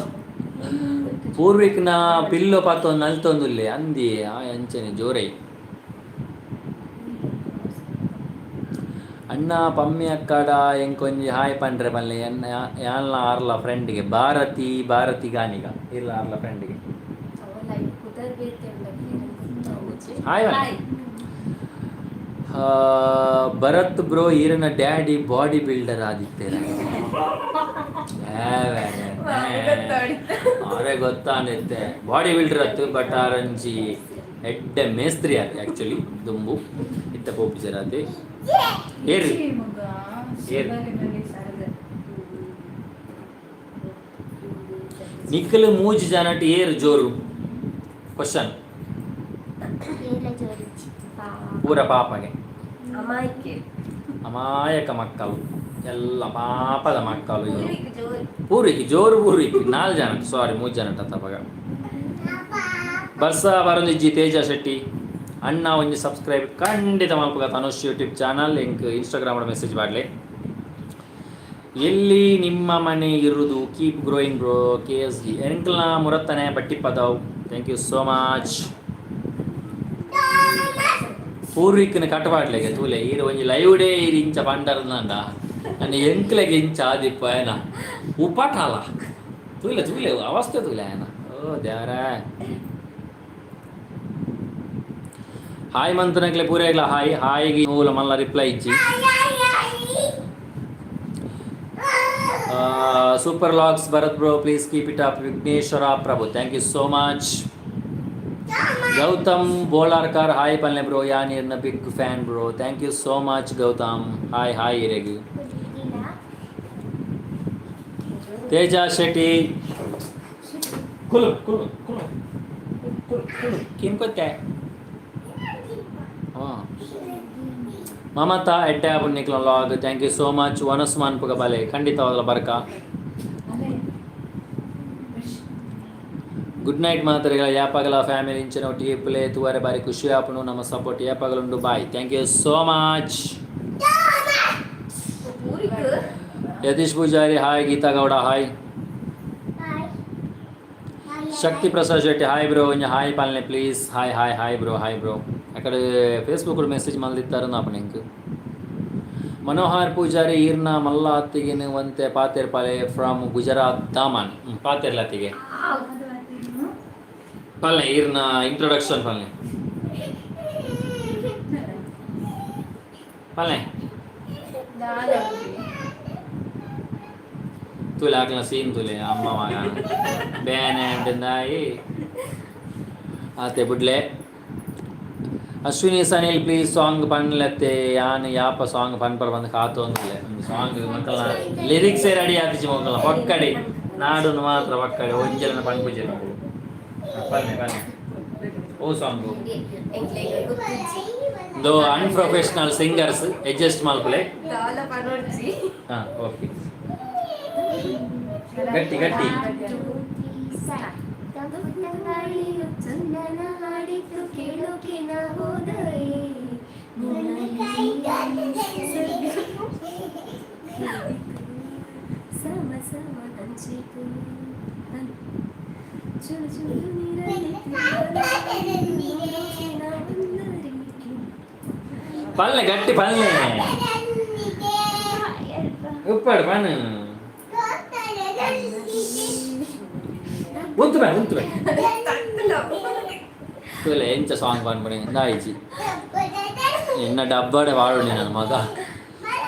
ಪೂರ್ವಿಕ್ನ ಪಿಲ್ಲೋ ಪಾತೊಂದು ನಲ್ತೊಂದುಲ್ಲೆ ಅಂದಿ ಆ ಅಂಚನೆ ಜೋರೈ ಅಣ್ಣ ಪಮ್ಮಿ ಅಕ್ಕಡ ಎಂಕೊಂಜಿ ಹಾಯ್ ಪಂಡ್ರೆ ಬಲ್ಲೆ ಯಾನ್ಲ ಆರ್ಲ ಫ್ರೆಂಡ್ಗೆ ಭಾರತಿ ಗಾನಿಗ ಇಲ್ಲ ಆರ್ಲ ಫ್ರೆಂಡ್ಗೆ ಹಾಯ್ ಭರತ್ ಬ್ರೋ ಈರನ ಡ್ಯಾಡಿ ಬಾಡಿ ಬಿಲ್ಡರ್ ಆದಿತ್ತೇನೆ ಅವರೇ ಗೊತ್ತಾನಿತ್ತೆ ಬಾಡಿ ಬಿಲ್ಡರ್ ಅತ್ತು ಬಟ್ ಆರಂಜಿ ಎಡ್ಡೆ ಮೇಸ್ತ್ರಿ ಆದ ಆ್ಯಕ್ಚುಲಿ ದುಂಬು ಇತ್ತ ಪೋಪಿಸರ್ ಆದಿ ಏರಿ ನಿಖಲ್ ಮೂಜಿ ಜನಟಿ ಏರು ಜೋರು ಕ್ವಶನ್ ಪೂರ ಪಾಪಗೆ ಅಮಾಯಕ ಮಕ್ಕಳು ಎಲ್ಲ ಪಾಪದ ಮಕ್ಕಳು ಇವರು ಪೂರಿಗೆ 4 ಜನ ಸಾರಿ 3 ಜನ ತಪ್ಪಗ ಬರ್ಸ ಬರಂದಿಜ್ಜಿ ತೇಜ ಶೆಟ್ಟಿ ಅಣ್ಣ ಒಂಜಿ ಸಬ್ಸ್ಕ್ರೈಬ್ ಖಂಡಿತ ಮಲ್ಪಗ ತನುಷ್ ಯೂಟ್ಯೂಬ್ ಚಾನಲ್ ಎಂಕ್ ಇನ್ಸ್ಟಾಗ್ರಾಮ್ ಮೆಸೇಜ್ ಮಾಡಲಿ ಎಲ್ಲಿ ನಿಮ್ಮ ಮನೆ ಇರುವುದು ಕೀಪ್ ಗ್ರೋಯಿಂಗ್ ಬ್ರೋ KSG ಎಂಕ್ಲ ಮುರತ್ತನೆ ಬಟ್ಟಿ Padav thank you so much ಪೂರ್ವಿಕ್ನ ಕಟ್ಟಪಾಡ್ಲೆಗೆ ತೂಲೆ ಈರು ಒಂಜಿ ಲೈವ್ ಡೇ ಈರು ಇಂಚ ಪಂಡರ್ನಂಡ ನನ್ನ ಎಂಕ್ಲೆಗೆ ಇಂಚ ಆದಿಪ್ಪ ಏನ ಉಪಾಟಾಲ ತೂಲೆ ಅವಸ್ಥೆ ತೂಲೆ ಏನ ಓ ದೇವರ ಹಾಯ್ ಮಂತನಕ್ಲೆ ಪೂರೆಗ್ಲ ಹಾಯ್ಗೆ ಮೂಲ ಮಲ್ಲ ರಿಪ್ಲೈ ಇಜ್ಜಿ super vlogs Bharath bro please keep it up. Vighneshwara Prabhu thank you so much. Gautham Bolarkar hi ಪಲ್ಲೆ ಬ್ರೋ ಯಾನ್ ಇರ್ನ big fan bro thank you so much Gautham. Hi hi ಇರೆಗು. ತೇಜ ಶೆಟ್ಟಿ ಕುಲು ಕುಲು ಕುಲು ಕುಲು ಕಿನ್ಕೊತ್ತೆ ಹಾಂ ಮಮತಾ ಎಡ್ಡೆ ಪುಣ್ಯಕ್ಲ ಲಾಗ್ ಥ್ಯಾಂಕ್ ಯು ಸೋ ಮಚ್. ವನಸ್ಮಾನ್ ಪುಗ ಬಲೆ ಖಂಡಿತವಾಗಲ ಬರ್ಕ. ಗುಡ್ ನೈಟ್ ಮಾತರಿಗಳ ಯಾಪಗಲ ಫ್ಯಾಮಿಲಿ ಇಂಚಿನ ಒಟ್ಟಿಗೆ ಪ್ಲೇ ತುವರೆ ಬಾರಿ ಖುಷಿ ಆಪನು ನಮ್ಮ ಸಪೋರ್ಟ್ ಯಾಪಗಲುಂಡು bye thank you so much. Yathish Poojary hi. Geetha Gowda hi. Shakthi Prasad Shetty hi bro ಇಂಜ ಹಾಯ್ ಪಾಲನೆ please. Hi hi hi bro hi bro. ಅಕಡೆ ಫೇಸ್ಬುಕ್ ಮೆಸೇಜ್ ಮಲ್ದಿತ್ತಾರೆ ನಾಪ ನಿಂಗೆ. ಮನೋಹರ್ ಪೂಜಾರಿ ಈರ್ನ ಮಲ್ಲ ಹತ್ತಿಗೆ ಒಂತೆ ಪಾತೆರ್ ಪಾಲೆ ಫ್ರಮ್ ಗುಜರಾತ್ ದಾಮನ್ ಪಾತೆರ್ ಲತ್ತಿಗೆ ಪಾಲನೆ ಈರ್ನ ಇಂಟ್ರೊಡಕ್ಷನ್ ಪಾಲನೆ ಪಾಲನೆ ತುಲೆ ಹಾಕ್ಲ ಸೀನ್ ತುಲೆ ಅಮ್ಮ ಮಗ ಬೇನೆ ಅಂಟಿಂದಾಯಿ ಆತೆ ಬಿಡ್ಲೆ. ಅಶ್ವಿನಿ ಸನಿಲ್ ಪ್ಲೀಸ್ ಸಾಂಗ್ ಪನ್ಲತ್ತೆ ಯಾನ್ ಯಾಪ ಸಾಂಗ್ ಪನ್ ಪರ್ ಬಂದು ಕಾತು ಅಂದಿಲ್ಲ ಸಾಂಗ್ ಮಕ್ಕಳ ಲಿರಿಕ್ಸೇ ರೆಡಿ ಆತಿಚ್ಚಿ ಮಕ್ಕಳ ಒಕ್ಕಡೆ ನಾಡು ಮಾತ್ರ ಒಕ್ಕಡೆ ಒಂಜಲನ ಪನ್ಪುಜೆ ಪನ್ನೆ ಪನ್ನೆ ಓ ಸಾಂಗು ದೋ ಅನ್ಪ್ರೊಫೆಷನಲ್ ಸಿಂಗರ್ಸ್ ಅಡ್ಜಸ್ಟ್ ಮಲ್ಪಲೆ ಹಾಂ ಓಕೆ ಗಟ್ಟಿ ಗಟ್ಟಿ ಪಲ್ಲೆ ಗಟ್ಟಿ ಪಲ್ಲೆ ಉಪ್ಪಡು ಪಣ್ಣು ಉಂತುಬೆ ಉಂತುಬೆ ತುಲೆ ಎಂಚ ಸಾಂಗ್ ಪನ್ಪಣೆ ದಾಯಿಚಿ ಎನ್ನ ಡಬ್ಬಡೆ ವಾಡುಂಡಿ ನನ್ನ ಮಗ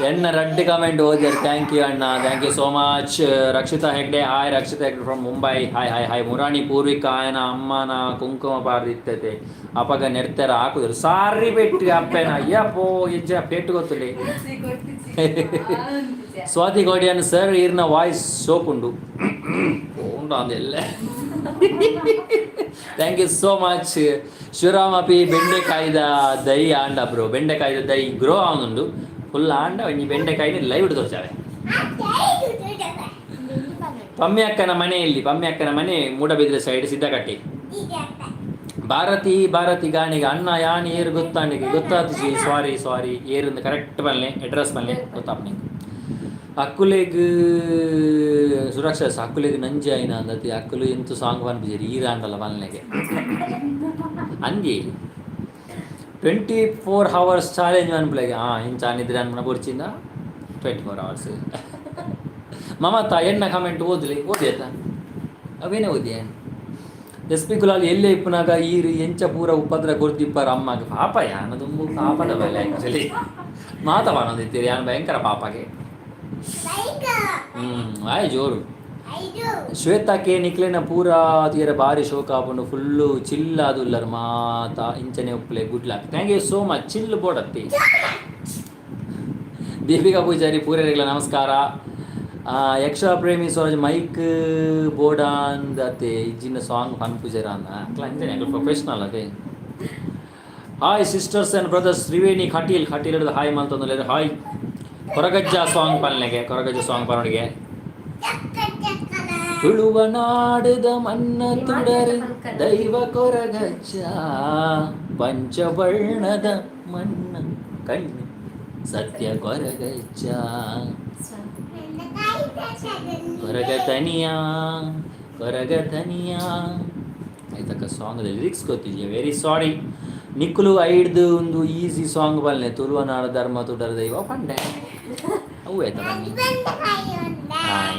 ಎನ್ನ ರೆಡ್ ಕಮೆಂಟ್ ಓದಿಯರು ಥ್ಯಾಂಕ್ ಯು ಅಣ್ಣ thank you so much. Rakshitha Hegde hi. Rakshitha Hegde from Mumbai hi hi hi. ಮುರಾಣಿ ಪೂರ್ವಿಕಾ ಆಯನ ಅಮ್ಮನ ಕುಂಕುಮ ಪಾರ್ದಿತ್ತತೆ ಅಪಗ ನೆಡ್ತಾರ ಹಾಕುದ್ರು ಸಾರಿ ಪೆಟ್ಟು ಅಪ್ಪೇನ ಅಯ್ಯಪ್ಪೋ ಹೆಜ್ಜೆ ಪೆಟ್ಟು ಗೊತ್ತಿಲ್ಲ. ಸ್ವಾತಿ ಗೋಡಿಯನ್ ಸರ್ ಈರ್ನ ವಾಯ್ಸ್ ಸೋಕುಂಡು ಉಂಡು ಅಂದೆಲ್ಲ ಥ್ಯಾಂಕ್ ಯು ಸೋ ಮಚ್. ಶಿವರಾಮಪಿ ಬೆಂಡೆಕಾಯ್ದ ದೈ ಆಂಡ ಬ್ರೋ ಬೆಂಡೆಕಾಯ್ದ ದೈ ಗ್ರೋ ಆವನುಂಡು ಫುಲ್ ಆಂಡ ಒಂಜಿ ಬೆಂಡೆಕಾಯಿನ ಲೈವ್ ತೋರ್ಸಾವೆ. ಪಮ್ಮಿ ಅಕ್ಕನ ಮನೆ ಮೂಡಬಿದ್ರೆ ಸೈಡ್ ಸಿದ್ದಕಟ್ಟಿ. ಭಾರತಿ ಗಾಣಿಗೆ ಅಣ್ಣ ಯಾನ್ ಏರು ಗೊತ್ತಾಂಡಿಗೆ ಗೊತ್ತಾತು ಸಾರಿ ಏರಿಂದ ಕರೆಕ್ಟ್ ಬನ್ನೆ ಅಡ್ರೆಸ್ ಬನ್ನೆ ಗೊತ್ತಾಪ ನಿಂಗೆ. ಅಕ್ಕುಲೆಗ್ ಸುರಕ್ಷಾ ಅಕ್ಕುಲೆಗ್ ನಂಜಿ ಆಯ್ನ ಅಂದತಿ ಅಕ್ಕುಲು ಎಂತು ಸಾಂಗ್ ಪನ್ಪಿಜರಿ ಈರಾಂಡಲ್ಲ ಬನ್ನೆಗೆ ಅಂದಿ 24 hours ಚಾಲೆಂಜ್ ಅನ್ಪ್ಲೆಗೆ ಇಂಚ ನಿದ್ರೆ ಅನ್ಮನ ಬುರ್ಚಿಂದ 24 hours. ಮಮತಾ ಎಣ್ಣ ಕಮೆಂಟ್ ಓದಿ ಆಯ್ತಾ ಅವೇನೇ ಓದಿ ಎಸ್ ಪಿ ಗುಲಾಲ್ ಎಲ್ಲೇ ಇಪ್ಪನಾಗ ಈರು ಎಂಚ ಪೂರ ಉಪದ್ರ ಕೊಡ್ತಿಪ್ಪಾರ ಅಮ್ಮಗೆ ಪಾಪ ಯಾನ ತುಂಬು ಪಾಪದ ಬೆಲೆ ಆ್ಯಕ್ಚುಲಿ ಮಾತವಾನೋದಿತ್ತೀರಿ ಯಾನು ಭಯಂಕರ ಪಾಪಗೆ ಆಯ್ ಜೋರು. ಶ್ವೇತಾ ಕೆ ನಿಕ್ಲೆನ ಪೂರಾ ತೀರ ಭಾರಿ ಶೋಕ ಆಪುಂಡು ಫುಲ್ಲು ಚಿಲ್ ಆದುಲ್ಲರ್ ಮಾತ ಇಂಚನೆ ಉಪ್ಲೆ good luck thank you so much. Chill ಬೋಡತ್ತಿ. ದೀಪಿಕಾ ಪೂಜಾರಿ ಪೂರರಿಗಳ ನಮಸ್ಕಾರ. ಯಕ್ಷ ಪ್ರೇಮಿ ಸ್ವರಾಜ್ ಮೈಕ್ ಬೋಡಾಂದ್ ಅತ್ತೆ ಇಜ್ಜಿನ ಸಾಂಗ್ ಫನ್ ಪೂಜಾರ ಅಂದ ಅಕ್ಲ ಅಂಜನೆ ಅಕ್ಲ ಪ್ರೊಫೆಷ್ನಲ್ ಅದೇ. Hi sisters and brothers Triveni Kateel ಹಿಡಿದು ಹಾಯ್ ಮಲ್ತಂದ್ರೆ ಹಾಯ್. ಕೊರಗಜ್ಜ ಸಾಂಗ್ ಪನ್ನೆಗೆ ಕೊರಗಜ್ಜ ಸಾಂಗ್ ಪನ್ನೋಡಿಗೆ. ತುಳುವ ನಾಡದ ಮನ್ನ ತುಡರು ದೈವ ಕೊರಗಜ್ಜ ಪಂಚವರ್ಣದ ಮನ್ನ ಕಣ್ಣು ಸತ್ಯ ಕೊರಗಜ್ಜ ಕೊರಗತನಿಯ ಆಯ್ತಕ್ಕ ಸಾಂಗ್ ಲಿರಿಕ್ಸ್ ಗೊತ್ತಿದೆಯಾ ವೆರಿ ಸಾರಿ. ನಿಕ್ಕುಲು ಐಡ್ದು ಒಂದು ಈಸಿ ಸಾಂಗ್ ಬಲ್ಲೆ ತುಳುವ ನಾಡ ಧರ್ಮ ತುಡರ ದೈವ ಪಂಡೆ ಅವು ಆಯ್ತಾ ಬನ್ನಿ.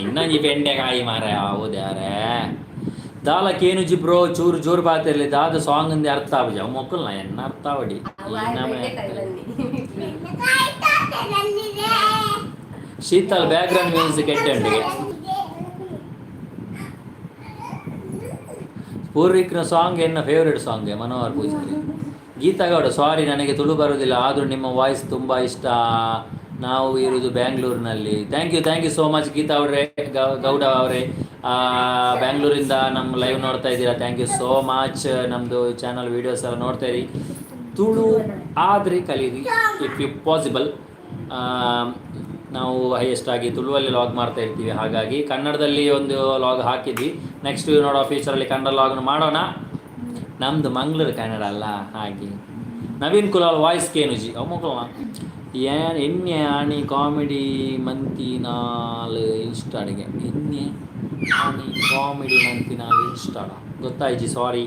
ಇನ್ನೊಂದು ಬೆಂಡೆಕಾಯಿ ಮಾರ ಹೌದ್ಯಾರೆ ದಾಲಕ್ಕೇನು ಜಿಬ್ರೋ ಚೂರು ಜೋರು ಪಾತಿರ್ಲಿ ದಾದ ಸಾಂಗ್ ಅಂದೆ ಅರ್ಥ ಆಗುಜ ಅವು ಮೊಕ್ಕಲ್ನ ಎನ್ನ ಅರ್ಥ ಆವಡಿ. ಶೀತಲ್ ಬ್ಯಾಕ್ ಗ್ರೌಂಡ್ ಮ್ಯೂಸಿಕ್ ಎಟ್ಟಂಡಿಗೆ ಪೂರ್ವಿಕ್ನ ಸಾಂಗ್ ಎನ್ನ favourite song Manohar Poojary. Geetha Gowda, sorry ನನಗೆ ತುಳು ಬರೋದಿಲ್ಲ, ಆದರೂ ನಿಮ್ಮ ವಾಯ್ಸ್ ತುಂಬ ಇಷ್ಟ. ನಾವು ಇರೋದು ಬ್ಯಾಂಗ್ಳೂರಿನಲ್ಲಿ. Thank you so much Geetha ಅವರೇ, ಗೌಡ ಅವರೇ. ಬ್ಯಾಂಗ್ಳೂರಿಂದ ನಮ್ಮ ಲೈವ್ ನೋಡ್ತಾ ಇದ್ದೀರಾ, ಥ್ಯಾಂಕ್ ಯು ಸೋ ಮಚ್. ನಮ್ಮದು ಚಾನಲ್ ವೀಡಿಯೋಸ್ ಎಲ್ಲ ನೋಡ್ತಾ ಇರಿ. ತುಳು ಆದರೆ ಕಲೀರಿ ಇಫ್ ಯು ಪಾಸಿಬಲ್. ನಾವು ಹೈಯೆಸ್ಟ್ ಆಗಿ ತುಳುವಲ್ಲಿ ಲಾಗ್ ಮಾಡ್ತಾ ಇರ್ತೀವಿ, ಹಾಗಾಗಿ ಕನ್ನಡದಲ್ಲಿ ಒಂದು ಲಾಗ್ ಹಾಕಿದ್ವಿ. ನೆಕ್ಸ್ಟ್ ನೋಡೋ ಫ್ಯೂಚರಲ್ಲಿ ಕನ್ನಡ ಲಾಗ್ನು ಮಾಡೋಣ. ನಮ್ಮದು ಮಂಗಳೂರು ಕನ್ನಡ ಅಲ್ಲ, ಹಾಗೆ. ನವೀನ್ ಕುಲಾಲ್ ವಾಯ್ಸ್ ಕೇನುಜಿ ಅಮ್ಮಕ್ಕಳ ಎಣ್ಣೆ ಆಣಿ ಕಾಮಿಡಿ ಮಂತಿನಾಲ್ ಇನ್ಸ್ಟಾಡಿಗೆ ಎಣ್ಣೆ ಆಣಿ ಕಾಮಿಡಿ ಮಂತಿನಾಲ್ ಇನ್ಸ್ಟಾಡ ಗೊತ್ತಾಯ್ಜಿ, ಸಾರಿ.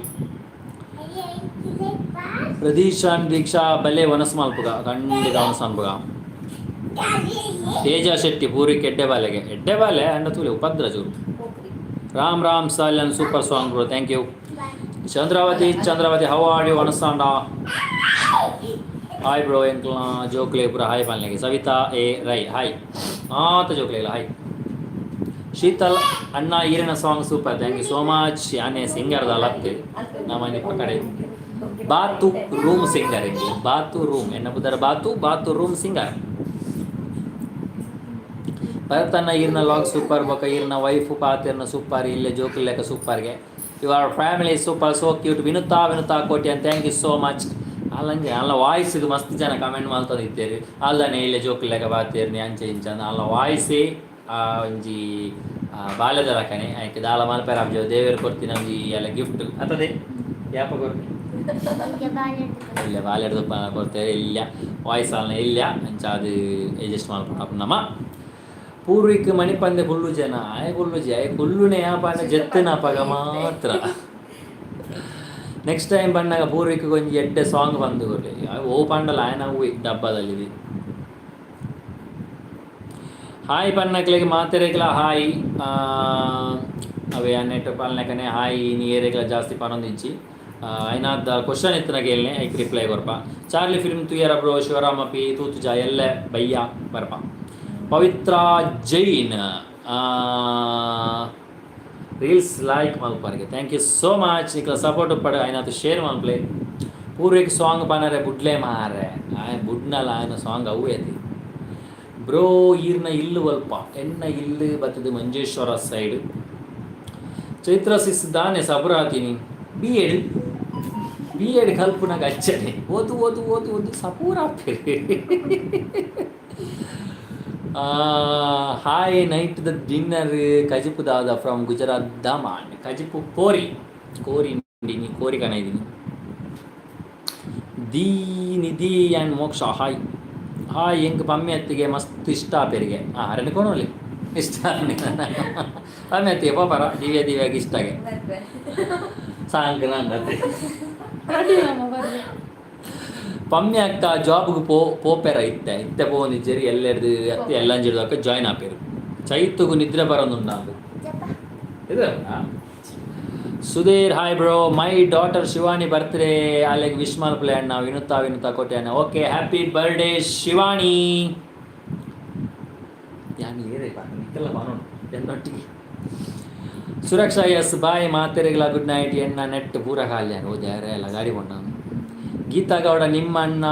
ಪ್ರದೀಶಾನ್ ದೀಕ್ಷಾ ಬಲೆ ವನಸ್ ಮಲ್ಪುಗ, ಖಂಡಿತ ವನಸ್ ಅನ್ಪುಗ. ತೇಜ ಶೆಟ್ಟಿ ಪೂರಿಕೆ ಎಡ್ಡೆಬಾಲೆ ಅಂಡ ತೂಲೆ ಉಪದ್ರ ಚೂರು. Ram Salian super song bro, thank you. Chandravathi how are you ಅನಸ್ತಾಂಡ. ಹಾಯ್ ಬ್ರೋ ಎಂಕ್ಲ ಜೋಕ್ಲೆ ಪುರ ಹಾಯ್ ಪಾಲ್ನೆಗೆ. ಸವಿತಾ ಎ ರೈ ಹಾಯ್ ಆತ ಜೋಕ್ಲೆ ಇಲ್ಲ ಹಾಯ್. ಶೀತಲ್ ಅಣ್ಣ ಈರಿನ song super, thank you so much. ಯಾನೇ ಸಿಂಗರ್ದ ಲತ್ತೆ ನಮ್ಮನೆ ಪಕ್ಕಡೆ ಬಾತು ರೂಮ್ ಸಿಂಗರ್ ಎಂಗೆ ಬಾತು ರೂಮ್ ಎನ್ನ ಬುದರ ಬಾತು ರೂಮ್ ಸಿಂಗರ್. ಭರತನ್ನ ಈರ್ನ ಲಾಗ್ ಸೂಪರ್ ಬೊಕ ಈರ್ನ ವೈಫು ಪಾತಿರ್ನ ಸೂಪರ್ ಇಲ್ಲೇ ಜೋಕ್ಲಿ ಲೆಕ್ಕ ಸೂಪರ್ಗೆ. Your family super so cute Vinutha ಕೋಟಿ ಅಂತ ಥ್ಯಾಂಕ್ ಯು ಸೋ ಮಚ್. ಅಲ್ಲಂಗೆ ಅಲ್ಲ ವಾಯ್ಸ್ ಇದು ಮಸ್ತ್ ಜನ ಕಮೆಂಟ್ ಮಾಡ್ತದಿತ್ತೇರಿ ಅಲ್ಲನೆ ಇಲ್ಲೇ ಜೋಕ್ಲಿ ಲೆಕ್ಕ ಬಾತಿರ್ನಿ ಅಂಚೆ ಇಂಚ ಅಲ್ಲ ವಾಯ್ಸೇ ಒಂಜಿ ಬಾಲ್ಯದ ರಕನೆ ಆಯ್ಕೆ ದಾಳ ಮಲ್ಪೆರ ಅಬ್ಜ ದೇವರು ಕೊಡ್ತೀನಿ ನಮ್ಗೆ ಎಲ್ಲ ಗಿಫ್ಟ್ ಅತದೆ ಯಾಪ ಕೊಡ್ತೀನಿ ಇಲ್ಲ ಬಾಲ್ಯದ ಕೊಡ್ತೇವೆ ಇಲ್ಲ ವಾಯ್ಸ್ ಅಲ್ಲ ಇಲ್ಲ ಅಂಚ ಅದು ಅಡ್ಜಸ್ಟ್ ಮಾಡ್ಕೊಂಡು ನಮ್ಮ ಪೂರ್ವಿಕ್ ಮಣಿಪಂದೆ ಕುಲ್ಲು ಜನ ಕುಲ್ಲುನೆ ಯಾಪಂಡ ಜತ್ತನ ಪಗ ಮಾತ್ರ. ನೆಕ್ಸ್ಟ್ ಟೈಮ್ ಬಂದಾಗ ಪೂರ್ವಿಕ್ ಒಂಜಿ ಎಡ್ಡೆ ಸಾಂಗ್ ಬಂದು ಕೊಡ್ಲಿ ಓ ಪಂಡಲ ಆಯ್ನ ಹೂವಿ ಡಬ್ಬದಲ್ಲಿ. ಹಾಯ್ ಪನ್ನಕ್ಲೆಗೆ ಮಾತೆರೆಗ್ಲ ಹಾಯ್ ಅವೇ ನೆಟ್ಟು ಪಲ್ನಕನೆ ಹಾಯ್ ನೀ ಏರೆಗ್ಲ ಜಾಸ್ತಿ ಪನೊಂದಿಂಚಿ ಐನಾದ ಕ್ವಶನ್ ಇತ್ತನಾಗ ಹೇಳ್ನೆ ಐಕ್ ರಿಪ್ಲೈ ಬರ್ಪ. ಚಾರ್ಲಿ ಫಿಲ್ಮ್ ತುಯರ ಬ್ರೋ ಶಿವರಾಮ ಪಿ ತೂತು ಜಾ ಎಲ್ಲ ಬಯ್ಯ ಬರ್ಪ. ಪವಿತ್ರ ಜೈನ್ ರೀಲ್ಸ್ ಲೈಕ್ ಮಲ್ಪರ್ಗೆ ಥ್ಯಾಂಕ್ ಯು ಸೋ ಮಚ್. ಈಗ ಸಪೋರ್ಟ್ ಪಡ ಆಯ್ನಾತು ಶೇರ್ ಮಲ್ಪ್ಲೆ. ಪೂರ್ವಿಕ್ ಸಾಂಗ್ ಬನರೆ ಬುಡ್ಲೆ ಮಾರೆ ಆಯ್ ಬುಡ್ನಲ್ಲ ಆಯ್ನ ಸಾಂಗ್ ಅವು ಐತಿ ಬ್ರೋ. ಈರ್ನ ಇಲ್ಲು ಅಲ್ಪ ಎನ್ನ ಇಲ್ಲು ಬರ್ತದೆ ಮಂಜೇಶ್ವರ ಸೈಡ್. ಚೈತ್ರ ಸಿಸ್ದಾನೆ ಸಬರಾತೀನಿ ಬಿ ಎಡ್ ಕಲ್ಪನಾಗ ಅಚ್ಚನೆ ಓದು ಸಪೂರ ಹಾಯ್ ನೈಟ್ ದ ಡಿನ್ನರ್ ಕಜಿಪು ದಾದ ಫ್ರಮ್ ಗುಜರಾತ್ ದಾಮಾನ್ ಕಜಿಪು ಕೋರಿ ಕನ ಇದ್ದೀನಿ. ನಿಧಿ ಆ್ಯಂಡ್ ಮೋಕ್ಷ ಹಾಯ್ ಹೆಂಗೆ ಪಮ್ಮಿ ಅತ್ತಿಗೆ ಮಸ್ತ್ ಇಷ್ಟ ಪೇರಿಗೆ ಅರಣ್ಕೊಳಲಿ ಇಷ್ಟ ಪಮ್ಮಿ ಅತ್ತಿಗೆ ಪಾಪರ ದಿವ್ಯಾಗಿ ಇಷ್ಟಾಗೆ ಸಾಂಗ್ ನಂಗತ್ತೆ ಪಮ್ಮಿ ಅಕ್ಕ ಜಾಬ್ಗೆ ಪೋಪೆರ ಇತ್ತೆ ಪೋಂದಿಜ್ಜೇರಿ ಎಲ್ಲೆಡ್ದು ಅತ್ತೆ ಎಲ್ಲಂಜಿಡ್ದಕ್ಕ ಜಾಯ್ನ್ ಆಪೇರು ಚೈತುಗು ನಿದ್ರೆ ಬರೋದುಂಡು ಇದು. Sudheer hi bro, my daughter Shivani birthday ಅಲ್ಲಿಗೆ ವಿಶ್ ಮಲ್ಪ್ಲೆ ಅಣ್ಣ ವಿನುತಾ ಕೊಟ್ಟೆ ಅಣ್ಣ. Okay happy birthday Shivani. എന്നൊട്ടിಗೆ ಸುರಕ್ಷಾ ಎಸ್ ಬಾಯ್ ಮಾತೆರೆಗಳ ಗುಡ್ ನೈಟ್ ಎಣ್ಣ ನೆಟ್ ಪೂರ ಖಾಲಿ ಹೋದ ಎಲ್ಲ ಗಾಡಿ ಕೊಂಡ. ಗೀತಾ ಗೌಡ ನಿಮ್ಮ ಅಣ್ಣ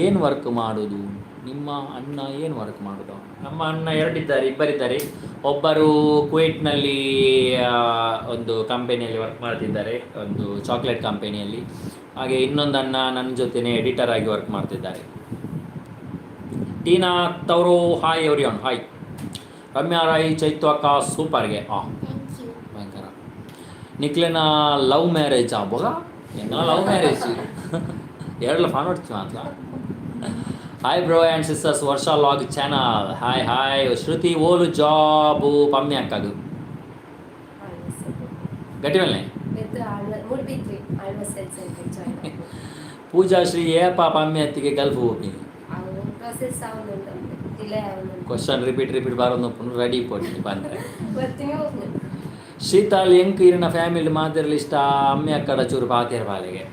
ಏನು ವರ್ಕ್ ಮಾಡೋದು? ನಮ್ಮ ಅಣ್ಣ ಇಬ್ಬರಿದ್ದಾರೆ. ಒಬ್ಬರು ಕುವೈಟ್ನಲ್ಲಿ ಒಂದು ಕಂಪನಿಯಲ್ಲಿ ವರ್ಕ್ ಮಾಡ್ತಿದ್ದಾರೆ, ಒಂದು ಚಾಕ್ಲೇಟ್ ಕಂಪನಿಯಲ್ಲಿ. ಹಾಗೆ ಇನ್ನೊಂದು ಅಣ್ಣ ನನ್ನ ಜೊತೆನೇ ಎಡಿಟರ್ ಆಗಿ ವರ್ಕ್ ಮಾಡ್ತಿದ್ದಾರೆ. ಟೀನಾ ತವರು hi everyone hi. Ramya Rai Chaitu ಅಕ್ಕ ಸೂಪರ್ಗೆ ಭಯಂಕರ. ನಿಕ್ಲೆನ ಲವ್ ಮ್ಯಾರೇಜ್ ಆಬೋಗ ಹೆಂಗ ಲವ್ ಮ್ಯಾರೇಜ್ ಎರಡು ಫಾನ್ ಹೊಡ್ತೀವಿ ಅಂತ. Hi bro and sisters Varsha vlog channel hi. Shruthi ಓಲು ಜಾಬು ಪಮ್ಮಿ ಅಕ್ಕದು ಗಟ್ಟಿ ಮೇಲೆ ಪೂಜಾ ಶ್ರೀ ಏಪ ಪಮ್ಮಿ ಅತ್ತಿಗೆ ಗಲ್ಫ್ ಹೋಗಿ ಕ್ವಶನ್ ರಿಪೀಟ್ ಬಾರೊಂದು ರೆಡಿ ಪೊಟ್ಟಿ ಬಂದರೆ. ಶೀತಾಲ್ ಎಂಕ್ ಇರಿನ ಫ್ಯಾಮಿಲಿ ಮಾತಿರಲಿ ಇಷ್ಟ. ಅಮ್ಮಿ ಅಕ್ಕಡ ಚೂರು ಪಾತೇರ್ ಬಾಲೆಗೆ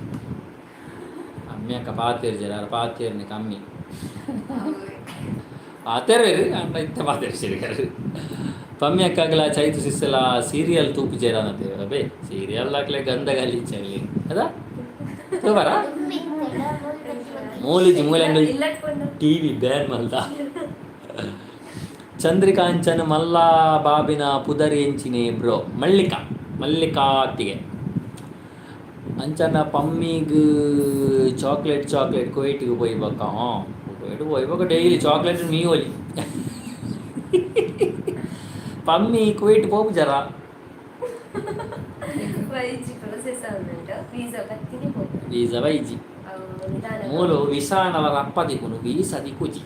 ಅಮ್ಮಿ ಅಕ್ಕ ಪಾತೇರ್ ಜರ ಪಾತೇರ್ನಿ ಕಮ್ಮಿ ಪಾತೇರಿ ಅಂಡ ಇತ್ತ ಪಾತೇರ್ ಸಿರಿಗರು ಪಮ್ಯಕ್ಕಾಗಲ ಚೈತು ಸಿಸ್ಸಲ ಸೀರಿಯಲ್ ತೂಪು ಜೇರಾನತೆ ಬೇ ಸೀರಿಯಲ್ ಹಾಕ್ಲೆ ಗಂಧ ಗಲೀಚಲ್ಲಿ ಅದ ತೋಬರ ಮೂಲಿಜಿ ಮೂಲೆಂಡು ಟಿ ವಿ ಬ್ಯಾನ್ ಮಲ್ದ ಚಂದ್ರಿಕಾಂಚನ ಮಲ್ಲಾ ಬಾಬಿನ ಪುದರಿ ಎಂಚಿನೇ ಬ್ರೋ ಮಲ್ಲಿಕಾತಿಗೆ ಅಂಚನ ಪಮ್ಮಿಗೆ ಚಾಕ್ಲೇಟ್ ಕುವೈಟಿಗೆ ಹೋಯ್ಬೇಕ ಕುವೈಟ್ ಹೋಯ್ಬೇಕು ಡೈಲಿ ಚಾಕ್ಲೇಟ್ ಮೀ ಒಲಿ ಪಮ್ಮಿ ಕುವೈಟ್ ಹೋಗು ಜರ ವೀಸಾ ವೈಜಿ ಮೂಲು ವಿಸಾನಲ ರಪ್ಪ ದಿಕ್ಕುನು ವೀಸಾ ದಿಕ್ಕುಜಿ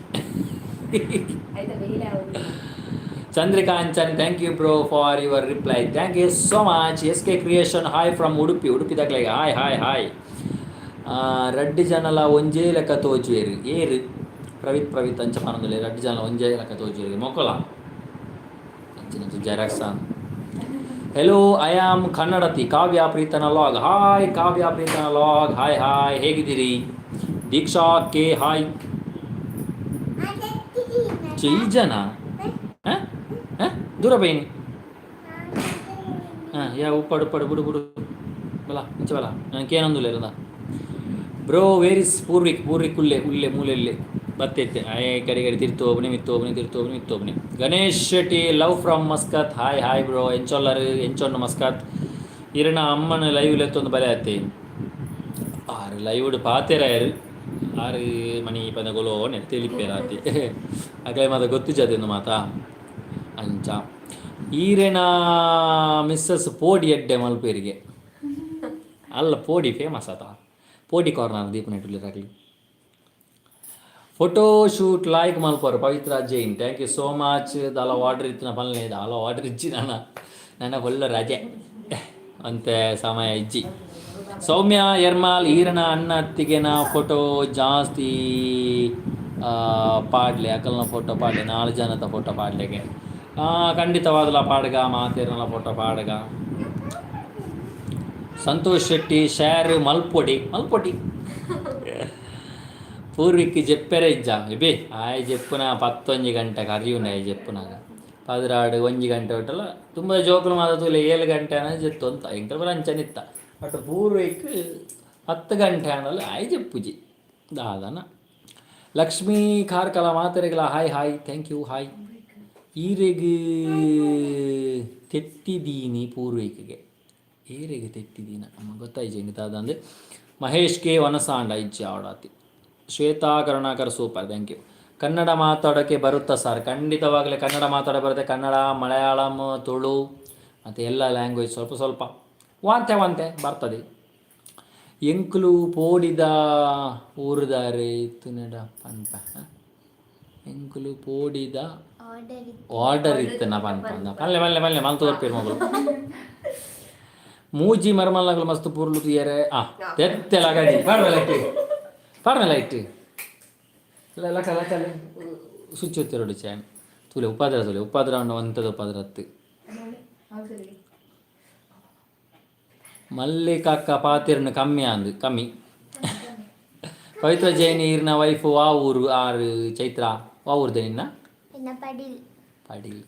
ಚಂದ್ರಿಕಾಂಚನ್ thank you bro for your reply thank you so much bkcreation hi from Udupi ದಕ್ಲೆಗೆ ಹಾಯ್ ರಡ್ಡಿ ಜನಲ ಒಂಜೇ ಲೆಕ್ಕ ತೋಜುವೇರು ಏರು ಪ್ರವಿತ್ ಅಂಚ ಮನದಲ್ಲಿ ರಡ್ಡಿ ಜನಲ ಒಂಜೇ ಲೆಕ್ಕ ತೋಜುವೇರು ಮೊಕ್ಕಲ ಅಂಚಿನ ಜೆರಾಕ್ಸಾನ್ ಹೆಲೋ ಐ ಆಮ್ ಕನ್ನಡತಿ Kavya Preetham vlog hi Kavya Preetham vlog hi ಹೇಗಿದ್ದೀರಿ ದೀಕ್ಷಾ ಕೆ ಹಾಯ್ ಜನ ದೂರ ಬೈನಿ ಯಾ ಉಪ್ಪಡು ಬಿಡು ಬಲ ಇಂಚ ಬಲ ನನಗೇನೊಂದು ಇರದ ಬ್ರೋ ವೇರ್ ಇಸ್ ಪೂರ್ವಿಕ್ ಉಲ್ಲೆ ಮೂಲೆಯಲ್ಲಿ ಬತ್ತೈತೆ ಕಡೆ ತಿರ್ತೋಬನಿ Ganesh Shetty love from Muscat hi bro ಎಂಚೊನ್ನು ಮಸ್ಕತ್ ಇರನ ಅಮ್ಮನ ಲೈವ್ ಲೆತ್ತೊಂದು ಬಲೆ ಆಯ್ತೆ ಆರು ಲೈವ್ ಪಾತೆರಾಯರು ಆರು ಮನಿ ಪದಗಳು ತಿಳಿಪೇರಾತಿ ಹಾಗೆ ಮಾತ ಗೊತ್ತು ಜೊತೆಂದು ಮಾತಾ ಅಂಚ ಈರೆನ ಮಿಸ್ಸಸ್ ಪೋಡಿ ಎಡ್ಡೆ ಮಲ್ಪೇರಿಗೆ ಅಲ್ಲ ಪೋಡಿ ಫೇಮಸ್ ಆತ ಪೋಡಿ ಕಾರ್ನರ್ ದೀಪನೆಟ್ಟುಲಿರಾಗಲಿ ಫೋಟೋ ಶೂಟ್ ಲೈಕ್ ಮಲ್ಪರು Pavithra Jain thank you so much ದಾಲ ಆರ್ಡರ್ ಇತ್ತು ದಾಲ ಆರ್ಡರ್ ಇಜ್ಜಿ ನನ್ನ ಒಳ್ಳೆ ರಜೆ ಅಂತೆ ಸಮಯ ಇಜ್ಜಿ ಸೌಮ್ಯ ಎರ್ಮಾಲ್ ಈರನ ಅನ್ನ ಅತ್ತಿಗೆನ ಫೋಟೋ ಜಾಸ್ತಿ ಪಾಡ್ಲೆ ಅಕಲ್ನ ಫೋಟೋ ಪಾಡ್ಲೆ 4 ಜನದ ಫೋಟೋ ಪಾಡ್ಲೆಗೆ ಖಂಡಿತವಾದಲ ಪಾಡ್ಗ ಮಾತೇರನ ಫೋಟೋ ಪಾಡ್ಗ ಸಂತೋಷ್ ಶೆಟ್ಟಿ ಶೇರ್ ಮಲ್ಪೊಡಿ ಪೂರ್ವಿಕ್ ಜೆಪ್ಪೆರೆ ಇಜ್ಜ ಬೇ ಆಯ್ ಜೆಪ್ಪುನ 11 ಗಂಟೆಗೆ ಅರಿಯುನ ಜೆಪ್ಪುನಾಗ 11 ಗಂಟೆ ಒಟ್ಟಲ್ಲ ತುಂಬ ಜೋಕುಲು ಮಾತುಲೆ 7 ಗಂಟೆ ಅನ್ನೋ ಜೆತ್ತು ಅಂತ ಎಂಕಲ್ ಬರ ಅಂಚನಿತ್ತ ಬಟ್ ಪೂರ್ವಿಕ್ 10 ಗಂಟೆ ಅನ್ನಲ್ಲ ಆಯ್ ಜೆಪ್ಪುಜಿ ದಾದನ ಲಕ್ಷ್ಮೀ ಕಾರ್ಕಲ ಮಾತೆರೆಗಳ ಹಾಯ್ ಥ್ಯಾಂಕ್ ಯು ಹಾಯ್ ಈರೆಗೆ ತೆತ್ತಿದೀನಿ ಪೂರ್ವಿಕ್ಗೆ ಈರೆಗೆ ತೆತ್ತಿದೀನ ನಮಗೆ ಗೊತ್ತಾಯ್ತು ಇಂತಾದ ಅಂದರೆ ಮಹೇಶ್ ಕೆ ವನಸಾಂಡ ಇಜ್ಜಿ ಆಡಾತಿ Shwetha Karunakar super thank you Kannada ಮಾತಾಡೋಕ್ಕೆ ಬರುತ್ತಾ ಸರ್ ಖಂಡಿತವಾಗಲೇ ಕನ್ನಡ ಮಾತಾಡ ಬರುತ್ತೆ ಕನ್ನಡ ಮಲಯಾಳಂ ತುಳು ಮತ್ತು ಎಲ್ಲ ಲ್ಯಾಂಗ್ವೇಜ್ ಸ್ವಲ್ಪ ವಾಂತೆ ಬರ್ತದೆ ಎಂಕ್ಲು ಪೋಡಿದ ಊರುದಾರೆ ತುನಡ ಪನ್ಪ ಎಂಕ್ಲು ಪೋಡಿದ ಆರ್ಡರ್ ಇತ್ತನ ಪನ್ಪ ಮಲ್ಲೆ ಮಲ್ ತೋರ್ಪೇರು ಮಗಳು ಮೂಜಿ ಮರ್ಮಲ್ನಗಳು ಮಸ್ತ್ ಪೂರ್ಲು ತುಯ್ಯರೆ ತೆತ್ತೆಲ ಗಡಿ ಪಾಡ್ಮೇಲೆ ಇಟ್ಟು ಲಕ್ಕ ಸ್ವಿಚ್ ಹೊತ್ತಿರೋಡು ಚಾನ್ ತುಲೆ ಉಪಾದ್ರ ಒಂಥದ್ದು ಉಪಾದ್ರತ್ತು ಮಲ್ಲಿಕಕ್ಕ ಪಾತಿರ್ನ ಕಮ್ಮಿ ಪವಿತ್ರ ಜೈನ್ ಈರ್ನ ವೈಫು ವಾ ಊರು ಆರು ಚೈತ್ರ ವಾ ಊರ್ದೆ ನಿನ್ನ ಪಡಿಲ್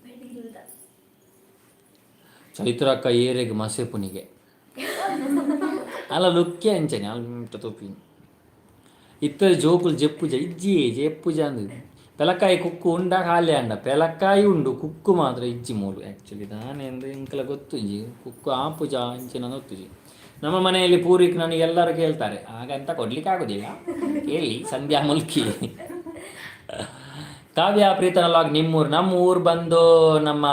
ಚೈತ್ರ ಅಕ್ಕ ಏರೆಗೆ ಮಸೆಪುನಿಗೆ ಅಲ್ಲ ಲುಕ್ಕೆ ಅಂಚನೆ ಅಲ್ಲ ತೊಪ್ಪಿ ಇತರ ಜೋಕುಲು ಜೆಪ್ಪುಜ ಇಜ್ಜಿ ಜೆಪ್ಪುಜ ಅಂದು ಪೆಲಕ್ಕಾಯಿ ಕುಕ್ಕು ಉಂಡ ಖಾಲಿ ಅಂಡ ಪೆಲಕ್ಕಾಯಿ ಉಂಡು ಕುಕ್ಕು ಮಾತ್ರ ಇಜ್ಜಿ ಮೂಲು ಆ್ಯಕ್ಚುಲಿ ನಾನೆಂದು ಇಂಕಲ ಗೊತ್ತುಜಿ ಕುಕ್ಕು ಆಪುಜ ಇಂಚಿನ ಗೊತ್ತುಜಿ ನಮ್ಮ ಮನೆಯಲ್ಲಿ ಪೂರ್ವಿಕ್ ನನಗೆ ಎಲ್ಲರೂ ಕೇಳ್ತಾರೆ ಹಾಗಂತ ಕೊಡ್ಲಿಕ್ಕೆ ಆಗೋದಿಲ್ಲ ಕೇಳಿ ಸಂಧ್ಯಾ ಮುಲ್ಕಿ ಕಾವ್ಯ ಪ್ರೀತನ ಲಾಗ್ ನಮ್ಮ ಊರು ಬಂದು ನಮ್ಮ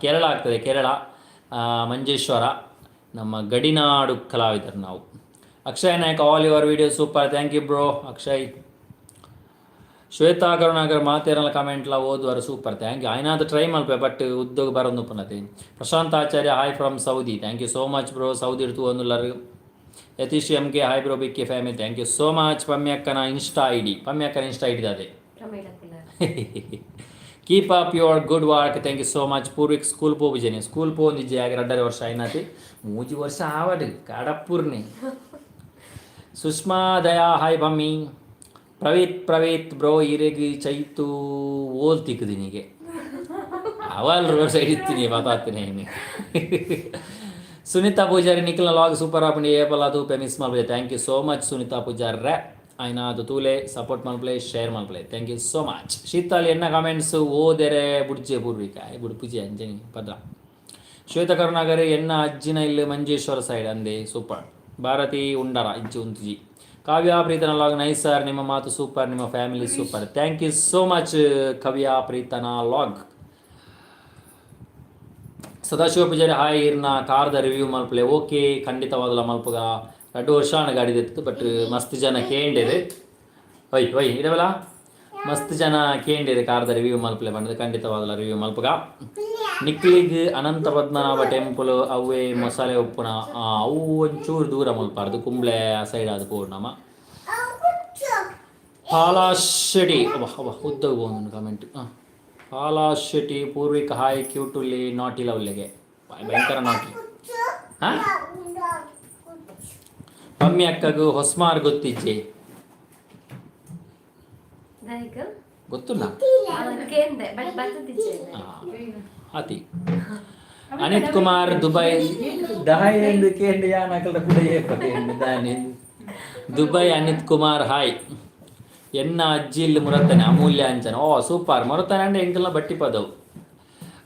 ಕೇರಳ ಆಗ್ತದೆ ಕೇರಳ ಮಂಜೇಶ್ವರ ನಮ್ಮ ಗಡಿನಾಡು ಕಲಾವಿದರು ನಾವು Akshay Nayak all your video super thank you bro Akshay Shwetha Karunakar ಮಾತೇರಲ್ಲ ಕಮೆಂಟ್ಲ ಓದುವರು ಸೂಪರ್ ಥ್ಯಾಂಕ್ ಯು ಆಯ್ನಾದ ಟ್ರೈ ಮಲ್ಪೆ ಬಟ್ ಉದ್ಯೋಗ ಬರೋದು ಪುನತೆ Prashanth Acharya hi from Saudi thank you so much bro Saudi ಇಡ್ತು ಒಂದುಲ್ಲರು Yathish M K hi bro ಬಿಕ್ಕೆ family thank you so much ಪಮ್ಯಕ್ಕನ ಇನ್ಸ್ಟಾ ಐ ಡಿ ಅದೇ keep up your good work thank you so much Purvik school ಪೋಂದಿಜ್ಜೆ ಹಾಗೆ 2.5 ವರ್ಷ ಆಯ್ನತಿ 3 ವರ್ಷ ಆವಡು ಕಾಡಪ್ಪೂರ್ನಿ ಸುಷ್ಮಾ ದಯಾ ಹಾಯ್ ಬಮ್ಮಿ ಪ್ರವೀತ್ ಬ್ರೋ ಇರೆಗಿ ಚೈತು ಓಲ್ ತಿಕ್ಕದಿನಿಗೆ ಅವಲ್ ರೋಡ್ ಸೈಡ್ ಇತ್ತೀನಿ ಮಾತಾಡ್ತೀನಿ ಸುನೀತಾ ಪೂಜಾರಿ ನಿಖಿಲ್ನ ಲಾಗ್ ಸೂಪರ್ ಆಪಣಿ ಏಪಲ್ ಅದು ಮಿಸ್ ಮಾಡ್ಬೋದು thank you so much Sunitha ಪೂಜಾರ್ರೆ ಆಯ್ನ ಅದು ತೂಲೆ ಸಪೋರ್ಟ್ ಮಾಡ್ಪ್ಲೆ ಶೇರ್ ಮಾಡ್ಪ್ಲೆ ಥ್ಯಾಂಕ್ ಯು ಸೋ ಮಚ್ ಶೀತಾಲಿ ಎನ್ನ ಕಾಮೆಂಟ್ಸ್ ಓದೆರೆ ಬುಡ್ಜೆ ಪೂರ್ವಿಕ ಬುಡ್ ಪೂಜೆ ಅಂಜನಿ ಪದ್ರ ಶ್ವೇತ ಕರುಣಾಗರಿ ಎನ್ನ ಅಜ್ಜಿನ ಇಲ್ಲಿ ಮಂಜೇಶ್ವರ ಸೈಡ್ ಅಂದೆ ಸೂಪರ್ ಭಾರತಿ ಉಂಡರ ಇಜ್ಜಿ ಉಂತುಜಿ Kavya Preetham vlog nice sir ನಿಮ್ಮ ಮಾತು ಸೂಪರ್ ನಿಮ್ಮ family super thank you so much Kavya Preetham vlog Sadashiva Poojary hi ಇರ್ನ ಕಾರ್ದ ರಿವ್ಯೂ ಮಲ್ಪಲೆ ಓಕೆ ಖಂಡಿತವಾದಲ್ಲ ಮಲ್ಪಗ 2 ವರ್ಷ ಗಾಡಿ ತೆತ್ತು ಬಟ್ ಮಸ್ತ್ ಜನ ಕೇಂಡಿರು ಒಯ್ ಇಡವಲ್ಲ ಮಸ್ತ್ ಜನ ಕೇಂಡಿರು ಕಾರ್ದ ರಿವ್ಯೂ ಮಲ್ಪಲೆ ಬಂದದ್ದು ಖಂಡಿತವಾದಲ್ಲ ರಿವ್ಯೂ ಮಲ್ಪಗ ನಿಕ್ಲಿಗೆ ಅನಂತ ಪದ್ಮನಾಭ ಟೆಂಪಲ್ ಅವೇ ಮಸಾಲೆ ಉಪ್ಪುನ ಅವು ಒಂಚೂರು ದೂರ ಮಲ್ಪಾರ್ದು ಕುಂಬ್ಳೆ ಆ ಸೈಡ್ ಅದು ಪೂರ್ಣಮ ಪಾಲಾಶೆಟಿ ಉದ್ದವು ಒಂದು ಕಮೆಂಟ್ ಪಾಲಾಶೆಟಿ ಪೂರ್ವಿಕ ಹಾಯ್ ಕ್ಯೂಟುಲ್ಲಿ ನಾಟಿ ಲವ್ಲೆಗೆ ಭಯಂಕರ ನಾಟಿ ಹಾಂ ಮಮ್ಮಿ ಅಕ್ಕಗೂ ಹೊಸ್ಮಾರ್ ಗೊತ್ತಿಜ್ಜೆ ಗೊತ್ತಿಲ್ಲ ಅತಿ ಅನಿತ್ ಕುಮಾರ್ ದುಬೈ ದಹಾಯ್ ಎಂದು ಕೇಂದ್ರ ಯಾನಕಲ ಕೂಡ ದುಬೈ ಅನಿತ್ ಕುಮಾರ್ ಹಾಯ್ ಎನ್ನ ಅಜ್ಜಿ ಇಲ್ಲಿ ಮುರತಾನೆ ಅಮೂಲ್ಯ ಅಂಚನ ಓ ಸೂಪರ್ ಮುರತಾನೆ ಅಂದರೆ ಎಂಕಲ್ನ ಬಟ್ಟಿ ಪದವು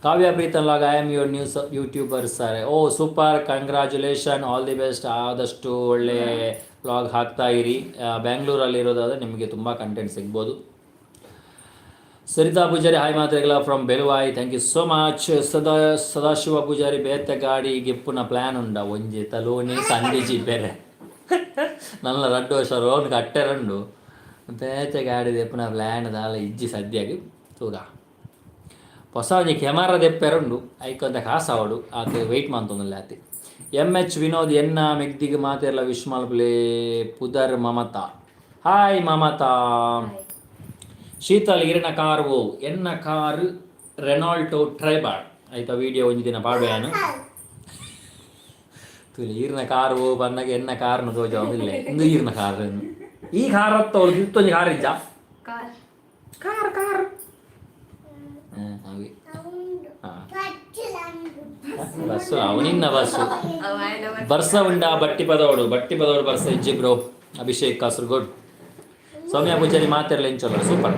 Kavya Preetham vlog I am your news youtuber sir oh super congratulation all the best ಆದಷ್ಟು ಒಳ್ಳೆ ವ್ಲಾಗ್ ಹಾಕ್ತಾ ಇರಿ ಬ್ಯಾಂಗ್ಳೂರಲ್ಲಿ ಇರೋದಾದರೆ ನಿಮಗೆ ತುಂಬ ಕಂಟೆಂಟ್ ಸಿಗ್ಬೋದು ಸರಿತಾ ಪೂಜಾರಿ ಹಾಯ್ ಮಾತ್ರೆಗಳ from Beluvai thank you so much Sadashiva Poojary ಬೇತೆ ಗಾಡಿ ಗಿಪ್ಪುನ ಪ್ಲ್ಯಾನ್ ಉಂಡ ಒಂಜಿ ತಲೋನಿ ಸಂದಿಜಿ ಬೇರೆ ನನ್ನ 2 ವರ್ಷ ರೋನ್ ಕಟ್ಟೆರಂಡು ಬೇತೆ ಗಾಡಿ ದೆಪ್ಪುನ ಪ್ಲ್ಯಾನ್ ದಾಲ ಇಜ್ಜಿ ಸದ್ಯಗೆ ತೂಗ ಹೊಸ ಒಂಜಿ ಕೆಮರಾ ದೆಪ್ಪೆರಂಡು ಐಕೊಂದ ಕಾಸಾವಡು ಆತ ವೆಯ್ಟ್ ಮಾಡ್ತೊಂದಿಲ್ಲ ಆತಿ MH ವಿನೋದ್ ಎನ್ನ ಮೆಗ್ದಿಗೆ ಮಾತೆಲ್ಲ ವಿಶ್ ಮಲ್ಪಲೆ ಪುದರ್ ಮಮತಾ ಹಾಯ್ ಮಮತಾ ಶೀತಲ್ ಇರಿನ ಕಾರ್ ಓ ಎನ್ನ ಕಾರ್ ರೆನಾಲ್ಟೋ ಟ್ರೈಬಾಡ್ ಆಯ್ತಾ ವಿಡಿಯೋ ಒಂಜಿ ದಿನ ಪಾಡ್ಬೇನು ತುಲಿ ಈರಿನ ಕಾರ್ ಓ ಬಂದಾಗ ಎನ್ನ ಕಾರ್ನು ತೋಜಾವಿಲ್ಲ ಇಂದು ಈರಿನ ಕಾರ್ ಈ ಕಾರ್ ಹತ್ತ ಅವ್ರು ಇತ್ತೊಂದು ಕಾರ್ ಇಜ್ಜ ಕಾರ್ ಕಾರ್ ಹಾಗೆ ಬಸ್ಸು ಅವನಿನ್ನ ಬಸ್ಸು ಬರ್ಸ ಉಂಡ ಬಟ್ಟಿ ಪದವಡು ಬರ್ಸ ಇಜ್ಜಿ ಬ್ರೋ ಅಭಿಷೇಕ್ ಕಾಸರಗೋಡ್ ಸೌಮ್ಯ ಪೂಜಾರಿ ಮಾತೆರಲ್ಲ ಎಂಚೋಲ್ಲ ಸೂಪರ್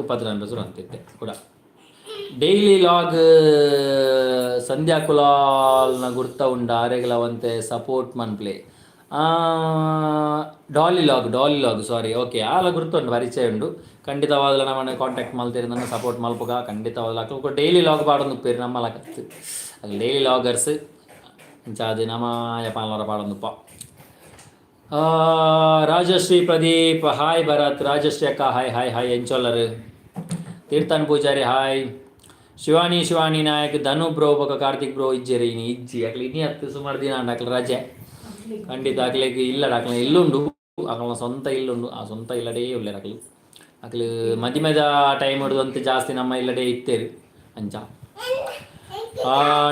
ಉಪಾಧ್ರ ಬಸರು ಅಂತಿದ್ದೆ ಕೂಡ ಡೈಲಿ ಲಾಗ್ ಸಂಧ್ಯಾ ಕುಲಾಲ್ನ ಗುರ್ತ ಉಂಡ ಆರೆಗಲವಂತೆ ಸಪೋರ್ಟ್ ಮನ್ಪ್ಲೆ ಡಾಲಿ ಲಾಗ್ ಸಾರಿ ಓಕೆ ಆಲ ಗುರ್ತುಂಡು ಪರಿಚಯ ಉಂಡು ಖಂಡಿತವಾದಲ್ಲ ನಮ್ಮನ್ನು ಕಾಂಟ್ಯಾಕ್ಟ್ ಮಲ್ತೀರಿ ನನ್ನ ಸಪೋರ್ಟ್ ಮಲ್ಪಗ ಖಂಡಿತವಾದಲ್ಲ ಅಕ್ಕ ಡೈಲಿ ಲಾಗ್ ಪಾಡೊಂದು ಉಪ್ಪೇರಿ ನಮ್ಮ ಲಕ್ಕತ್ತು ಅಲ್ಲಿ ಡೈಲಿ ಲಾಗರ್ಸ್ ಇಂಚಾದು ನಮ್ಮ ಯಪಾಲರ ಪಾಡೊಂದುಪ್ಪ ರಾಜಶ್ರೀ ಪ್ರದೀಪ್ ಹಾಯ್ ಭರತ್ ರಾಜಶ್ರೀ ಅಕ್ಕ ಹಾಯ್ ಎಂಚೋಲ್ಲರು ತೀರ್ಥನ್ ಪೂಜಾರಿ ಹಾಯ್ ಶಿವಾನಿ ನಾಯಕ್ ಧನು ಬ್ರೋ ಬೊಕ ಕಾರ್ತಿಕ್ ಬ್ರೋ ಇಜ್ಜೆರಿ ಇಜ್ಜಿ ಅಕ್ಲಿ ಇನ್ನಿ ಹತ್ತು ಸುಮಾರು ದಿನ ಅಂಡ ಅಕ್ಲ ರಜೆ ಖಂಡಿತ ಅಕ್ಲಿಗೆ ಇಲ್ಲ ಅಕ್ಲ ಇಲ್ಲುಂಡು ಅಕ್ಲ ಸ್ವಂತ ಇಲ್ಲುಂಡು ಆ ಸ್ವಂತ ಇಲ್ಲಡೇ ಉಳ್ಳೇರು ಅಕ್ಲು ಮದಿಮೆದ ಟೈಮ್ ಹಿಡಿದು ಅಂತ ಜಾಸ್ತಿ ನಮ್ಮ ಇಲ್ಲಡೇ ಇತ್ತೇರು ಅಂಚ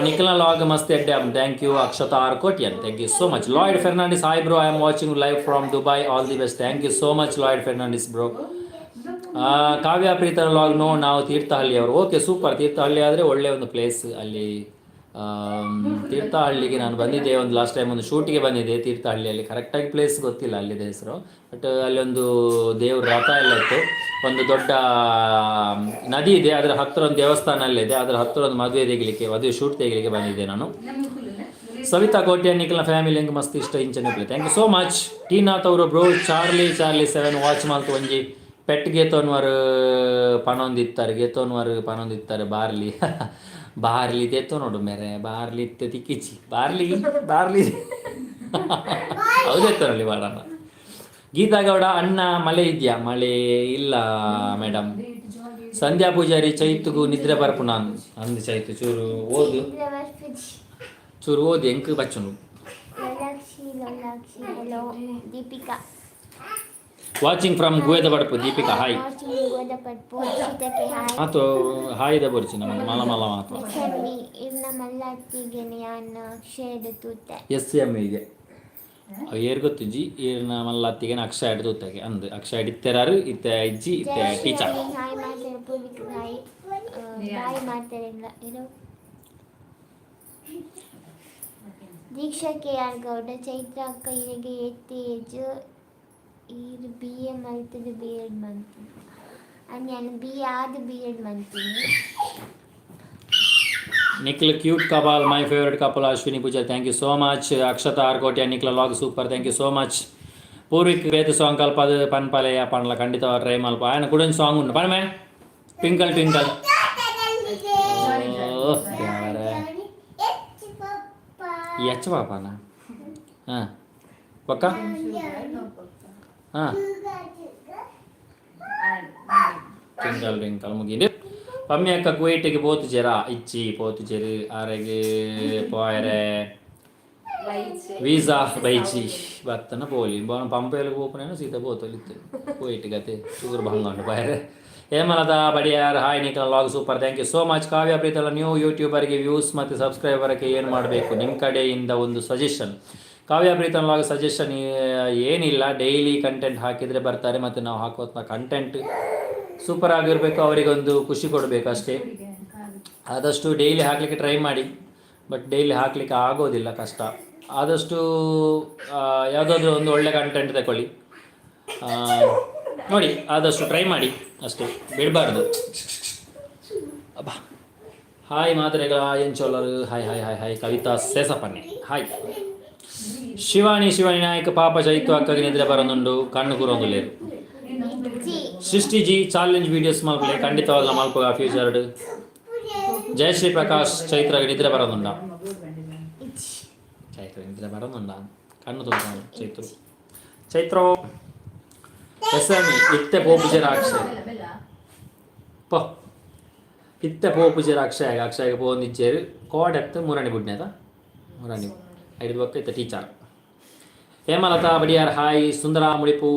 ನಿಖಿಲ್ನ ಲಾಗ್ ಮಸ್ತ್ ಎಡ್ಡೆ ಥ್ಯಾಂಕ್ ಯು ಅಕ್ಷತಾ ಆರ್ಕೋಟಿಯನ್ thank you so much Lloyd Fernandes hi bro I am watching live from Dubai all the best thank you so much Lloyd Fernandes bro Kavya Preetham vlog ನಾವು ತೀರ್ಥಹಳ್ಳಿಯವರು ಓಕೆ ಸೂಪರ್ ತೀರ್ಥಹಳ್ಳಿ ಆದರೆ ಒಳ್ಳೆಯ ಒಂದು ಪ್ಲೇಸ್ ಅಲ್ಲಿ ತೀರ್ಥಹಳ್ಳಿಗೆ ನಾನು ಬಂದಿದ್ದೆ ಒಂದು ಲಾಸ್ಟ್ ಟೈಮ್ ಒಂದು ಶೂಟಿಗೆ ಬಂದಿದ್ದೆ ತೀರ್ಥಹಳ್ಳಿಯಲ್ಲಿ ಕರೆಕ್ಟಾಗಿ ಪ್ಲೇಸ್ ಗೊತ್ತಿಲ್ಲ ಅಲ್ಲಿದೆ ಹೆಸರು ಬಟ್ ಅಲ್ಲಿ ಒಂದು ದೇವ್ರ ರಥ ಎಲ್ಲ ಇತ್ತು ಒಂದು ದೊಡ್ಡ ನದಿ ಇದೆ ಅದರ ಹತ್ತಿರ ಒಂದು ದೇವಸ್ಥಾನ ಅಲ್ಲಿದೆ ಅದರ ಹತ್ತಿರ ಒಂದು ಮದುವೆ ಶೂಟ್ ತೆಗಿಲಿಕ್ಕೆ ಬಂದಿದ್ದೆ ನಾನು ಸವಿತಾ ಕೋಟ್ಯ ನಿಖಿಲ್ನ ಫ್ಯಾಮಿಲಿ ಹೆಂಗೆ ಮಸ್ತ್ ಇಷ್ಟ ಇಂಚನೆ ಥ್ಯಾಂಕ್ ಯು ಸೋ ಮಚ್ ಟೀನಾಥ್ ಅವರು ಬ್ರೋ ಚಾರ್ಲಿ 7 ವಾಚ್ ಮಾಲ್ತು ಒಂಜಿ ಪೆಟ್ ಗೇತೋನ್ವರು ಪಣೊಂದಿತ್ತಾರೆ ಬಾರ್ಲಿ ತೆತ್ತೋ ನೋಡು ಮೇರೆ ಬಾರ್ಲಿ ತಿಕ್ಕಿಚ್ಚಿ ಬಾರ್ಲಿ ಹೌದೆತ್ತೋನಲ್ಲಿ ಬಾರಣ್ಣ ಗೀತಾ ಗೌಡ ಅಣ್ಣ ಮಳೆ ಇದೆಯಾ ಮಳೆ ಇಲ್ಲ ಮೇಡಮ್ ಸಂಧ್ಯಾ ಪೂಜಾರಿ ಚೈತುಗೂ ನಿದ್ರೆ ಬರ್ಪು ನಾನು ಅಂದು ಚೈತು ಚೂರು ಓದು ಎಂಕ್ ಬಚ್ಚನು ವಾಚಿಂಗ್ ಫ್ರಮ್ ಗೋಯದ ಬಡಪು ದೀಪಿಕಾ ಹಾಯ್ ಆತು ಹಾಯ್ದ ಬರ್ಚಿ ನಮ್ಮ ಮಲ ಮಾತು SME ಗೆ ಅವು ಏರ್ ಗೊತ್ತಿಜ್ಜಿ ಏರ್ನ ಮಲ್ಲ ಅತ್ತಿಗೆ ಅಕ್ಷಯ ಹಿಡಿದು ಉತ್ತಾಗೆ ಅಂದು ಅಕ್ಷಯ ಹಿಡಿತೆರಾರು ಇತ್ತೆ ಇಜ್ಜಿ ಇತ್ತೆ ಟೀಚರ್ ಹಾಯ್ ಮಾಡ್ತಾರೆ ಪೂರ್ವಿಕ್ ಹಾಯ್ ಬಾಯ್ ಮಾಡ್ತಾರೆ ಇಲ್ಲ ಏನು ದೀಕ್ಷಾ ಕೆ ಆರ್ ಗೌಡ ಚೈತ್ರ ಅಕ್ಕ ಇರಿಗೆ ಏಜ್ ಇದು ಬಿ ಎ ಮಲ್ತದು ಬಿ ಎಡ್ ಮಂತೀನಿ ನಾನು ಬಿ ಎ ಆದ ಬಿ ಎಡ್ ಮಂತೀನಿ Nikhil cute couple, my favorite couple, Ashwini Puja, thank you so much. Akshata Arkotia, Nikhil log super, thank you so much. Purvik Vetu song kalpadu panpaleya panla kandita try malpa. Ayana kudan song undu. Panme Twinkle Twinkle. Oh, yaara. Yach papa na. Ha. Pakka? Ha. Twinkle Twinkle mugindi. Pammi akka Kuwaitಗೆ போத்து ಜರಾ ಇಚ್ಚಿ போத்து ಜೆರು ಆರೆಗೆ ಪೋಯರೆ visa ಬೈಚಿ ಬತ್ತನ ಪೋಲಿ ಬೋನ ಪಂಪೆಲು ಪೋಪನೇನ ಸೀದಾ ಪೋತಲಿತ್ತು Kuwait ಗತೆ ಚೂರು ಭಂಗಂಡು ಪೋಯರೆ Hemalatha Badiyar hi Nikhil vlog super thank you so much Kavya ಪ್ರೀತಲ ನ್ಯೂ ಯೂಟ್ಯೂಬರ್ಗೆ ವ್ಯೂಸ್ ಮತ್ತು ಸಬ್ಸ್ಕ್ರೈಬರ್ಗೆ ಏನು ಮಾಡಬೇಕು ನಿಮ್ಮ ಕಡೆಯಿಂದ ಒಂದು suggestion Kavya Preetham vlog suggestion ಏನಿಲ್ಲ ಡೈಲಿ ಕಂಟೆಂಟ್ ಹಾಕಿದರೆ ಬರ್ತಾರೆ ಮತ್ತು ನಾವು ಹಾಕುವಂಥ ಕಂಟೆಂಟ್ ಸೂಪರ್ ಆಗಿರಬೇಕು ಅವರಿಗೊಂದು ಖುಷಿ ಕೊಡಬೇಕು ಅಷ್ಟೇ ಆದಷ್ಟು ಡೈಲಿ ಹಾಕಲಿಕ್ಕೆ ಟ್ರೈ ಮಾಡಿ ಬಟ್ ಡೈಲಿ ಹಾಕಲಿಕ್ಕೆ ಆಗೋದಿಲ್ಲ ಕಷ್ಟ ಆದಷ್ಟು ಯಾವುದಾದ್ರೂ ಒಂದು ಒಳ್ಳೆ ಕಂಟೆಂಟ್ ತಗೊಳ್ಳಿ ನೋಡಿ ಆದಷ್ಟು ಟ್ರೈ ಮಾಡಿ ಅಷ್ಟೇ ಬಿಡಬಾರ್ದು ಅಬ್ಬಾ ಹಾಯ್ ಮಾತ್ರೆಗಳ ಎಂಚೋಲರು hi hi hi hi Kavitha ಸೇಸಪ್ಪನ್ನೆ ಹಾಯ್ ಶಿವಾನಿ ನಾಯಕ ಪಾಪ ಚೈತು ಅಕ್ಕಗೆ ನಿದ್ರೆ ಬರೋದುಂಡು ಕಣ್ಣು ಕೂರೊಂದುಲ್ಲೇರು ಸೃಷ್ಟಿ ಜಿ ಚಾಲೆಂಜ್ ವೀಡಿಯೋಸ್ ಮಲ್ಪಲೆ ಖಂಡಿತವಾಗ್ಲ ಮಲ್ಪಗ ಫ್ಯೂಚರ್ಡ್ ಜಯಶ್ರೀ ಪ್ರಕಾಶ್ ಚೈತ್ರಗೆ ನಿದ್ರೆ ಬರೋದುಂಡ ನಿದ್ರೆ ಬರೋದುಂಡ ಕಣ್ಣು ತುಂಬ ಚೈತ್ರೋ ಎಸ್ಎಮಿ ಇತ್ತೆ ಪೋಪುಜರ ಅಕ್ಷಯ ಇತ್ತೆ ಪೋಪುಜರ ಅಕ್ಷಯಗೆ ಪೋಂದಿಚ್ಚೇರು ಕೋಡೆತ್ತು ಮುರಣಿ ಬುಡ್ನೇದ ಮುರಣಿ ಐದು ಬಕ್ಕ ಇತ್ತ ಟೀಚರ್ ಹೇಮಲತಾ ಬಡಿಯಾರ್ ಹಾಯ್ ಸುಂದರ ಮುಡಿಪು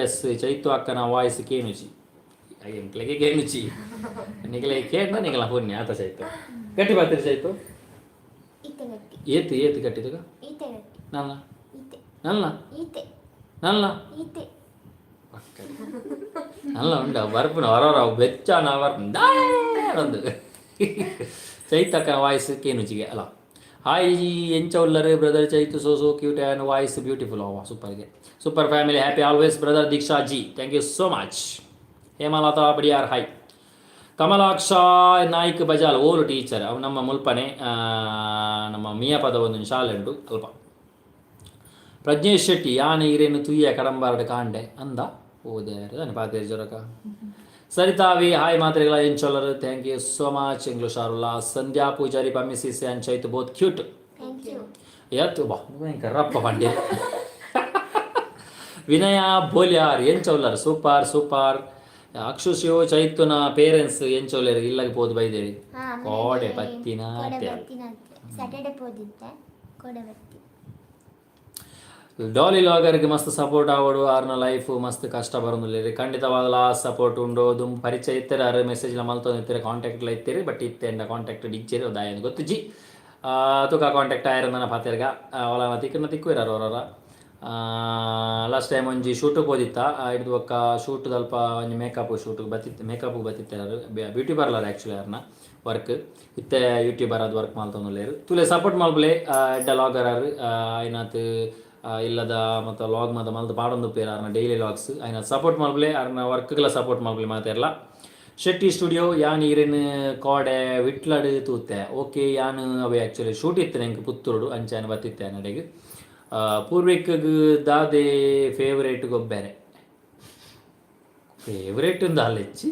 ಎಸ್ ಚೈತು ಅಕ್ಕನ ವಾಯ್ಸ್ ಕೇನುಚಿ ಎಂಕ್ಲೆಗೆ ಕೇನುಚಿ ನಿಗಲೆ ಕೇಟ್ನ ನಿಗಲ ಪುಣ್ಯ ಆತ ಚೈತು ಗಟ್ಟಿ ಬರ್ತೀರಿ ಚೈತು ಏತು ಗಟ್ಟಿದಾಗ ನಲ್ಲ ನಲ್ಲ ನಲ್ಲ ನಲ್ಲ ಉಂಡ ಬರ್ಪುನ ಹೊರ ಬೆಚ್ಚನ ಒಂದು ಚೈತಕ್ಕನ ವಾಯ್ಸ್ ಕೇನುಚಿಗೆ ಅಲ್ಲ ಹಾಯ್ ಎಂಚ ಉಲ್ಲರು brother Chaitu so cute and voice beautiful ಅವ ಸೂಪರ್ಗೆ super family happy always brother Deeksha ji thank you so much Hemalatha Badiyar hi Kamalaksha Naik Bajal ಓರು ಟೀಚರ್ ಅವು ನಮ್ಮ ಮುಲ್ಪನೆ ನಮ್ಮ ಮಿಯಾಪದ ಒಂದು ಶಾಲೆ ಉಂಟು ಅಲ್ಪ ಪ್ರಜ್ಞೇಶ್ ಶೆಟ್ಟಿ ಯಾನ ಇರೇನು ತುಯ್ಯ ಕಡಂಬಾರಡು ಕಾಂಡೆ ಅಂದ ಓದ್ಯಾರು ಅನ್ನ ಪಾತೇರಿ ಜೊರಕ ಸರಿತಾವಿ ಹಾಯ್ ಮಾತ್ರೆಗಳ ಎಂಚೋಲರು thank you so much English ಆರುಲ್ಲ ಸಂಧ್ಯಾ ಪೂಜಾರಿ ಪಮ್ಮಿಸಿಸಿ ಅಂಚಾಯ್ತು ಬೋತ್ ಕ್ಯೂಟ್ ಎತ್ತು ಬಾ ಭಯಂಕರ ಪಂಡ್ಯ ವಿನಯ ಬೋಲ್ಯಾರ್ ಎಂಚೋಲರ್ ಸೂಪರ್ ಅಕ್ಷು ಶಿವ ಚೈತುನ ಪೇರೆಂಟ್ಸ್ ಎಂಚೋಲರ್ ಇಲ್ಲಾಗ ಪೋದು ಬೈದೇರಿ ಕೋಡೆ ಪತ್ತಿನ ಡಾಲಿ ಲಾಗರ್ಗೆ ಮಸ್ತ್ ಸಪೋರ್ಟ್ ಆವಡು ಆರ್ನ ಲೈಫ್ ಮಸ್ತ್ ಕಷ್ಟ ಬರೋದಿಲ್ಲ ಖಂಡಿತವಾಗಲ ಸಪೋರ್ಟ್ ಉಂಡು ದುಮ್ ಪರಿಚಯ ಇತ್ತಾರೆ ಅರ ಮೆಸೇಜ್ಲ ಮಲ್ತೊಂದಿರ್ತಾರೆ ಕಾಂಟ್ಯಾಕ್ಟ್ಲ ಇತ್ತೀರಿ ಬಟ್ ಇತ್ತೆಂಡ ಕಾಂಟ್ಯಾಕ್ಟ್ ಡಿಚ್ಚೇರಿ ಅದಾಯನ್ ಗೊತ್ತಿಜ್ಜಿ ತುಕ ಕಾಂಟ್ಯಾಕ್ಟ್ ಆಯ್ರಂದನ ಪಾತೆರ್ಗ ಅವಲ ತಿಕ್ಕನ ತಿಕ್ಕುವಿರಾರ ಅವರ ಲಾಸ್ಟ್ ಟೈಮ್ ಒಂಜಿ ಶೂಟಿಗೆ ಹೋದಿತ್ತ ಹಿಡಿದು ಒಕ್ಕ ಶೂಟ್ ಸ್ವಲ್ಪ ಒಂಜಿ ಶೂಟಿಗೆ ಬತ್ತಿತ್ತಾರೆ ಬ್ಯೂಟಿ ಪಾರ್ಲರ್ ಆ್ಯಕ್ಚುಲಿ ಅವ್ರನ್ನ ವರ್ಕ್ ಇತ್ತೆ ಯೂಟ್ಯೂಬರ್ ಅದು ವರ್ಕ್ ಮಾಡ್ತೊಂದುಲ್ಲೇರು ತುಲೆ ಸಪೋರ್ಟ್ ಮಾಡ್ಬಲೆ ಎಡ್ಡ ಲಾಗರ್ ಐನಾತ್ ಇಲ್ಲದ ಮತ್ತು ಲಾಗ್ ಮತ್ತು ಮಲ್ತು ಪಾಡೊಂದು ಪೇರು ಅವ್ರನ್ನ ಡೈಲಿ ಲಾಗ್ಸ್ ಐನ ಸಪೋರ್ಟ್ ಮಾಡ್ಬಲೆ ಅವ್ರನ್ನ ವರ್ಕ್ಗೆಲ್ಲ ಸಪೋರ್ಟ್ ಮಾಡ್ಬಲೆ ಮಾತಾಡಲ್ಲ ಶೆಟ್ಟಿ ಸ್ಟುಡಿಯೋ ಯಾನ್ ಈರೇನು ಕೋಡೆ ವಿಟ್ಲಡ್ ತೂತೆ ಓಕೆ ಯಾನ್ ಅವೇ ಆ್ಯಕ್ಚುಲಿ ಶೂಟ್ ಇತ್ತು ನಂಗೆ ಪುತ್ತೂರು ಅಂಚಾನ ಬತ್ತಿತ್ತೆ ನಡೆಗೆ ಪೂರ್ವಿಕ್ಗೆ ದಾದೆ ಫೇವ್ರೇಟ್ ಗೊಬ್ಬೆರೆ ಫೇವ್ರೇಟ್ ದಾಲ್ ಹೆಚ್ಚಿ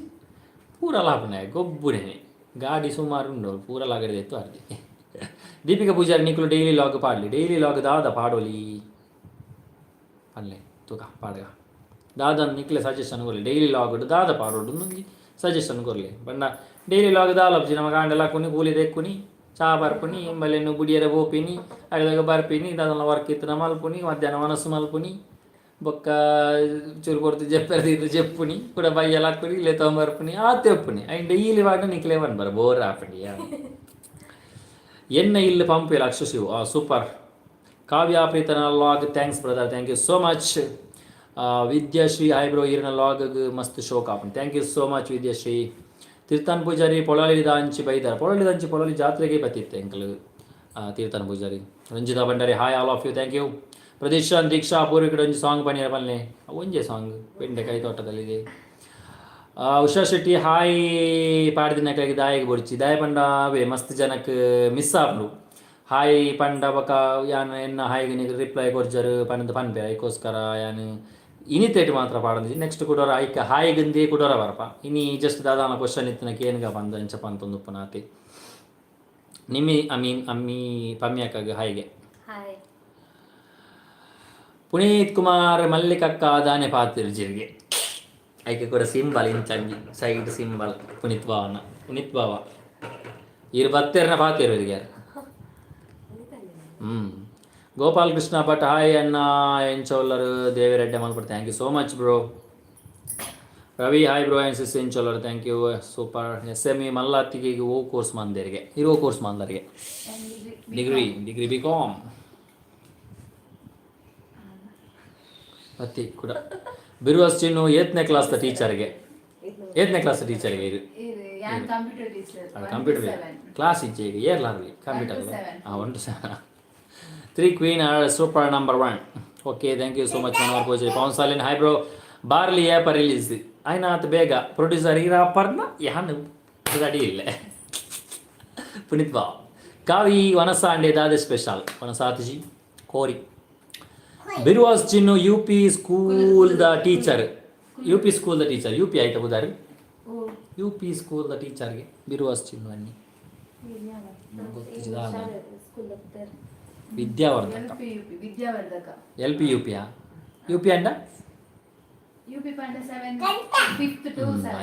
ಪೂರ ಲಾಭನೆ ಗೊಬ್ಬುನೇ ಗಾಡಿ ಸುಮಾರು ಉಂಡು ಪೂರ ಲಾಗಡಿದೆತ್ತು ಅರ್ದಿ ದೀಪಿಕಾ ಪೂಜಾರಿ ನಿಕ್ಲು ಡೈಲಿ ಲಾಗ್ ಪಾಡಲಿ ಡೈಲಿ ಲಾಗ್ ದಾದ ಪಾಡೋಲಿ ಪಲ್ಲೆ ತುಕ ಪಾಡಗ ದಾದ ನಿಕ್ಲೆ ಸಜೆಷನ್ ಕೊರಲಿ ಡೈಲಿ ಲಾಗ್ ದಾದ ಪಾಡೋಡು ನುಂಗಿ ಸಜೆಷನ್ ಕೊರಲಿ ಬಂಡ ಡೈಲಿ ಲಾಗ್ ದಾಲಪ್ಜಿ ನಮ್ಮ ಗಾಂಡೆಲ್ಲ ಕುನಿ ಕೂಲಿ ತೆಕ್ಕುನಿ ಚಾ ಬರ್ಪುನಿ ಎಂಬಲ್ಲೆನ್ನು ಬುಡಿಯರ ಬೋಪಿನಿ ಅದಾಗ ಬರ್ಪಿನಿ ದಾದಲ್ಲ ವರ್ಕ್ ಇತ್ತು ಮಲ್ಪುನಿ ಮಧ್ಯಾಹ್ನ ಮನಸ್ಸು ಮಲ್ಪುನಿ ಬೊಕ್ಕ ಚೂರು ಕೊಡ್ತು ಜೆಪ್ಪರ್ದಿದ್ದು ಜೆಪ್ಪುನಿ ಕೂಡ ಬೈಯಲ್ಲ ಹಾಕುನಿ ಇಲ್ಲೇ ತೊಗೊಂಬರ್ಪುನಿ ಆ ತೆಪ್ಪುನಿ ಐ ಡೈಲಿ ವಾಡ ನಿಕ್ಲೆ ಬರ್ ಬೋರ್ ಹಾಪಂಡಿ ಎನ್ನ ಇಲ್ಲಿ ಪಂಪ್ ಇಲ್ಲ Akshu Shiv super Kavya Preetham vlog thanks brother, thank you so much. Vidyashree hi bro, ಈರಿನ ಲಾಗ್ ಮಸ್ತ್ ಶೋಕ್ ಆಪನ್, thank you so much Vidyashree. Theerthan Poojary ಪೊಳಲಿದ ಹಂಚಿ ಬೈದಾರ, ಪೊಳಲಿ ಜಾತ್ರೆಗೆ ಬತ್ತಿತ್ತೆ uncle Theerthan Poojary. Ranjitha Bhandari hi all of you, thank you. ಪ್ರದೀಶಾನ್ ದೀಕ್ಷಾ ಪೂರ್ವಿಕಡೆ ಒಂಜಿ ಸಾಂಗ್ ಪನಿರ ಬನ್ನೆ, ಒಂಜೇ ಸಾಂಗ್ ಬೆಂಡೆಕಾಯಿ ತೋಟದಲ್ಲಿದೆ. ಉಷಾ ಶೆಟ್ಟಿ ಹಾಯ್ ಪಾಡ್ದಿನಕ್ಕಾಗಿ ದಾಯಿಗೆ ಬೊಡ್ಚಿ ದಾಯ ಪಂಡ ಅವೇ ಮಸ್ತ್ ಜನಕ್ಕೆ ಮಿಸ್ ಆಪ್ನು ಹಾಯ್ ಪಂಡ ಬಕ ಯಾನ್ ಎನ್ನ ಹಾಯ್ಗೆ ನಿಮಗೆ ರಿಪ್ಲೈ ಕೊಡ್ಜರು ಪಂಡ ಪನ್ಪೆ ಅದಕ್ಕೋಸ್ಕರ ಯಾನು ಇನಿತೇಟ್ ಮಾತ್ರ ಪಾಡಂದಿ. ನೆಕ್ಸ್ಟ್ ಕುಡೋರ ಐಕ ಹಾಯ್ಗಂದಿ ಕುಡೋರ ಬರಪ ಇನಿ ಜಸ್ಟ್ ದಾದಾನ ಕ್ವಶನ್ ಇತ್ತನಕ್ಕೆ ಏನ್ಗ ಬಂದ ಅಂಚಪ್ಪ ಅಂತ ಉಪ್ಪನಾತಿ ನಿಮ್ಮಿ ಅಮ್ಮಿ ಪಮ್ಯಾಕಾಗ ಹಾಯ್ಗೆ. ಹಾಯ್ ಪುನೀತ್ ಕುಮಾರ್ ಮಲ್ಲಿಕಕ್ಕ ದಾನೆ ಪಾತಿರ್ಜಿರ್ಗೆ ಐಕೆ ಕೂಡ ಸಿಂಬಲ್ ಇಂಚಂಜಿ ಸೈಡ್ ಸಿಂಬಲ್ ಪುನೀತ್ ಭಾವ ಇರು ಬತ್ತೇರ್ನ ಪಾತಿರು ಇವ್ರಿಗೆ. ಗೋಪಾಲ್ ಕೃಷ್ಣ ಭಟ್ ಹಾಯ್ ಅಣ್ಣ ಎಂಚೋಲ್ಲರು ದೇವಿರೆಡ್ಡೆ ಮಲ್ಪಡ್, thank you so much bro. Ravi hi bro ಎನ್ ಸಿಸ್ ಎಂಚೋಲ್ಲರು, ಥ್ಯಾಂಕ್ ಯು ಸೂಪರ್. SME ಮಲ್ಲತ್ತಿಗೆ ಓ ಕೋರ್ಸ್ ಮಂದರಿಗೆ ಇರೋ ಕೋರ್ಸ್ ಮಂದರಿಗೆ ಡಿಗ್ರಿ BCom ಅತಿ ಕೂಡ ಬಿರುವಸ್ ಚಿನ್ನು 8ನೇ ಕ್ಲಾಸ್ ಟೀಚರ್ಗೆ ಇದು ಕಂಪ್ಯೂಟರ್ ಕ್ಲಾಸ್ ಇಚ್ಚೆ ಈಗ ಏರ್ಲಾರ್ಲಿ computer 1 to 7 3 queen super number 1. Okay thank you so much Manohar ಪೂಜೆ. ಪವನ್ ಸಾಲಿನ್ ಹಾಯ್ ಬ್ರೋ, ಬಾರ್ಲಿ ಆ್ಯಪ್ ರಿಲೀಸ್ ಆಯ್ನ ಆತ ಬೇಗ ಪ್ರೊಡ್ಯೂಸರ್ ಇರಪ್ಪರ್ನ ಯಾನು ರೆಡಿ ಇಲ್ಲ ಪುನೀತ್ ಬಾ ಕಾವಿ ವನಸ ಅಂಡೆ ದಾದೆ ಸ್ಪೆಷಲ್ ವನಸಾತಿಜಿ ಕೋರಿ. ಬಿರುವಾಸ್ ಚಿನ್ನು UP school the teacher UP ಆಯ್ತಾ ಬುದಾರಿ UP ಸ್ಕೂಲ್ ದ ಟೀಚರ್ಗೆ ಬಿರುವಾಸ್ ಚಿನ್ನು ಅನ್ನಿ ವಿದ್ಯಾವರ್ಧಕ LP UP ಅಂಡ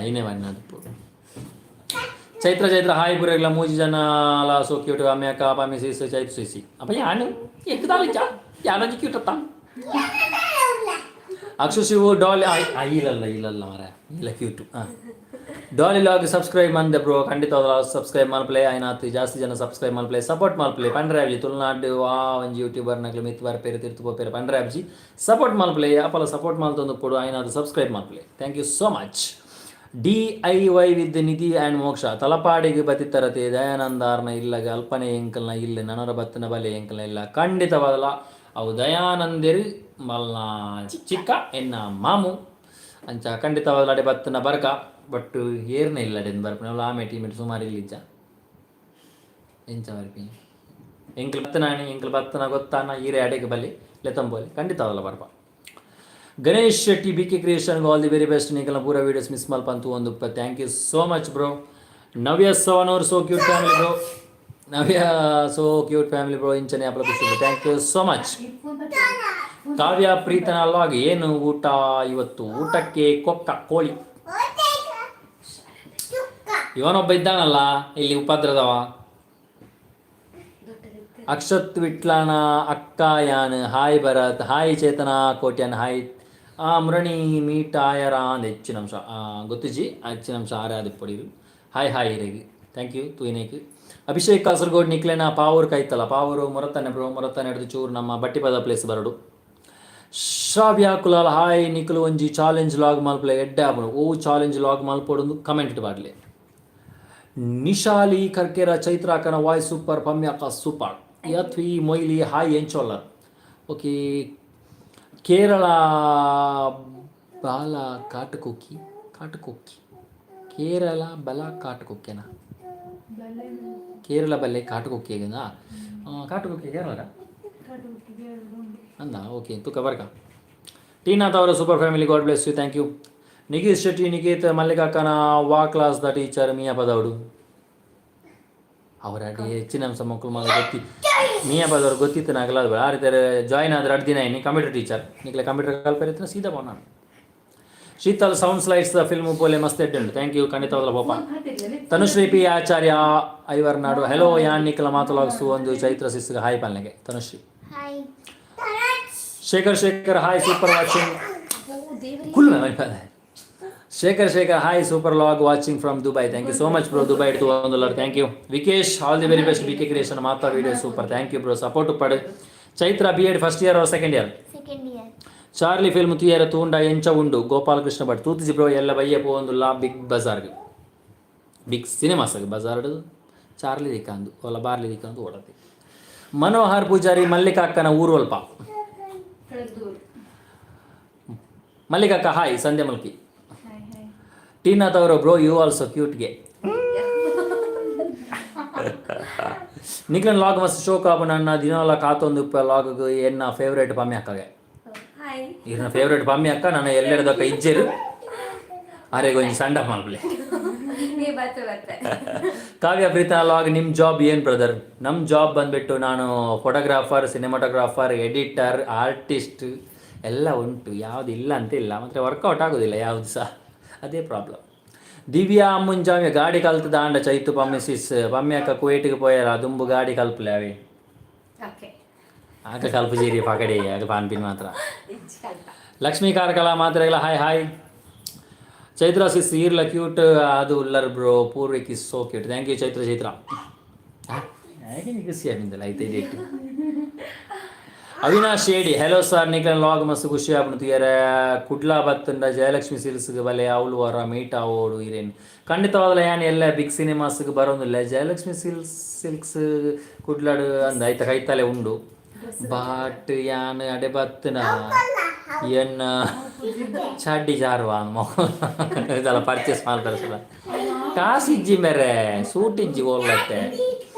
ಐನೇ ಬಣ್ಣದು. ಚೈತ್ರ ಹಾಯ್ ಬುರೆಗ್ಲ ಮೂಜಿ ಜನ ಅಲ್ಲ ಸೋ ಕ್ಯೂಟ್ ಅಮ್ಯಾಕ ಪಾಮಿ ಸಿಸ್ ಚೈತ್ರ ಸಿಸಿ ಅಪ್ಪ ಯಾನು ಎಕ್ದಾಲಿಚ ಯಾರಂಜಿ ಕ್ಯೂಟ್ ಅತ್ತ ಅಕ್ಷು ಶಿವು ಡಾಲಿ ಇಲ್ಲಲ್ಲ ಮರ ಇಲ್ಲ ಕ್ಯೂಟು ಡಾಲಿ ಲಾಗ್ ಸಬ್ಸ್ಕ್ರೈಬ್ ಮಂದೆ ಬ್ರೋ ಖಂಡಿತವಾದ ಸಬ್ಸ್ಕ್ರೈಬ್ ಮಲ್ಪ್ಲೆ ಆಯ್ನಾತು ಜಾಸ್ತಿ ಜನ ಸಬ್ಸ್ಕ್ರೈಬ್ ಮಲ್ಪ್ಲೆ ಸಪೋರ್ಟ್ ಮಲ್ಪ್ಲೆ ಪಂಡ್ರಾಬ್ಜಿ ತುಳುನಾಡು ಒಂಜಿ ಯೂಟ್ಯೂಬರ್ ನಕ್ಲು ಮಿತ್ ಬರ್ಪೇರು ತಿರ್ತು ಪೋಪೇರು ಪಂಡ್ರಾಬ್ಜಿ ಸಪೋರ್ಟ್ ಮಲ್ಪ್ಲೆ ಅಪಲ ಸಪೋರ್ಟ್ ಮಲ್ತೊಂದು ಕೊಡು ಆಯ್ನಾತು ಸಬ್ಸ್ಕ್ರೈಬ್ ಮಲ್ಪ್ಲೆ, thank you so much. DIY with Nidhi and Moksha ತಲಪಾಡಿಗೆ ಬತ್ತಿತ್ತರತೆ ದಯಾನಂದಾರ್ನ ಇಲ್ಲಗ ಅಲ್ಪನೆ ಎಂಕಲ್ನ ಇಲ್ಲ ನನರ ಬತ್ತನ ಬಲೆ ಎಂಕಲ್ನ ಇಲ್ಲ ಖಂಡಿತವಾದಲ್ಲ ಅವು ದಯಾನಂದಿರು ಮಲ್ನ ಚಿಕ್ಕ ಎನ್ನ ಮಾಮು ಅಂಚ ಖಂಡಿತವಾದ ಅಡೆ ಬತ್ತನ ಬರ್ಕ ಬಟ್ ಏರ್ನೇ ಇಲ್ಲ ಅಡೆನ್ ಬರ್ಪನ ಆಮೆ ಟೀಮೆಟ್ ಸುಮಾರು ಇಲ್ಲಿಜ್ಜ ಎಂಚ ಬರ್ಪಿ ಎಂಕಲ್ ಬತ್ತನ ಗೊತ್ತಾನ ಈರೆ ಅಡೆಗೆ ಬಲ್ಲಿ ಲೆತಂಬೋಲಿ ಖಂಡಿತವಾದಲ್ಲ ಬರ್ಪ. Ganesh Shetty bkcreation all the very best. ನೀಕಲ್ನ ಪೂರ ವೀಡಿಯೋಸ್ ಮಿಸ್ ಮಲ್ಪಂತು ಒಂದು thank you so much bro. Navya Savanur so cute family bro ಇಂಚನೆ ಅಪ್ಲ ಖುಷಿ, thank you so much. Kavya Preetham vlog ಏನು ಊಟ ಇವತ್ತು? ಊಟಕ್ಕೆ ಕೋಳಿ. ಇವನೊಬ್ಬ ಇದ್ದಾನಲ್ಲ ಇಲ್ಲಿ ಉಪದ್ರದವ ಅಕ್ಷತ್ ವಿಟ್ಲಾನ ಅಕ್ಕ ಯಾನ್ hi Bharath hi Chethana Kotian hi ಮುರಣಿ ಮೀಟ್ ಆಯರ ಅಂದ್ ಹೆಚ್ಚಿನ ಅಂಶ ಗೊತ್ತಿಜಿ ಹೆಚ್ಚಿನ ಅಂಶ ಆರ್ಯಾದ ಪೊಡಿರು ಹಾಯ್ ಹಿರೇಗಿ ಥ್ಯಾಂಕ್ ಯು ತೂಯಿನೇಕ್. ಅಭಿಷೇಕ್ ಕಾಸರಗೋಡ್ ನಿಕ್ಲೇನ ಪಾವೂರು ಕೈತಲ್ಲ ಪಾವೂರು ಮೊರತಾನೆ ಬ್ರೋ ಮೊರತಾನೆ ಹಿಡಿದು ಚೂರು ನಮ್ಮ ಬಟ್ಟಿಪದ ಪ್ಲೇಸ್ ಬರಡು. ಶ್ರಾವ್ಯ ಕುಲಾಲ್ ಹಾಯ್ ನಿಖಲು ಒಂಜಿ ಚಾಲೆಂಜ್ ಲಾಗ್ ಮಲ್ಪಲೆ ಎಡ್ಡೆ ಆಪುಡು ಓ ಚಾಲೆಂಜ್ ಲಾಗ್ ಮಲ್ಪೊಡು ಕಮೆಂಟ್ ಬಾಡ್ಲೆ. ನಿಶಾಲಿ ಕರ್ಕೆರ ಚೈತ್ರಾಕನ ವಾಯ್ಸ್ ಸೂಪರ್ ಪಮ್ಯಾಕ ಸೂಪರ್ ಯತ್ವಿ ಮೊಯ್ಲಿ ಹಾಯ್ ಎಂಚೋಲ್ಲರ್. ಓಕೆ ಕೇರಳ ಬಾಲ ಕಾಟುಕೊಕ್ಕಿ ಕೇರಳ ಬಲ ಕಾಟುಕೊಕ್ಕೆನಾ ಕೇರಳ ಬಲ್ಲೆ ಕಾಟುಕೊಕ್ಕಿಗಾ ಕಾಟುಕೊಕ್ಕಿ ಕೇರಳ ಅಂದ ಓಕೆ ತೂಕ ಬರ್ಕ. ಟೀನಾಥ್ ಅವರ super family god bless you thank you. Nikhith Shetty Nikhith ಮಲ್ಲಿಕಾಕನ ವಾ ಕ್ಲಾಸ್ ದ ಟೀಚರ್ ಮಿಯಾ ಪದವಡು ಅವರ ಹೆಚ್ಚಿನ ಅಂಶ ಮಕ್ಕಳು ಮಗ ಗೊತ್ತಿ ಮಿಯಾ ಪದವ್ರು ಗೊತ್ತಿತ್ತು ನಾಗಲ್ಲ ಆ ರೀತಿ ಜಾಯ್ನ್ ಆದ್ರೆ 2 ದಿನ ಏನಿ ಕಂಪ್ಯೂಟರ್ ಟೀಚರ್ ನಿಖಲೆ ಕಂಪ್ಯೂಟರ್ ಕಲ್ಪರಿತ್ರ ಸೀದಾ ಬೋನ. ಶೀತಲ್ ಸೌಂಡ್ ಸ್ಲೈಡ್ಸ್ ದ ಫಿಲ್ಮ್ ಪೋಲೆ ಮಸ್ತ್ ಎಡ್ಡುಂಡು ಥ್ಯಾಂಕ್ ಯು ಖಂಡಿತವಾದ ಪಾಪ. ತನುಶ್ರೀ ಪಿ ಆಚಾರ್ಯ ಐವರ್ನಾಡು ಹೆಲೋ ಯಾನ್ ನಿಖಲ ಮಾತುಲಾಗಿಸು ಒಂದು ಚೈತ್ರ ಸಿಸ್ಗೆ ಹಾಯ್ ಪಾಲನೆಗೆ Tanushree. Shekhar hi super watching Shekhar hi super ಲಾಗ್ watching from Dubai thank you so much bro Dubai to $1 thank you. Vikesh all the very best bkcreation ಮಾತಾ video super thank you bro support ಪಡೆ Chaithra B.Ed first year or second year? Second year. Charlie film తీయర తూండ ఎంచ ఉండు గోపాలకృష్ణ భట్ తూతిజಿ bro ಎಲ್ಲ ಬಯ್ಯ ಪೋಂದುಲ್ಲ ಬಿಗ್ ಬಜಾರ್ಗೆ ಬಿಗ್ ಸಿನಿಮಾಸ್ಗೆ ಬಜಾರ್ಡು ಚಾರ್ಲಿ ದಿಕ್ಕಂದು ಒಲ್ಲ ಬಾರ್ಲಿ ದಿಕ್ಕಂದು ಓಡತ್ತೆ. ಮನೋಹರ್ ಪೂಜಾರಿ ಮಲ್ಲಿಕಾಕ್ಕನ ಊರು ಅಲ್ಪ. ಮಲ್ಲಿಕಾಕ್ಕ ಹಾಯ್ ಸಂಧ್ಯಾ ಮಲ್ಕಿ. ಟೀನಾ ತವರು ಬ್ರೋ ಯು ಆಲ್ಸೋ ಕ್ಯೂಟ್ಗೆ. ನಿಕ್ಲನ್ ಲಾಗ್ ಮಸ್ತ್ ಶೋಕ್ ಆಪು ನನ್ನ ದಿನವಲ್ಲ ಕಾತೊಂದು ಲಾಗ್ ಎನ್ನ ಫೇವ್ರೇಟ್ ಪಮ್ಮಿ ಅಕ್ಕಗೆ. ಇನ್ನ ಫೇವ್ರೇಟ್ ಪಮ್ಮಿ ಅಕ್ಕ ನಾನು ಎಲ್ಲೆಡ್ದಕ್ಕ ಇಜ್ಜೆರು ಅರೆ ಗೊಂಜಿ ಸಂಡ ಮಲ್ಪಲೆ. ಕಾವ್ಯ ಪ್ರೀತಾ ಲಾಗ್ ನಿಮ್ಮ ಜಾಬ್ ಏನು ಬ್ರದರ್? ನಮ್ಮ ಜಾಬ್ ಬಂದುಬಿಟ್ಟು ನಾನು ಫೋಟೋಗ್ರಾಫರ್, ಸಿನಿಮಾಟೋಗ್ರಾಫರ್, ಎಡಿಟರ್, ಆರ್ಟಿಸ್ಟ್ ಎಲ್ಲ ಉಂಟು, ಯಾವುದು ಇಲ್ಲ ಅಂತ ಇಲ್ಲ, ಮತ್ತು ವರ್ಕೌಟ್ ಆಗೋದಿಲ್ಲ ಯಾವುದು ಸಹ, ಅದೇ ಪ್ರಾಬ್ಲಮ್. ದಿವ್ಯಾ ಮುಂಜಾವೆ ಗಾಡಿ ಕಲ್ತದ ಆಂಡ ಚೈತು ಪಮ್ಮಿಸಿಸ್ ಪಮ್ಮಿಯಕ್ಕ ಕುವೇಟಿಗೆ ಪೋಯಾರ ದುಂಬು ಗಾಡಿ ಕಲ್ಪಲೆ ಅವೇ ಆಗ ಕಲ್ಪಜೀರಿ ಪಕಡಿ ಅದು ಪಾನ್ಪಿನ್ ಮಾತ್ರ. ಲಕ್ಷ್ಮೀ ಕಾರ್ಕಳ ಮಾತ್ರ ಇಲ್ಲ ಹಾಯ್ ಹಾಯ್. ಚೈತ್ರ ಸಿಸ್ ಈರ್ಲ ಕ್ಯೂಟ್ ಅದು ಉಲ್ಲರ್ bro Poorvik is so cute. Thank you Chaithra. ಹೇಗೆ ಖುಷಿಯಾಗಿಂದಲ್ಲ ಐತೆ ಡೇಟ್. ಅವಿನಾಶ್ ಶೇಡಿ ಹೆಲೋ ಸರ್ ನಿಕ್ಲನ್ ಲಾಗ್ ಮಸ್ತ್ ಖುಷಿ ಆಗ್ಬಿಡ್ತು ಯಾರ ಕುಡ್ಲಾ ಬತ್ತಂಡ ಜಯಲಕ್ಷ್ಮಿ ಸಿಲ್ಸ್ಗೆ ಬಲೆ ಅವಳು ವರ ಮೀಟ್ ಆವೋಡು ಇರೇನು ಖಂಡಿತವಾಗಲ್ಲ ಏನು ಎಲ್ಲ ಬಿಗ್ ಸಿನಿಮಾಸ್ಗೆ ಬರೋದಿಲ್ಲ. ಜಯಲಕ್ಷ್ಮಿ ಸಿಲ್ಕ್ಸ್ ಕುಡ್ಲಾಡು ಅಂದ ಆಯ್ತ ಕೈತಲೆ ಉಂಡು ಬಟ್ ಯಾನ್ ಅಡೆ ಬತ್ತನ ಎನ್ನ ಚಡ್ಡಿ ಜಾರುವ ಇದೆಲ್ಲ ಪರ್ಚೇಸ್ ಮಾಡ್ತಾರೆ ಸಲ ಕಾಸು ಇಜ್ಜಿ ಮೇರೆ ಸೂಟ್ ಇಜ್ಜಿ ಹೋಗ್ಲತ್ತೆ.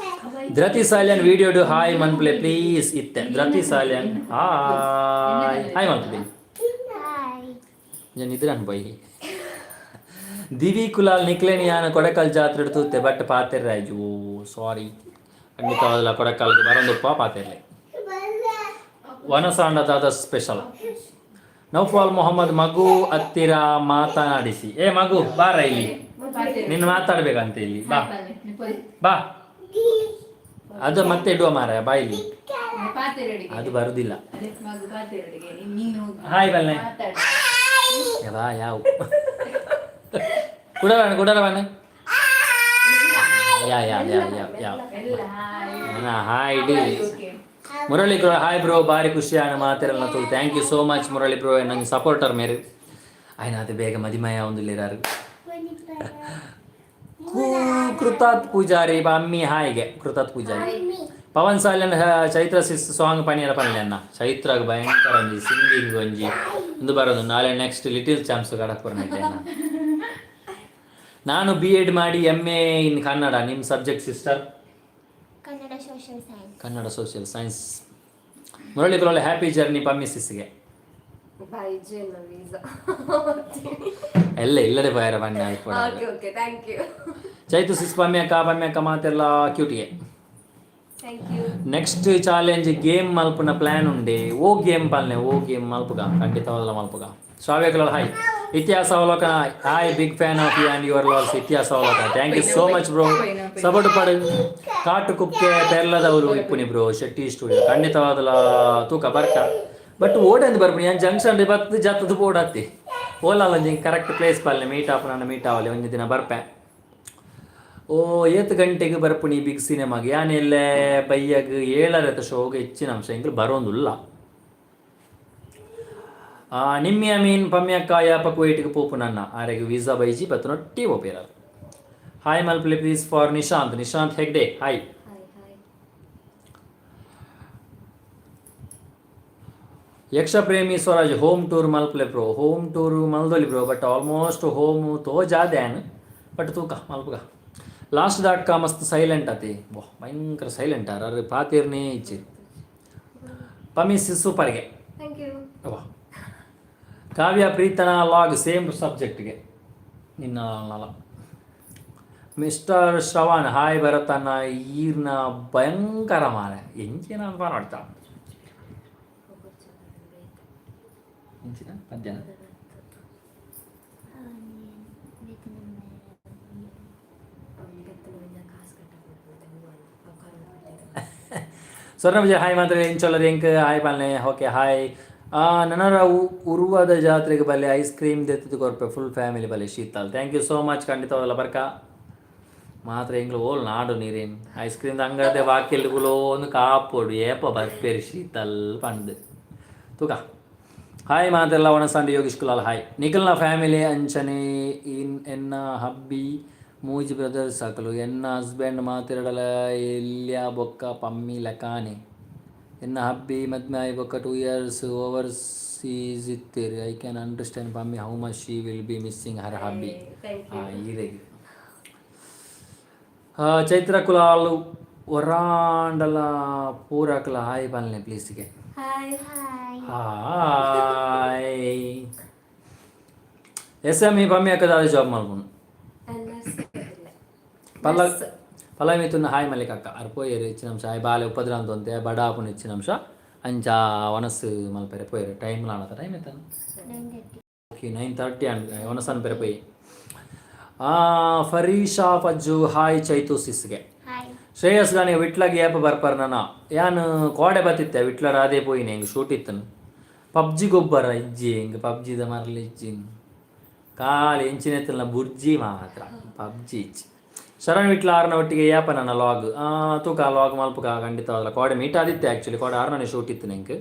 ಧೃತಿ ಸಾಲ್ಯನ್ ವಿಡಿಯೋ ಡು ಹಾಯ್ ಮನ್ಪ್ಲೆ ಪ್ಲೀಸ್ ಇತ್ತೆ. ಧೃತಿ ಸಾಲ್ಯನ್ ಹಾಯ್ ಹಾಯ್ ಮನ್ಪ್ಲೆ ನಾನು ಇದ್ರನ್ ಬೈ. ದಿವಿ ಕುಲಾಲ್ ನಿಕ್ಲೇನಿ ಯಾನ ಕೊಡಕಲ್ ಜಾತ್ರೆ ತೂತೆ ಬಟ್ ಪಾತೆರ್ ರಾಜು ಸಾರಿ ಖಂಡಿತವಾಗಲ್ಲ ಕೊಡಕಲ್ಗೆ ಬರೋದಪ್ಪ ಪಾತೆರ್ಲೆ ವನಸಾಂಡದಾದ ಸ್ಪೆಷಲ್. ನೌಫಾಲ್ ಮೊಹಮ್ಮದ್ ಮಗು ಹತ್ತಿರ ಮಾತನಾಡಿಸಿ. ಏ ಮಗು ಬಾರ ಇಲ್ಲಿ ನಿನ್ನ ಮಾತಾಡ್ಬೇಕಂತ ಇಲ್ಲಿ ಬಾ ಬಾ. ಅದು ಮತ್ತೆ ಇಡುವ ಮಾರ ಬಾ ಇಲ್ಲಿ ಅದು ಬರುದಿಲ್ಲ. ಹಾಯ್ ಬಲ್ಲೆ ಬಾ ಯಾವ ಕುಡರವನ ಯಾವ ಹಾಯ್ ಡಿ ಮುರಳಿ ಬ್ರೋ ಹಾಯ್ ಬ್ರೋ ಭಾರಿ ಖುಷಿ ಆನ ಮಾತಿರಲ್ಲ ತೋಲ್. Thank you so much Murali bro ನಂಗೆ ಸಪೋರ್ಟರ್ ಮೇರೆ ಆಯ್ನ ಅದು ಬೇಗ ಮದಿಮಯ ಒಂದಿಲ್ಲಿರಾರು. ಕೃತಾತ್ ಪೂಜಾರಿ ಅಮ್ಮಿ ಹಾಯ್ಗೆ ಕೃತಾತ್ ಪೂಜಾರಿ. ಪವನ್ ಸಾಲ್ಯನ್ ಚೈತ್ರ ಸಿಸ್ ಸಾಂಗ್ ಪಣಿಯರ ಪನ್ಲೆ ಅನ್ನ ಚೈತ್ರಾಗ ಭಯಂಕರ ಒಂಜಿ ಸಿಂಗಿಂಗ್ ಒಂಜಿ ಒಂದು ಬರೋದು ನಾಳೆ ನೆಕ್ಸ್ಟ್ ಲಿಟಿಲ್ ಚಾಂಪ್ಸ್ ಕಡಕ್ಪರ್ನೈತೆ ಅನ್ನ. ನಾನು B.Ed ಮಾಡಿ MA ಇನ್ ಕನ್ನಡ. ನಿಮ್ಮ subject sister? Kannada social science. Murali bro happy journey Pammi ಸಿಸ್ಗೆ ಎಲ್ಲ ಇಲ್ಲದೆ ಬಯರ ಬನ್ನಿ ಚೈತು ಸಿಸ್ ಪಮ್ಯಕ್ಕ ಮಾತೆಲ್ಲ ಕ್ಯೂಟಿಗೆ. ನೆಕ್ಸ್ಟ್ ಚಾಲೆಂಜ್ ಗೇಮ್ ಮಲ್ಪನ ಪ್ಲಾನ್ ಉಂಡೆ ಓ ಗೇಮ್ ಪಾಲನೆ ಓ ಗೇಮ್ ಮಲ್ಪುಗ ಖಂಡಿತವಲ್ಲ ಮಲ್ಪುಗ. ಶ್ರಾವ್ಯಕಲ ಹಾಯ್. ಇತಿಹಾಸ ಅವಲೋಕನ hi big fan of you and your lols ಇತಿಹಾಸ ಅವಲೋಕನ. Thank you so much bro. Support ಪಡು ಕಾಟು ಕುಕ್ಕೆ ಪೆರ್ಲದವರು ಇಪ್ಪುನಿ ಬ್ರೋ ಶೆಟ್ಟಿ ಸ್ಟುಡಿಯೋ ಖಂಡಿತವಾದಲ್ಲ ತೂಕ ಬರ್ಕ ಬಟ್ ಓಡಂದು ಬರ್ಬಿಡಿ ನಾನು ಜಂಕ್ಷನ್ ಬತ್ತು ಜತ್ತದು ಓಡಾತಿ ಓಲಲ್ಲ ಕರೆಕ್ಟ್ ಪ್ಲೇಸ್ ಪಾಲನೆ ಮೀಟ್ ಆಪ್ ನನ್ನ ಮೀಟ್ ಆವಲ್ಲಿ ಒಂದು ದಿನ ಬರ್ಪೆ. ಓ 8 ಗಂಟೆಗೆ ಬರ್ಪುಣಿ ಬಿಗ್ ಸಿನಿಮಾಗೆ ಯಾನೆಲ್ಲೇ ಬೈಯಾಗ 7 ಶೋಗೆ ಹೆಚ್ಚಿನ ಅಂಶ ಹಿಂಗೆ ಬರೋದಿಲ್ಲ. ನಿಮ್ಮಿ ಮೀನ್ ಪಮ್ಯಕ್ಕ ಯಾಪ ಕುವೇಟಿಗೆ ಪೋಪು ನನ್ನ ಆರೆಗೆ ವೀಸಾ ಬೈಜಿ ಬತ್ತು ನೊಟ್ಟಿ ಓಪೇರ. ಹಾಯ್ ಮಲ್ಪ್ಲೆ please for Nishanth Hegde hi. ಯಕ್ಷ ಪ್ರೇಮಿ ಸ್ವರಾಜ್ ಹೋಮ್ ಟೂರ್ ಮಲ್ಪ್ಲೆ ಬ್ರೋ ಹೋಮ್ ಟೂರ್ ಮಲ್ದೊಲಿ ಬ್ರೋ ಬಟ್ ಆಲ್ಮೋಸ್ಟ್ ಹೋಮ್ ತೋ ಜಾದ್ಯಾನ್ ಬಟ್ ತೂಕ ಮಲ್ಪುಗ. ಲಾಸ್ಟ್ ಮಸ್ತ್ ಸೈಲೆಂಟ್ ಆತಿ ಭಯಂಕರ ಸೈಲೆಂಟ್ ಅರೆ ಪಾತೀರ್ನೇ ಇಚ್ಚಿ ಪಮಿಸ್ ಸೂಪರ್ಗೆ. ಕಾವ್ಯ ಪ್ರೀತನ ಲಾಗ್ ಸೇಮ್ ಸಬ್ಜೆಕ್ಟ್ಗೆ ನಿನ್ನ ಮಿಸ್ಟರ್ ಶ್ರವಣ್ ಹಾಯ್ ಭರತನ ಈರ್ನ ಭಯಂಕರ ಮಾರ ಎಂಚಿನ ಮಾಡ್ತಾ ಮಧ್ಯಾಹ್ನ ಸ್ವರ್ಣ ವಿಜಯ್ ಹಾಯ್ ಮಾತ್ರ ಇಂಚೊಲ್ಲದು ಎಂಕ್ ಹಾಯ್ ಪಾಲನೆ ಓಕೆ ಹಾಯ್. ನನ್ನರ ಉರುವಾದ ಜಾತ್ರೆಗೆ ಬಲ್ಲೆ ಐಸ್ ಕ್ರೀಮ್ ದೆತ್ತು ಕೊರ್ಪೆ ಫುಲ್ ಫ್ಯಾಮಿಲಿ ಬಲ್ಲೆ Sheetal. Thank you so much ಖಂಡಿತವಾಗಲ್ಲ ಬರ್ಕ. ಮಾತ್ರ ಎಂಗ್ಲು ಓಲ್ ನಾಡು ನೀರೇನು ಐಸ್ ಕ್ರೀಮ್ ಅಂಗಡಿ ಬಾಕಿಲ್ಗುಲೋ ಒಂದು ಕಾಪೋಡು ಏಪ ಬರ್ಪೇರಿ ಶೀತಲ್ ಪಂಡ್ ತೂಕ ಹಾಯ್ ಮಾತೆಲ್ಲ ಒಣಸಂಡಿ ಯೋಗೀಶ್ ಕುಲಾಲ್ ಹಾಯ್ ನಿಖಿಲ್ನ ಫ್ಯಾಮಿಲಿ ಅಂಚನೆ ಎನ್ನ ಹಬ್ಬಿ ಮೂಜಿ ಬ್ರದರ್ಸ್ ಸಾಕಲು ಎನ್ನ ಹಸ್ಬೆಂಡ್ ಮಾತಿರಡಲ ಎಲ್ಯ ಬೊಕ್ಕ ಪಮ್ಮಿ ಲೆಕಾನೆ ಎನ್ನ ಹಬ್ಬಿ ಮದ್ಮೆ ಆಯ್ ಬೊಕ್ಕ 2 years ಓವರ್ಸೀಸ್ ಇತ್ತೀರಿ I can understand Pammi how much she will be missing her hubby ಈರೆಗೆ ಚೈತ್ರ ಕುಲಾಲು ಒರಾಂಡಲ ಪೂರಕಲ ಹಾಯ್ ಬಲ್ನೆ ಪ್ಲೀಸ್ಗೆ hi hi S M E Pammi ಅಕ್ಕದ ಜಾಬ್ ಮಾಡ್ಬೋದು ಪಲ್ಲ ಮಿಥುನ ಹಾಯ್ ಮಲ್ಲಿಕ ಅಕ್ಕ ಅರ್ಪೋಯರು ಇಚ್ಚಿನ ಅಂಶ ಹಾಯ್ ಬಾಲೆ ಉಪದ್ರ ಅಂತಂತೆ ಬಡಾಪುನ ಇಚ್ಚಿನ ಅಂಶ ಅಂಚ ಒನಸು ಮಲ್ಪೆರೆ ಪೋಯರು ಟೈಮ್ ಲಾಣದ ಟೈಮ್ ಇತ್ತಾನ ಓಕೆ 9:30 ಅಂಡ್ ಒನಸನ್ ಪೆರೆ ಪೋಯಿ ಫರೀಶಾ ಫಜ್ಜು ಹಾಯ್ ಚೈತು ಸಿಸ್ಗೆ ಶ್ರೇಯಸ್ ಗಾನಿಗೆ ವಿಟ್ಲಾಗಿ ಏಪ ಬರ್ಪಾರ ನಾನು ಯಾನು ಕೋಡೆ ಬತ್ತಿತ್ತೆ ವಿಟ್ಲರ ಅದೇ ಪೋಯಿನಿ ಹಿಂಗೆ ಶೂಟ್ ಇತ್ತನು ಪಬ್ಜಿ ಗೊಬ್ಬರ ಇಜ್ಜಿ ಹಿಂಗೆ ಪಬ್ಜಿದ ಮರಲಿ ಇಜ್ಜಿ ಕಾಲು ಎಂಚಿನೆತ್ತಲ್ಲ ಬುರ್ಜಿ ಮಾತ್ರ ಪಬ್ಜಿ ಇಜ್ಜಿ ಶರಣ್ ವಿಟ್ಲ ಆರ್ನ ಒಟ್ಟಿಗೆ ಏಪ ನನ್ನ ಲಾಗ್ ತೂಕ ಲಾಗ್ ಮಲ್ಪಕ ಖಂಡಿತವಾಗಲ್ಲ ಕೋಡೆ ಮೀಟ್ ಆದಿತ್ತೆ ಆ್ಯಕ್ಚುಲಿ ಕೋಡೆ ಆರ್ನೇ ಶೂಟ್ ಇತ್ತು ನಿಂಗೆ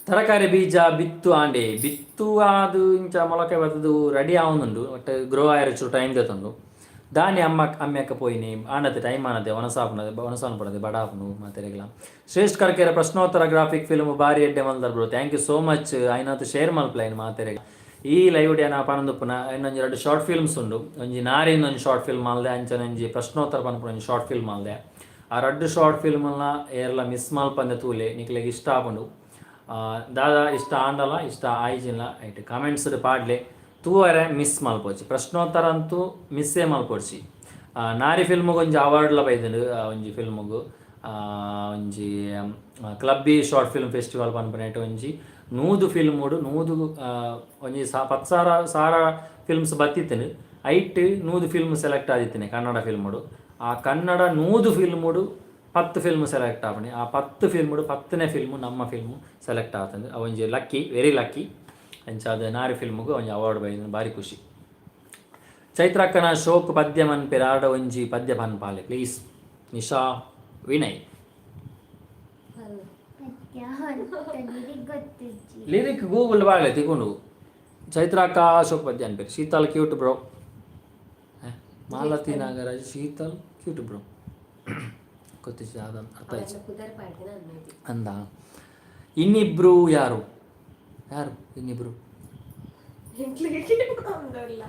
ತರಕಾರಿ ಬೀಜ ಬಿತ್ತು ಆಂಡೆ ಬಿತ್ತು ಅದು ಇಂಚ ಮೊಳಕೆ ಬರ್ತದು ರೆಡಿ ಆವೊಂದುಂಡು ಬಟ್ ಗ್ರೋ ಆಯ್ರಚು ಟೈಮ್ ತಂದು ದಾನಿ ಅಮ್ಮಕ್ಕ ಪೋಯಿನಿ ಆನತ್ತೆ ಟೈಮ್ ಆನತ್ತೆ ಒಣಸಾನ ಪಡದೆ ಬಡಾಪನು ಮಾತೆರೆಗಳ ಶ್ರೇಷ್ಠ ಕರ್ಕೆರ ಪ್ರಶ್ನೋತ್ತರ ಗ್ರಾಫಿಕ್ ಫಿಲ್ಮ್ ಬಾರಿ ಎಡ್ಡೆ ಮಲ್ದಾರ್ bro thank you so much ಐನಾತು ಶೇರ್ ಮಲ್ಪ್ಲೈನ್ ಮಾತೆರೆಗ ಈ ಲೈವ್ ಡೇ ನಾ ಪನಂದುಪ್ಪುನ ಇನ್ನೊಂದು 2 ಶಾರ್ಟ್ ಫಿಲ್ಮ್ಸ್ ಉಂಡು ಒಂಜಿ ನಾರಿನ ಒಂದು ಶಾರ್ಟ್ ಫಿಲ್ಮ್ ಮಲ್ದೆ ಅಂಚನೆ ಒಂಜಿ ಪ್ರಶ್ನೋತ್ತರ ಪನ್ಪುನ ಒಂದು ಶಾರ್ಟ್ ಫಿಲ್ಮ್ ಮಲ್ದೆ ಆ 2 ಶಾರ್ಟ್ ಫಿಲ್ಮ್ನ ಏರ್ಲ ಮಿಸ್ ಮಲ್ಪಂದೆ ತೂಲೆ ನಿಕ್ಲೆಗೆ ಇಷ್ಟ ಆಪುಂಡು ದಾದಾ ಇಷ್ಟ ಆಂಡಲ ಇಷ್ಟ ಆಯ್ಜಿಲ್ಲ ಐಟ್ ಕಮೆಂಟ್ಸ್ ಪಾಡ್ಲೆ ತೂವರೆ ಮಿಸ್ ಮಲ್ಪೋಚಿ ಪ್ರಶ್ನೋತ್ತರ ಅಂತೂ ಮಿಸ್ಸೇ ಮಲ್ಪೊಡ್ಸಿ ನಾರಿ ಫಿಲ್ಮ್ಗೆ ಒಂಜಿ ಅವಾರ್ಡ್ಲ ಬೈದನು ಒಂಜಿ ಫಿಲ್ಮ್ಗು ಒಂಜಿ ಕ್ಲಬ್ಬಿ ಶಾರ್ಟ್ ಫಿಲ್ಮ್ ಫೆಸ್ಟಿವಲ್ ಪನ್ಪುನೇಟ್ ಒಂಜಿ 100 ಫಿಲ್ಮುಡು 100 ಒಂಜಿ 10,000 ಫಿಲ್ಮ್ಸ್ ಬತ್ತಿತ್ತೇನೆ ಐಟ್ 100 ಫಿಲ್ಮ್ ಸೆಲೆಕ್ಟ್ ಆದಿತ್ತೇನೆ ಕನ್ನಡ ಫಿಲ್ಮುಡು ಆ ಕನ್ನಡ 100 ಫಿಲ್ಮುಡು 10 ಫಿಲ್ಮ್ ಸೆಲೆಕ್ಟ್ ಆಪಣಿ ಆ 10 ಫಿಲ್ಮುಡು 10ನೇ ಫಿಲ್ಮು ನಮ್ಮ ಫಿಲ್ಮು ಸೆಲೆಕ್ಟ್ ಆತಂದು ಒಂಜಿ ಲಕ್ಕಿ ವೆರಿ ಲಕ್ಕಿ ಅಂಚಾದ ನಾರಿ ಫಿಲ್ಮ್ಗೂ ಒಂಜಿ ಅವಾರ್ಡ್ ಬೈದ ಭಾರಿ ಖುಷಿ ಚೈತ್ರಕ್ಕನ ಶೋಕ್ ಪದ್ಯ ಮನ್ಪೆರ ಆಡ ಒಂಜಿ ಪದ್ಯ ಪನ್ಪಾಲೆ please Nisha Vinay lyric Google ಬಾಳೆ ತಿಕೊಂಡು ಚೈತ್ರಕ್ಕ ಅಶೋಕ್ ಪದ್ಯ ಅನ್ಪೇರು Sheetal cute bro Malathi Nagaraj Sheetal cute bro ಗೊತ್ತಿತ್ತು ಅದನ್ನು ಅರ್ಥ ಆಯ್ತು ಅಂದ ಇನ್ನಿಬ್ರು ಯಾರು ಇನ್ನಿಬ್ರು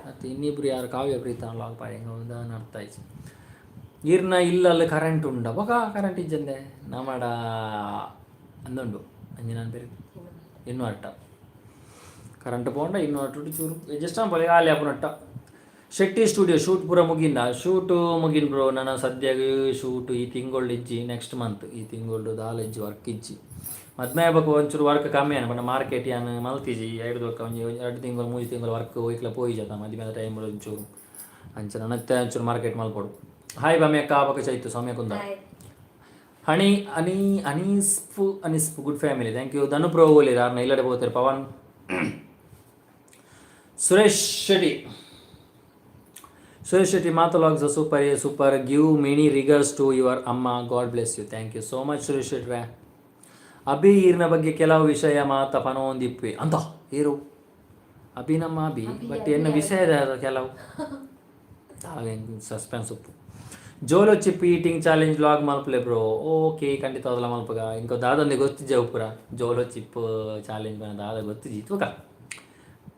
ಮತ್ತೆ ಇನ್ನಿಬ್ರು ಯಾರು ಕಾವ್ಯ ಪ್ರೀತ ಲಾಗ್ ಪಾಡಿ ಹೌದಾನ ಅರ್ಥ ಆಯ್ತು ಈರ್ನ ಇಲ್ಲಲ್ಲಿ ಕರೆಂಟ್ ಉಂಡ ಬೊಕ ಕರೆಂಟ್ ಇಜ್ಜಂದೆ ನಮ್ಮಡ ಅಂದುಂಡು ಅಂಜಿ ನಾನು ಬೇರೆ ಇನ್ವರ್ಟ ಕರೆಂಟ್ ಪೋಂಡ ಇನ್ವರ್ಟು ಚೂರು ಜಸ್ಟ್ ಪೊಲೆ ಆಲಿ ಆಪುನಟ್ಟ ಶೆಟ್ಟಿ ಸ್ಟುಡಿಯೋ ಶೂಟ್ ಪೂರ ಮುಗಿಂದ ಶೂಟು ಮುಗಿನ್ ಬ್ರೋ ನನ್ನ ಸದ್ಯಗೆ ಶೂಟು ಈ ತಿಂಗಳು ಇಜ್ಜಿ ನೆಕ್ಸ್ಟ್ ಮಂತ್ ಈ ತಿಂಗಳು ದಾಲ್ ಇಜ್ಜಿ ವರ್ಕ್ ಇಜ್ಜಿ ಮದ್ಮೆ ಆಗ್ಬೇಕು ಒಂಚೂರು ವರ್ಕ್ ಕಮ್ಮಿ ಅನ್ನ ಬಣ್ಣ ಮಾರ್ಕೆಟ್ ಏನು ಮಲ್ತಿಜಿ 2 ತಿಂಗಳು 3 ತಿಂಗಳು ವರ್ಕ್ ಹೋಯ್ಕಲ ಪೋಯ್ಜತ ಮದುವೆ ಟೈಮ್ ಒಂಚೂರು ಅಂಚ ನನ್ನತ್ತೆ ಒಂಚೂರು ಮಾರ್ಕೆಟ್ ಮಲ್ಪೋಡು ಹಾಯ್ ಬಮ್ಮೆ ಅಕ್ಕ ಆಬಕ ಚೈತು ಸೌಮ್ಯ ಕುಂದ ಅನಿಸ್ಪು good family thank you Dhanu bro ಓಲಿರ ಯಾರನ್ನ ಇಲ್ಲಡೆ ಹೋಗ್ತಾರೆ ಪವನ್ ಸುರೇಶ್ ಶೆಟ್ಟಿ ಮಾತಲಾಗ್ಸ್ super give many regards to your ಅಮ್ಮ God bless you thank you so much Suresh ಶೆಟ್ರೆ ಅಭಿ ಈರ್ನ ಬಗ್ಗೆ ಕೆಲವು ವಿಷಯ ಮಾತ ಪನೊಂದಿಪ್ಪೆ ಅಂತ ಈರು ಅಭಿ ನಮ್ಮ ಅಭಿ ಬಟ್ ಏನು ವಿಷಯದ ಕೆಲವು ಸಸ್ಪೆನ್ಸ್ ಉಪ್ಪು Jolo chip eating challenge log ಮಲ್ಪಲೆ ಬ್ರೋ ಓಕೆ ಖಂಡಿತ ಅದಲ್ಲ ಮಲ್ಪಗ ಇಂಕೋ ದಾದಂದೆ ಗೊತ್ತಿದ್ದೆ ಉಪ್ಪುರ ಜೋಲೋ ಚಿಪ್ ಚಾಲೆಂಜ್ ಬಂದ ದಾದ ಗೊತ್ತಿದ್ದಿತ್ತು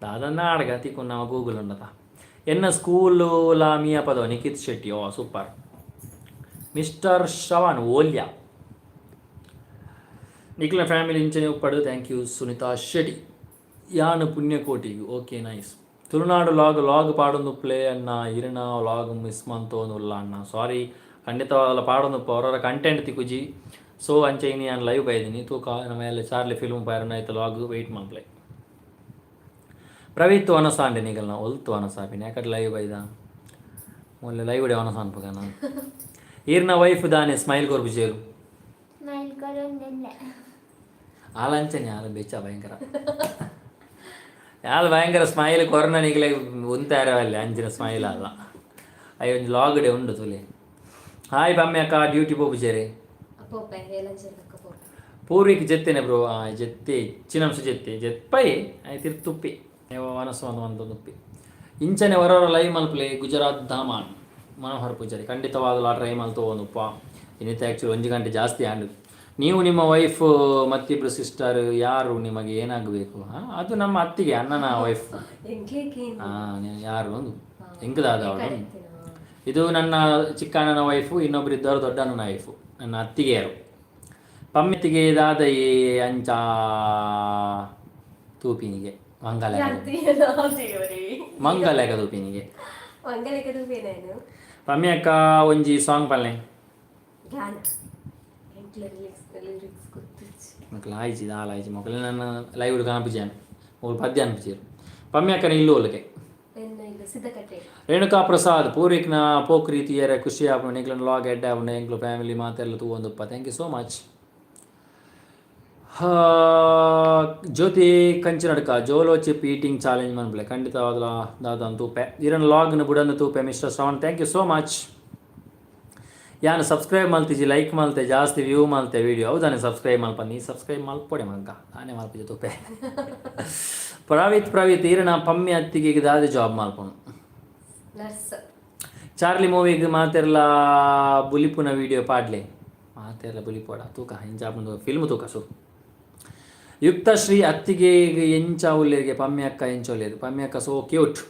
ದಾದನ್ನ ಆಡ್ಗ ತಿಕ್ಕೊಂಡು ನಾವು ಗೂಗಲ್ ಉಂಡತ ಎನ್ನ ಸ್ಕೂಲು ಲಾಮಿಯ ಪದವ ನಿಖಿತ್ ಶೆಟ್ಟಿ ಓ ಸೂಪರ್ ಮಿಸ್ಟರ್ ಶ್ರವಣ್ ಓಲ್ಯ ನಿಖಿಲ್ನ ಫ್ಯಾಮಿಲಿ ಇಂಚನೆ ಉಪ್ಪಡು ಥ್ಯಾಂಕ್ ಯು ಸುನಿತಾ ಶೆಟ್ಟಿ ಯಾನು ಪುಣ್ಯಕೋಟಿಗೆ ಓಕೆ ನೈಸ್ ತುಳುನಾಡು ಲಾಗ್ ಪಾಡೊಂದು ಪ್ಲೇ ಅಣ್ಣ ಇರಿನ ಲಾಗ್ ಮಿಸ್ ಮಂತೋನುಲ್ಲ ಅಣ್ಣ ಸಾರಿ ಖಂಡಿತವಾಗಲ್ಲ ಪಾಡೊಂದು ಅವರ ಕಂಟೆಂಟ್ ತಿಕ್ಕುಜಿ ಸೊ ಅಂಚೆ ಇನಿ ನಾನು ಲೈವ್ ಬೈದೀನಿ ತೂಕ ಆಮೇಲೆ ಚಾರ್ಲಿ ಫಿಲ್ಮ್ ಪಾರನ ಆಯ್ತು ಲಾಗ್ ವೆಯ್ಟ್ ಮಾಡ್ಲೆ ಪ್ರವೀತ್ ವನಸಾಂಡೆ ನಿಗಲ್ನ ಒಲ್ತು ವನಸಾಪಿನ ಯಾಕಡೆ ಲೈವ್ ಬೈದ ಒಳ್ಳೆ ಲೈವ್ ಡೆ ವನಸ ಅನ್ಪಗ ನಾನು ಈರ್ನ ವೈಫ್ ದಾನೆ ಸ್ಮೈಲ್ ಕೊರ್ಬಿಜೇರು ಆಲಂಚನೆ ಆಲ ಬೆಚ್ಚ ಭಯಂಕರ ಯಾರು ಭಯಂಕರ ಸ್ಮೈಲ್ ಕೊರೋನಾ ನಿಗಲೆ ಉಂತಾರವಲ್ಲ ಅಂಚಿನ ಸ್ಮೈಲ್ ಅಲ್ಲ ಅಯ್ಯ ಒಂದು ಲಾಗ್ ಡೇ ಉಂಡು ತುಲೆ. ಹಾಯ್ ಬಮ್ಮಿ ಅಕ್ಕ ಡ್ಯೂಟಿ ಪೋಪುಜೇರೆ ಪೋಪೆ ಏಲಂಚೆಲ್ಲಕ್ಕ ಪೋಪೆ ಪೂರ್ವಿಕ್ ಜೆತ್ತೇನೆ ಬ್ರೋ ಜೆತ್ತೆ ಹೆಚ್ಚಿನಂಶ ಜೆತ್ತೈ ಆಯ್ತು ತುಪ್ಪಿ ಮನಸ್ಸು ಒಂದು ತುಪ್ಪಿ ಇಂಚನೆ ಹೊರವರ ಲೈವ್ ಮಲ್ಪಲೆ ಗುಜರಾತ್ ಧಾಮಾನ್ ಮನೋಹರ್ ಪೂಜಾರಿ ಖಂಡಿತವಾಗಲೂ ಟ್ರೈ ಮಲ್ತು ಒಂದಪ್ಪ ಇನ್ನಿತ ಆ್ಯಕ್ಚುಲಿ 1 ಗಂಟೆ ಜಾಸ್ತಿ ಆಂಡು. ನೀವು ನಿಮ್ಮ ವೈಫ್ ಮತ್ತಿಬ್ಬರು ಸಿಸ್ಟರ್ ಯಾರು ನಿಮಗೆ ಏನಾಗಬೇಕು? ಅದು ನಮ್ಮ ಅತ್ತಿಗೆ ಅಣ್ಣನ ವೈಫ್. ಯಾರು ಒಂದು ಹೆಂಗದಾದ ಅವಳು. ಇದು ನನ್ನ ಚಿಕ್ಕ ಅಣ್ಣನ ವೈಫು, ಇನ್ನೊಬ್ರು ಇದ್ದವರು ದೊಡ್ಡ ಅಣ್ಣನ ವೈಫು, ನನ್ನ ಅತ್ತಿಗೆಯರು. ಪಮ್ಮೆತ್ತಿಗೆ ಇದಾದ ಈ ಅಂಚ ತೂಪಿನಿಗೆ ಮಂಗಲೇಕ ತೂಪಿನಿಗೆ ಪಮ್ಮಿ ಅಕ್ಕ ಒಂಜಿ ಸಾಂಗ್ ಪಲ್ಲೆ ಮಕ್ಕಳು ಆಯ್ಚಿ ದಾಲಾಯ್ಚಿ ಮಕ್ಕಳು ನನ್ನ ಲೈವ್ ಕಾಣಿಪಿಚಾನು ಅವ್ರು ಪದ್ಯ ಅನ್ಪಿಚಾರು. ಪಮ್ಮಿ ಅಕ್ಕನ ಇಲ್ಲು ಒಳಗೆ ರೇಣುಕಾ ಪ್ರಸಾದ್ ಪೂರ್ವಿಕ್ನ ಪೋಕ್ ರೀತಿಯರ ಖುಷಿ ಆಪಣ ಎಂಕ್ಲನ್ನು ಲಾಗ್ ಎಡ್ಡೆ ಆಪಣ ಎಂಕ್ಲು ಫ್ಯಾಮಿಲಿ ಮಾತೆಲ್ಲ ತೂ ಒಂದಪ್ಪ. Thank you so much. Jyothi Kanchinadka Jolo chip eating challenge ಮನ್ಪಲೆ ಖಂಡಿತವಾದ ದಾದ ತೂಪೆ ಇರನ್ ಲಾಗ್ನ ಬುಡನ್ನು ತೂಪೆ mister Shravan. Thank you so much. ಯಾನು ಸಬ್ಸ್ಕ್ರೈಬ್ ಮಲ್ತಿಜಿ ಲೈಕ್ ಮಲ್ತೆ ಜಾಸ್ತಿ ವ್ಯೂ ಮಲ್ತೆ ವೀಡಿಯೋ ಹೌದಾನೆ ಸಬ್ಸ್ಕ್ರೈಬ್ ಮಲ್ಪ ನೀ ಸಬ್ಸ್ಕ್ರೈಬ್ ಮಲ್ಪೊಡೆ ಮಗ್ಗ ನಾನೇ ಮಲ್ಪಿಜೆ ತೂಪೆ. ಪ್ರವೀತ್ ಈರನ ಪಮ್ಮಿ ಅತ್ತಿಗೆ ದಾದ ಜಾಬ್ ಮಲ್ಪನು. ಚಾರ್ಲಿ ಮೂವಿಗೆ ಮಾತೆಲ್ಲ ಬುಲಿಪುನ ವೀಡಿಯೋ ಪಾಡ್ಲೆ ಮಾತೆಲ್ಲ ಬುಲಿಪೋಡ ತೂಕ ಹಿಂಜಾಪುಂದು ಫಿಲ್ಮ್ ತೂಕ ಸು. ಯುಕ್ತಶ್ರೀ ಅತ್ತಿಗೆ ಎಂಚ ಉಲ್ಲೇರಿಗೆ ಪಮ್ಮಿ ಅಕ್ಕ ಎಂಚೊಲ್ಲೇರು ಪಮ್ಮಿ ಅಕ್ಕ ಸೋ ಕ್ಯೂಟ್.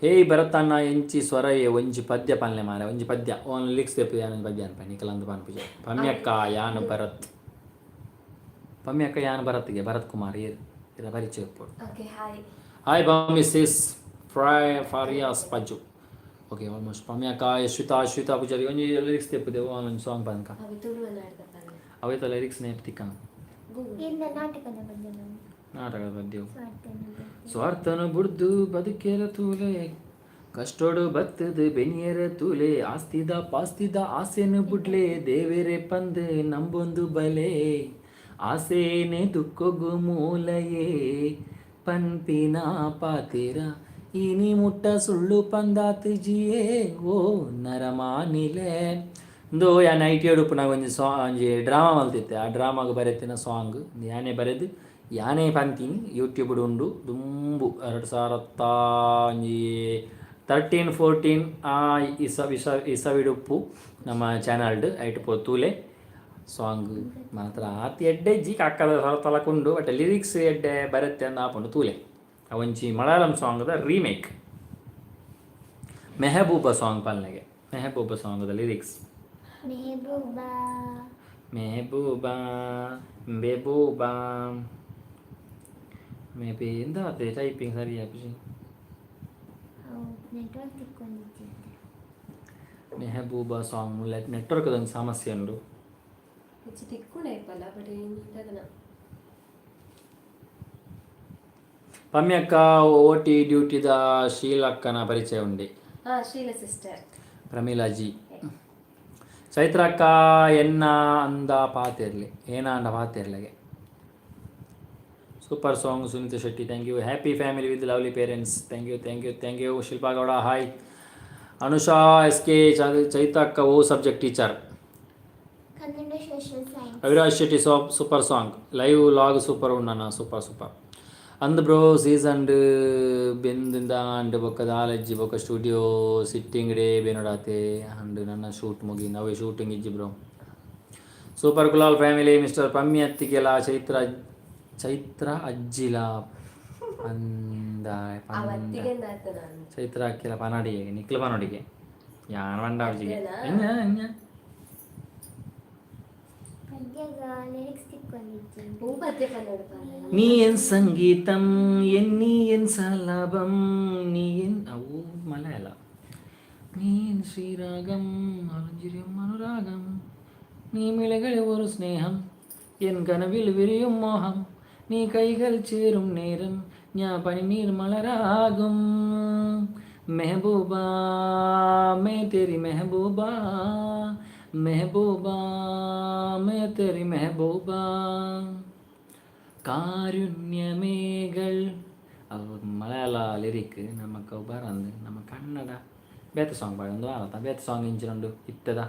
ಹೇಯ್ ಭರತಣ್ಣ ಎಂಚಿ ಸ್ವರಯೇ ಒಂಜಿ ಪದ್ಯ ಪಲ್ಲೆ ಮಾರೆ ಒಂಜಿ ಪದ್ಯ ಓನ್ ಲಿರಿಕ್ಸ್ ತೆಪ್ಪು ಯಾನೊಂದು ಪದ್ಯ ಅನ್ಪ ನಿಕಲಂದು ಪಾನ್ಪುಜ ಪಮ್ಮಿ ಅಕ್ಕ ಯಾನು ಭರತ್ ಪಮ್ಮಿ ಅಕ್ಕ ಯಾನು ಭರತ್ಗೆ ಭರತ್ ಕುಮಾರ್ ಇರ ಪರಿಚಯ ಕೊಡು. ಹಾಯ್ ಬಮ್ಮಿ ಸಿಸ್ ಫಾರಿಯಾಸ್ ಪಜ್ಜು ಓಕೆ ಆಲ್ಮೋಸ್ಟ್ ಪಮ್ಮಿ ಅಕ್ಕ ಶ್ವೇತಾ ಪೂಜಾರಿ ಒಂಜಿ ಲಿರಿಕ್ಸ್ ತೆಪ್ಪುದೆ ಒಂದು ಸಾಂಗ್ ಪನ್ಕ ಅವೈತ ಲಿರಿಕ್ಸ್ ನೇಪ್ತಿಕ್ಕ ನಾಟಕದ ಪದ್ಯವು ಸ್ವಾರ್ಥನು ಬುಡ್ದು ಬದುಕೇರ ತೂಲೆ ಕಷ್ಟೋಡು ಬತ್ತದ ಬೆನಿಯರ ತೂಲೆ ಆಸ್ತಿದ ಪಾಸ್ತಿದ ಆಸೆನು ಬುಡ್ಲೆ ದೇವೇರೆ ಪಂದ್ ನಂಬೊಂದು ಬಲೆ ಆಸೇನೆ ದುಕ್ಕೊಗು ಮೂಲೆಯೇ ಪನ್ಪಿನ ಪಾತಿರ ಇನಿ ಮುಟ್ಟ ಸುಳ್ಳು ಪಂದಾತು ಜಿಯೇ ಓ ನರಮಾನಿಲೆ ಇಂದು ಯಾ ನೈಟ್ ಏಡುಪ್ಪು ನಾವು ಒಂಜಿ ಒಂಜಿ ಡ್ರಾಮಾ ಮಲ್ತಿತ್ತೆ ಆ ಡ್ರಾಮಾಗ ಬರೆತಿನ ಸಾಂಗ್ ಯಾನೇ ಬರೆದು ಯಾನೇ ಪಂತೀನಿ ಯೂಟ್ಯೂಬ್ ಉಂಡು ದುಂಬು 2013-14 ಇಸವಿಡುಪ್ಪು ನಮ್ಮ ಚಾನಲ್ಡ್ ಐಟ್ ಪೋತೂಲೆ ಸಾಂಗ್ ಮಾತ್ರ ಆತಿ ಎಡ್ಡೆ ಜಿ ಅಕ್ಕದ ತಲಕೊಂಡು ಬಟ್ ಲಿರಿಕ್ಸ್ ಎಡ್ಡೆ ಬರುತ್ತೆ ಅಂದು ಆಪುಂಡು ತೂಲೆ ಅವಂಚಿ ಮಲಯಾಳಂ ಸಾಂಗ್ದ ರೀಮೇಕ್ ಮೆಹಬೂಬ ಸಾಂಗ್ ಪಲ್ಲೆಗೆ ಮೆಹಬೂಬ ಸಾಂಗ್ದ ಲಿರಿಕ್ಸ್ ಮೆಹಬೂಬಾ ಬೆಬೂಬಾ ಮೇಬಿ ಎಂತ ಟೈಪಿಂಗ್ ಸರಿ ಆಪಿಸಿ ಮೆಹಬೂಬಾ ಸಾಂಗ್ ನೆಟ್ವರ್ಕ್ ಒಂದು ಸಮಸ್ಯೆ ಉಂಡು. ಪಮ್ಮಿ ಅಕ್ಕ ಓಟಿ ಡ್ಯೂಟಿದ ಶೀಲಕ್ಕನ ಪರಿಚಯ ಉಂಡೆ ಪ್ರಮೀಲಾಜಿ. ಚೈತ್ರ ಅಕ್ಕ ಎನ್ನ ಅಂದ ಪಾತಿರ್ಲಿ ಏನ ಅಂದ ಪಾತಿರ್ಲೆಗೆ super song Sunitha Shetty thank you. Happy family with lovely parents thank you. Shilpa Gowda hi. Anusha SK Chaithra ಅಕ್ಕ ಓ subject teacher. Aviraj Shetty super song live ಲಾಗ್ ಸೂಪರ್ ಉಂಡನ ಸೂಪರ್ ಅಂದ್ ಬ್ರೋ ಸೀಸನ್ ಬೆಂದಿಂದ ಅಂಡ್ ಬೊಕ್ಕದ ಆಲಜ್ಜಿ ಬೊಕ್ಕ ಸ್ಟುಡಿಯೋ ಸಿಟ್ಟಿಂಗ್ ಡೇ ಬೇನೋಡಾತೆ ಅಂಡ್ ನನ್ನ ಶೂಟ್ ಮುಗಿ ನಾವೇ ಶೂಟಿಂಗ್ ಇಜ್ಜಿ bro super Gulal family mister Pammi ಅತ್ತಿಗೆಲ ಚೈತ್ರ ಅಜ್ಜಿಲ ಅಂದ ಚೈತ್ರ ಅಕ್ಕಿಲ ಪನಾಡಿಗೆ ನಿಕ್ಲ ಪನೋಡಿಗೆ ಯಾನ್ ಬಂಡಾಜಿಗೆ நீ என் சங்கீதம் நீ என் சலபம் நீ என் அவு மலையாள நீ என் ஸ்ரீராகம் அலஞ்சிரியம் அனுராகம் நீ மிளகளை ஒரு ஸ்நேகம் என் கனவில் விரியும் மோகம் நீ கைகள் சேரும் நேரம் ஞாபக நீர் மலராகும் மெஹபூபா மே தெரி மெஹபூபா മെഹബൂബാ മേ തെരി മെഹബൂബാ കാരുണ്യമേകൾ ಅದು ಮಲಯಾಳ ಲಿರಿಕ್ ನಮಕ್ ಬರಂದು ನಮ್ಮ ಕನ್ನಡ ಬೇತೆ ಸಾಂಗ್ ಪಾಡೊಂದು ಆಲತ್ತ ಬೇತೆ ಸಾಂಗ್ ಇಂಚಿನೊಂದು ಇತ್ತದ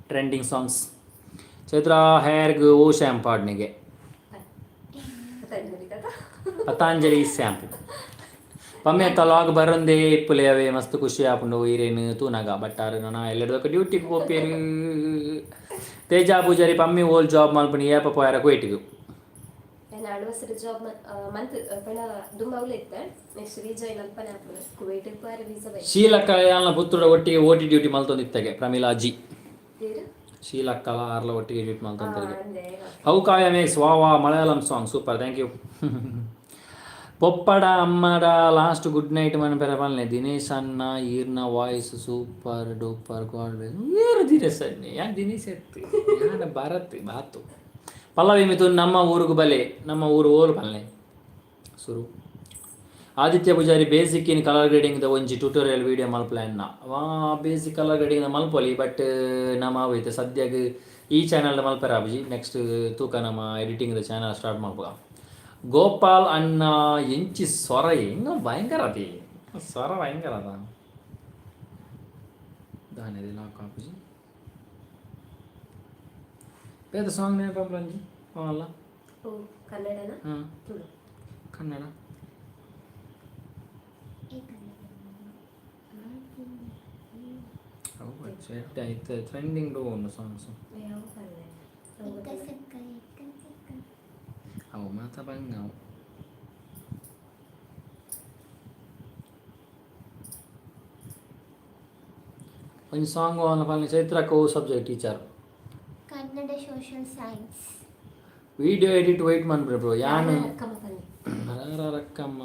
ಟ್ರೆಂಡಿಂಗ್ ಸಾಂಗ್ಸ್ ಚೈತ್ರ ಹೇರ್ಗೆ ಓ ಶ್ಯಾಂಪು ಪಾಡ್ನಿಗೆ ಪತಾಂಜಲಿ ಶ್ಯಾಂಪು ಪಮ್ಮೆ ತಲಾಗ್ ಬರೊಂದೇ ಇಪ್ಪುಲೆ ಅವೇ ಮಸ್ತ್ ಖುಷಿ ಆಪುಂಡು ಈರೇನು ತೂನಗ ಬಟ್ಟಾರು ನಾನು ಎಲ್ಲೆಡ್ದೊಕ್ಕ ಡ್ಯೂಟಿಗೆ ಹೋಗ್ಪೇರು ತೇಜ ಪೂಜಾರಿ ಪಮ್ಮಿ ಓಲ್ ಜಾಬ್ ಮಲ್ಪನಿ ಏಪ ಪೋಯಾರ ಕುವೇಟಿಗು ನಾನು ಅಡ್ವಸರಿ ಜಾಬ್ ಮಂತ್ ಪಣ ದುಂಬಾವುಲೆ ಇತ್ತೆ ನೆಕ್ಸ್ಟ್ ರೀಜಾಯಿನ್ ಅಲ್ಪನೆ ಆಪುಡು ಕುವೈಟಿಗೆ ಪೋಯಾರ ವೀಸಾ ಬೈ ಶೀಲಕ್ಕ ಯಾಲ್ನ ಪುತ್ತೂರ ಒಟ್ಟಿಗೆ ಓಟಿ ಡ್ಯೂಟಿ ಮಲ್ತೊಂದಿತ್ತಗೆ ಪ್ರಮೀಲಾ ಜಿ ಬೇರೆ ಶೀಲಕ್ಕಲ ಆರ್ಲ ಒಟ್ಟಿಗೆ ಡ್ಯೂಟಿ ಮಲ್ತೊಂದಿಗೆ ಅಂದೆ ಹೌ ಕಾವ್ಯ ಮೇಕ್ಸ್ ವಾ ವಾ Malayalam song super thank you ಪೊಪ್ಪಡ ಅಮ್ಮಡ ಲಾಸ್ಟ್ ಗುಡ್ ನೈಟ್ ಮನ ಪೆರಪಲ್ನೆ ದಿನೇಶ್ ಅನ್ನ ಈರ್ನ ವಾಯ್ಸ್ ಸೂಪರ್ ಡೂಪರ್ ಗಾಡ್ ಏರು ದಿನೇಶ್ ಅನ್ನಿ ಯಾಕೆ ದಿನೇಶ್ ಎತ್ತು ಯಾನ ಭಾರತ್ ಬಾತು ಪಲ್ಲವಿ ಮಿಥುನ್ ನಮ್ಮ ಊರಿಗೂ ಬಲೆ ನಮ್ಮ ಊರು ಓಲು ಪಲ್ಲೆ ಸುರು Aditya Poojary basic in colour grading ಒಂಜಿ ಟ್ಯೂಟೋರಿಯಲ್ ವೀಡಿಯೋ ಮಲ್ಪಲನ್ನ ವಾ ಬೇಸಿಕ್ ಕಲರ್ ಗ್ರೇಡಿಂಗ್ ಮಲ್ಪೊಲಿ ಬಟ್ ನಮ್ಮ ಆವೈತೆ ಸದ್ಯಕ್ಕೆ ಈ ಚಾನಲ್ ಮಲ್ಪರ ಆಬುಜಿ ನೆಕ್ಸ್ಟ್ ತೂಕ ನಮ್ಮ ಎಡಿಟಿಂಗ್ ಚಾನಲ್ ಸ್ಟಾರ್ಟ್ ಮಾಡ್ಬೋಗ ಗೋಪಾಲ್ ಅಣ್ಣ ಎಂಚಿ ಸ್ವರ ಹೆಂಗ ಭಯಂಕರ ಅತಿ ಸ್ವರ ಭಯಂಕರ ಅದ ದಾನೆ ಲಾಕ್ ಆಪುಜಿ ಬೇದ ಸಾಂಗ್ ನೆನಪಂಪ್ಲಂಜಿ ಅವಲ್ಲ ಓ ಕನ್ನಡನ ಹಾಂ ತುಳು ಕನ್ನಡ ಸೆಟ್ ಆಯ್ತು ಟ್ರೆಂಡಿಂಗ್ ಒಂದು ಸಾಂಗ್ಸು ಯಾವ ಕನ್ನಡ ಅವು ಮಾತಾ ಬಂಗ ಅವು ಒಂದು ಸಾಂಗ್ ಅವನ ಪಲ್ಲೆ ಚೈತ್ರಕ್ಕ ಓ subject teacher Kannada social science video edit ವೈಟ್ ಮಾಡ್ಬಿಡ್ರಿ ಬ್ರೋ ಯಾನು ಅಕ್ಕಮ್ಮ ಬನ್ನಿ ರಕ್ಕಮ್ಮ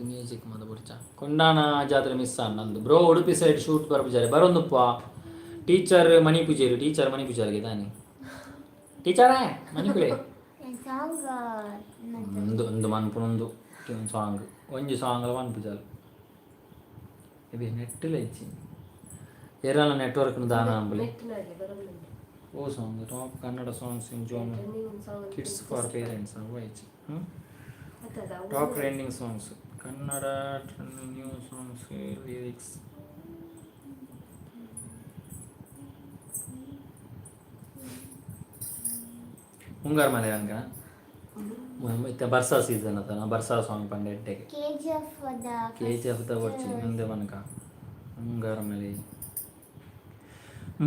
ಮ್ಯೂಸಿಕ್ ಮದ ಬುಡ್ಚ ಕೊಂಡಾನ ಜಾತ್ರೆ ಮಿಸ್ ನಂದು ಬ್ರೋ ಉಡುಪಿ ಸೈಡ್ ಶೂಟ್ ಬರ್ಪುಜಾರೆ ಬರೊಂದುಪ್ಪ ಟೀಚರ್ ಮಣಿ ಪೂಜಾರಿ ಟೀಚರ್ ಮಣಿ ಪೂಜಾರಿಗೆ ತಾನೆ ಟೀಚರೇ ಮಣಿಪುಳೆ ಸಾಂಗ್ ಒಂದು ಮನ್ಪುನೊಂದು ಸಾಂಗ್ ಒಂಜಿ ಸಾಂಗ್ ಮನ್ಪುಜಾರು ಇದು ನೆಟ್ಟಿಲ್ಲ ಇಚ್ಚಿ ಏರಾಲ ನೆಟ್ವರ್ಕ್ ದಾನ ಅಂಬಲಿ ನೆಟ್ಟಿನಲ್ಲಿ ಬರೋದು ಓ song top Kannada songs in zone kids for parents which top trending songs Kannada trending new songs lyrics Mungaru ಮನೆ ಹಂಗ ಮತ್ತೆ ಬರ್ಸಾ ಸೀಸನ್ ಅದ ಬರ್ಸಾ ಸಾಂಗ್ ಪಂಡ ಎಟ್ಟೆಗೆ KGF ದ ಬರ್ಚಿ ಮುಂದೆ ಮನಕ ಮುಂಗಾರು ಮಳೆ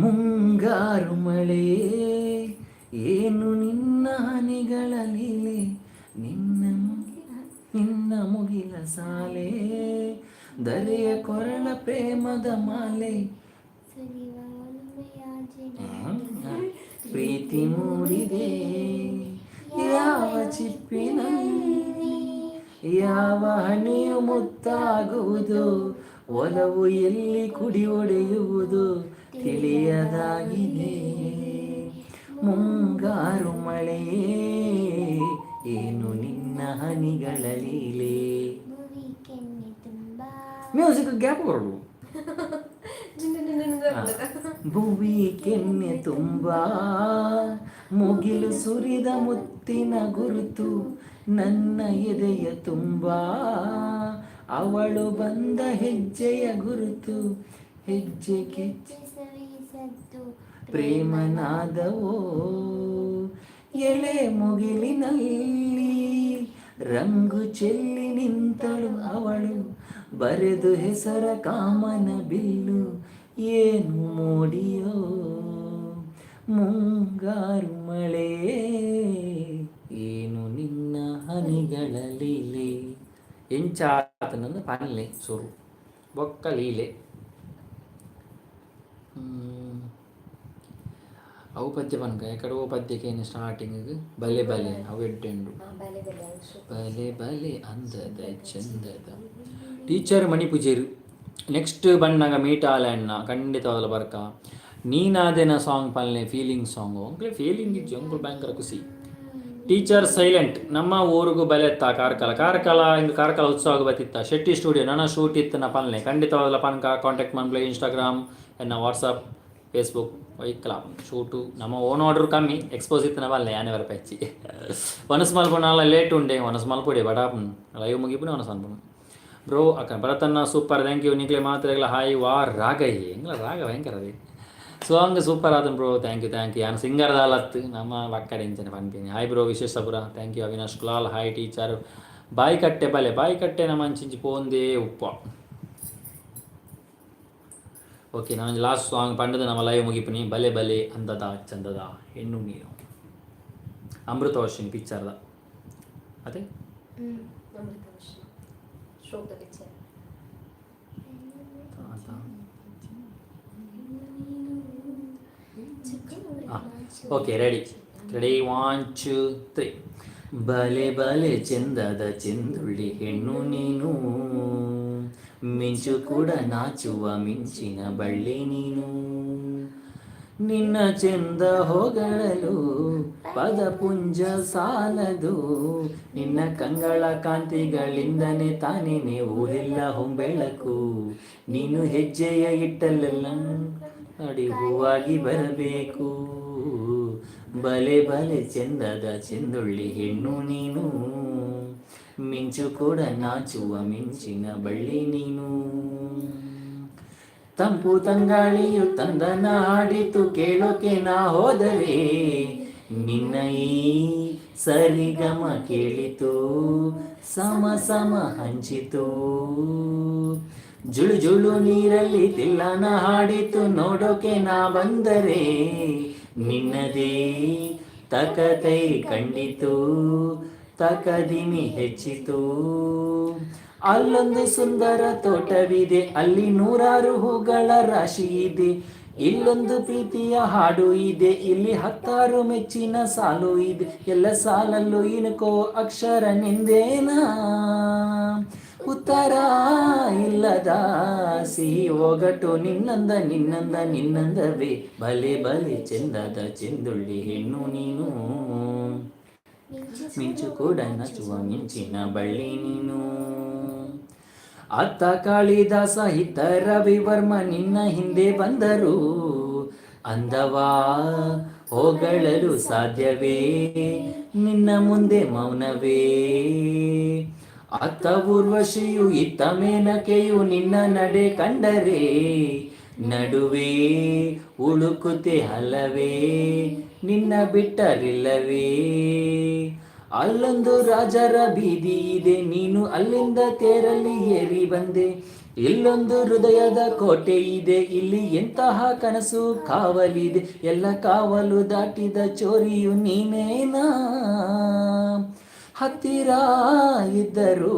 ಮುಂಗಾರು ಮಳೆ ಏನು ನಿನ್ನ ಹನಿಗಳ ಲೀಲೆ ನಿನ್ನ ಮುಗಿಲ ಸಾಲೆ ದರೆಯ ಕೊರಳ ಪ್ರೇಮದ ಮಾಲೆ ಪ್ರೀತಿ ಮೂಡಿದೆ ಯಾವ ಚಿಪ್ಪಿನಲ್ಲಿ ಯಾವ ಹನಿಯು ಮುತ್ತಾಗುವುದು ಒಲವು ಎಲ್ಲಿ ಕುಡಿ ಒಡೆಯುವುದು ತಿಳಿಯದಾಗಿದೆ ಮುಂಗಾರು ಮಳೆಯೇ ಏನು ನಿನ್ನ ಹನಿಗಳ ಲೀಲೆ ಮ್ಯೂಸಿಕ್ ಗ್ಯಾಪ್ ಬರೋದು ಭುವಿ ಕೆನ್ನೆ ತುಂಬಾ ಮುಗಿಲು ಸುರಿದ ಮುತ್ತಿನ ಗುರುತು ನನ್ನ ಎದೆಯ ತುಂಬಾ ಅವಳು ಬಂದ ಹೆಜ್ಜೆಯ ಗುರುತು ಹೆಜ್ಜೆ ಸತ್ತು ಪ್ರೇಮನಾದವೋ ಎಳೆ ಮುಗಿಲಿನಲ್ಲಿ ರಂಗು ಚೆಲ್ಲಿ ನಿಂತಳು ಅವಳು ಬರೆದು ಹೆಸರ ಕಾಮನ ಬಿಲ್ಲು ಏನು ಮೋಡಿಯೋ ಮುಂಗಾರು ಮಳೆ ಏನು ನಿನ್ನ ಹನಿಗಳ ಲೀಲೆ ಎಂಚಾತನಂದು ಪನ್ಲೆ ಸುರು ಬೊಕ್ಕ ಲೀಲೆ ಅವು ಪದ್ಯ ಪನ್ಕ ಎಕಡೆ ಓ ಪದ್ಯಕ್ಕೆ ಏನು ಸ್ಟಾರ್ಟಿಂಗ್ ಬಲೆ ಬಲೆ ಅವು ಎಡ್ಡೆಂಡು ಬಲೆ ಬಲೆ ಅಂದದ ಚಂದದ ಟೀಚರ್ ಮಣಿ ಪೂಜೇರು ನೆಕ್ಸ್ಟ್ ಬಂದಾಗ ಮೀಟಾಲಣ್ಣ ಖಂಡಿತವಾಗಲು ಬರ್ಕ ನೀನಾದೇನ ಸಾಂಗ್ ಪಲ್ಲೆ ಫೀಲಿಂಗ್ ಸಾಂಗು ಅಂಕಲೆ ಫೀಲಿಂಗ್ ಇಜ್ಜು ಅಂಕಲ್ ಭಯಂಕರ ಖುಷಿ ಟೀಚರ್ ಸೈಲೆಂಟ್ ನಮ್ಮ ಊರಿಗೂ ಬಲೆತ್ತ ಕಾರ್ಕಳ ಹಿಂಗೆ ಕಾರ್ಕಳ ಉತ್ಸವ ಬತ್ತಿತ್ತ ಶೆಟ್ಟಿ ಸ್ಟುಡಿಯೋ ನನ್ನ ಶೂಟ್ ಇತ್ತು ನಾ ಪಲ್ಲೆ ಖಂಡಿತವಾಗಲ ಪನ್ಕ ಕಾಂಟ್ಯಾಕ್ಟ್ ಮಾಡ್ಲೆ ಇನ್ಸ್ಟಾಗ್ರಾಮ್ ಎನ್ನ ವಾಟ್ಸಪ್ ಫೇಸ್ಬುಕ್ ಒಯ್ಕಲ ಶೂಟು ನಮ್ಮ ಓನ್ ಆರ್ಡರ್ ಕಮ್ಮಿ ಎಕ್ಸ್ಪೋಸ್ ಇತ್ತು ನಾವಲ್ಲ ಯಾನೆ ವರ ಪಚ್ಚಿ ಒನಸ್ ಮಲ್ಪುನಾಲ ಲೇಟ್ ಉಂಡೆ ಒನಸ್ ಮಲ್ಪುಡೆ ಬಡಾಪನ್ ಲೈವ್ ಮುಗಿಪುನೆ ಒನಸ್ ಅನ್ಪುನು ಬ್ರೋ ಅಕ್ಕ ಭರತನ್ನ ಸೂಪರ್ ಥ್ಯಾಂಕ್ ಯು ನಿಕ್ಲೆ ಮಾತ್ರ ಹಾಯ್ ವಾರ್ ರಾಗ ಹೆಂಗಲ್ಲ ರಾಗ ಭಯಂಕರ ಅದೇ ಸಾಂಗ್ ಸೂಪರ್ ಆದನ್ ಬ್ರೋ ಥ್ಯಾಂಕ್ ಯು ಯಾನು ಸಿಂಗರ್ ದಾಲತ್ತು ನಮ್ಮ ಬಕ್ಕಡೆ ಇಂಚನೆ ಪನ್ಪೇನಿ ಹಾಯ್ ಬ್ರೋ ವಿಶೇಷಪುರ thank you Avinash Kulal hi teacher ಬಾಯಿ ಕಟ್ಟೆ ಬಲೆ ಬಾಯಿ ಕಟ್ಟೆ ನಮ್ಮ ಅಂಚಿಂಚಿ ಪೋಂದೇ ಉಪ್ಪ ಓಕೆ ನಾನು ಲಾಸ್ಟ್ ಸಾಂಗ್ ಪಂಡದ ನಮ್ಮ ಲೈವ್ ಮುಗಿಪುನಿ ಬಲೆ ಬಲೆ ಅಂದದ ಚಂದದ ಹೆಣ್ಣು ನೀರು ಅಮೃತವರ್ಷಿಣಿ ಪಿಕ್ಚರ್ದ ಅದೇ ಓಕೆ ರೆಡಿ 1 2 3 ಬಲೆ ಬಲೆ ಚಂದದ ಚೆಂದುಳ್ಳಿ ಹೆಣ್ಣು ನೀನು ಮಿಂಚು ಕೂಡ ನಾಚುವ ಮಿಂಚಿನ ಬಳ್ಳಿ ನೀನು ನಿನ್ನ ಚೆಂದ ಹೊಗಳಲು ಪದಪುಂಜ ಸಾಲದು ನಿನ್ನ ಕಂಗಳ ಕಾಂತಿಗಳಿಂದನೇ ತಾನೇನೆ ಊರೆಲ್ಲ ಹೊಂಬೆಳಕು ನೀನು ಹೆಜ್ಜೆಯ ಇಟ್ಟಲ್ಲೆಲ್ಲ ಅಡಿ ಹೂವಾಗಿ ಬರಬೇಕು ಬಲೆ ಬಲೆ ಚೆಂದದ ಚೆಂದುಳ್ಳಿ ಹೆಣ್ಣು ನೀನು ಮಿಂಚು ಕೂಡ ನಾಚುವ ಮಿಂಚಿನ ಬಳ್ಳಿ ನೀನು ತಂಪು ತಂಗಾಳಿಯು ತಂದನ ಹಾಡಿತು ಕೇಳೋಕೆ ನಾ ಹೋದರೆ ನಿನ್ನ ಈ ಸರಿಗಮ ಕೇಳಿತು ಸಮ ಸಮ ಹಂಚಿತು ಜುಳು ಜುಳು ನೀರಲ್ಲಿ ತಿಲ್ಲನ ಹಾಡಿತು ನೋಡೋಕೆ ನಾ ಬಂದರೆ ನಿನ್ನದೇ ತಕತೈ ಕಂಡಿತು ತಕದಿಮಿ ಹೆಚ್ಚಿತು ಅಲ್ಲೊಂದು ಸುಂದರ ತೋಟವಿದೆ ಅಲ್ಲಿ 100 ಹೂಗಳ ರಾಶಿ ಇದೆ ಇಲ್ಲೊಂದು ಪ್ರೀತಿಯ ಹಾಡು ಇದೆ ಇಲ್ಲಿ 10 ಮೆಚ್ಚಿನ ಸಾಲು ಇದೆ ಎಲ್ಲ ಸಾಲಲ್ಲೂ ಇನ್ಕೋ ಅಕ್ಷರ ನಿಂದೇನಾ ಉತ್ತರ ಇಲ್ಲದ ಸಿಹಿ ಒಗಟು ನಿನ್ನಂದವೇ ಬಲೆ ಬಲೆ ಚೆಂದದ ಚೆಂದುಳ್ಳಿ ಹೆಣ್ಣು ನೀನು ಮಿಂಚು ಕೂಡ ನಚುವ ಮಿಂಚಿನ ಬಳ್ಳಿ ನೀನು ಅತ್ತ ಕಾಳಿದಾಸ ಹಿತ ರವಿವರ್ಮ ನಿನ್ನ ಹಿಂದೆ ಬಂದರು ಅಂದವಾ ಹೊಗಳಲು ಸಾಧ್ಯವೇ ನಿನ್ನ ಮುಂದೆ ಮೌನವೇ ಅತ್ತ ಊರ್ವಶಿಯು ಇತ್ತ ಮೇನಕೆಯು ನಿನ್ನ ನಡೆ ಕಂಡರೆ ನಡುವೆ ಉಳುಕುತೆ ಹಲವೇ ನಿನ್ನ ಬಿಟ್ಟರಿಲ್ಲವೇ ಅಲ್ಲೊಂದು ರಾಜರ ಬೀದಿ ಇದೆ ನೀನು ಅಲ್ಲಿಂದ ತೇರಲ್ಲಿ ಏರಿ ಬಂದೆ ಇಲ್ಲೊಂದು ಹೃದಯದ ಕೋಟೆ ಇದೆ ಇಲ್ಲಿ ಎಂತಹ ಕನಸು ಕಾವಲಿದೆ ಎಲ್ಲ ಕಾವಲು ದಾಟಿದ ಚೋರಿಯು ನೀನೇನಾ ಹತ್ತಿರ ಇದ್ದರೂ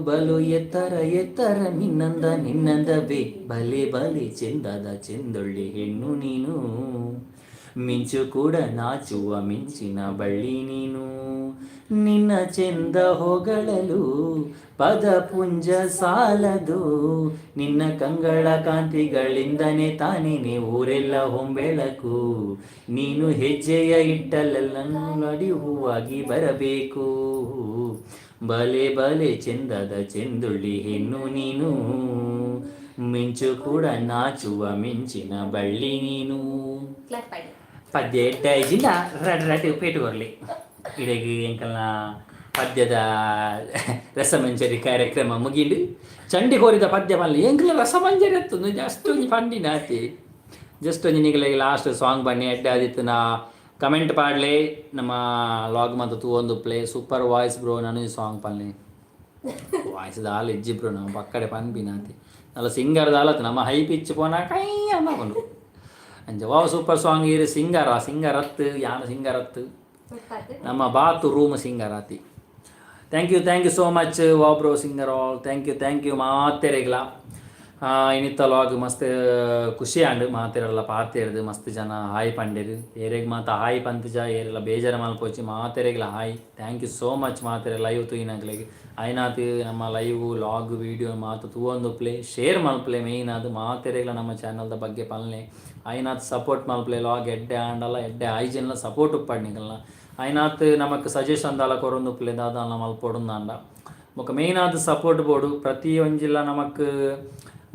ಬಲು ಎತ್ತರ ಎತ್ತರ ನಿನ್ನಂದವೇ ಬಲೆ ಬಲೆ ಚೆಂದದ ಚೆಂದೊಳ್ಳಿ ಹೆಣ್ಣು ನೀನು ಮಿಂಚು ಕೂಡ ನಾಚುವ ಮಿಂಚಿನ ಬಳ್ಳಿ ನೀನು ನಿನ್ನ ಚೆಂದ ಹೊಗಳಲು ಪದಪುಂಜ ಸಾಲದು ನಿನ್ನ ಕಂಗಳ ಕಾಂತಿಗಳಿಂದನೇ ತಾನೇನೆ ಊರೆಲ್ಲ ಹೊಂಬೆಳಕು ನೀನು ಹೆಜ್ಜೆಯ ಇಟ್ಟಲ್ಲೆಲ್ಲ ನಡಿ ಹೂವಾಗಿ ಬರಬೇಕು ಬಲೆ ಬಲೆ ಚೆಂದದ ಚೆಂದುಳ್ಳಿ ಹೆಣ್ಣು ನೀನು ಮಿಂಚು ಕೂಡ ನಾಚುವ ಮಿಂಚಿನ ಬಳ್ಳಿ ನೀನು ಪದ್ಯ ಎಡ್ಡಾಯ್ಜಿಂದ ರಡ್ ಪೇಟು ಬರಲಿ ಇಡಗಿ ಎಂಕಲ್ನ ಪದ್ಯದ ರಸಮಂಜರಿ ಕಾರ್ಯಕ್ರಮ ಮುಗಿಂಡು ಚಂಡಿ ಕೋರಿದ ಪದ್ಯ ಬರಲಿ ಎಂಕಲ ರಸಮಂಜರಿ ಎತ್ತು ಜಸ್ಟ್ ಒಂಜಿ ಪಂಡಿನ ಆತಿ ಜಸ್ಟ್ ಒಂಜಿ ನಿಗಲಿಗೆ ಲಾಸ್ಟ್ ಸಾಂಗ್ ಬನ್ನಿ ಎಡ್ಡಾದಿತ್ತು ನಾ ಕಮೆಂಟ್ ಪಾಡ್ಲೆ ನಮ್ಮ ಲಾಗ್ ಮತ್ತು ತೂವೊಂದು ಪ್ಲೇ ಸೂಪರ್ ವಾಯ್ಸ್ ಬ್ರೋ ನಾನು ಈ ಸಾಂಗ್ ಪನ್ಲೆ ವಾಯ್ಸ್ ದಾಲ ಇಜ್ಜಿ ಬ್ರೋ ನಮ್ಮ ಪಕ್ಕಡೆ ಪನ್ಪಿನಾತಿ ನಲ್ಲ ಸಿಂಗರ್ ದಾಲತ್ತು ನಮ್ಮ ಹೈ ಪಿಚ್ ಪೋನ ಕೈ ಅನ್ನಕೊಂಡು ಅಂಜ ವಾವ್ ಸೂಪರ್ ಸಾಂಗ್ ಇರು ಸಿಂಗರ್ ಹತ್ತು ಯಾನು ಸಿಂಗರ್ ಹತ್ತು ನಮ್ಮ ಬಾತು ರೂಮ್ ಸಿಂಗರ್ ಆತಿ thank you so much wow bro singer all thank you ಮಾತೆರೆಗ್ಲ ಇನ್ನಿತ್ತ ಲಾಗ್ ಮಸ್ತ್ ಖುಷಿ ಆಂಡ್ ಮಾತೆರೆಲ್ಲ ಪಾತೆರ್ದು ಮಸ್ತ್ ಜನ ಹಾಯ್ ಪಂಡೆರು ಏರೆಗ್ ಮಾತ ಹಾಯ್ ಪಂತಜ ಏರೆಲ್ಲ ಬೇಜಾರ ಮಲ್ಪೋಚಿ ಮಾತೆರೆಗ್ಲ hi thank you so much ಮಾತೆರೆ ಲೈವ್ ತೂಯಿನಾಗ್ಲಿಗೆ ಆಯ್ನಾತು ನಮ್ಮ ಲೈವ್ ಲಾಗ್ ವೀಡಿಯೋ ಮಾತು ತೂವೊಂದು ಪ್ಲೇ ಶೇರ್ ಮಲ್ಪ್ಲೆ ಮೇಯ್ನ್ ಅದು ಮಾತೆರೆಗ್ಲ ನಮ್ಮ ಚಾನಲ್ದ ಬಗ್ಗೆ ಪಲ್ಲೆ ಆಯ್ನಾತ್ ಸಪೋರ್ಟ್ ಮಲ್ಪ್ಲೆ ಲಾಗ್ ಎಡ್ಡೆ ಆಂಡಲ್ಲ ಎಡ್ಡೆ ಆಯ್ಜನ್ಲ ಸಪೋರ್ಟ್ ಉಪ್ಪಡ್ನಿಗಲ್ಲ ಆಯ್ನಾತ್ ನಮಕ್ ಸಜೆಷನ್ ದಾಲ ಕೊರೊಂದು ಪ್ಲೇ ದಾದ ಮಲ್ಪೊಡುಂದಾಂಡ ಮೊಕ ಮೇಯ್ನಾದ ಸಪೋರ್ಟ್ ಬೋಡು ಪ್ರತಿ ಒಂಜಿಲ್ಲ ನಮಕ್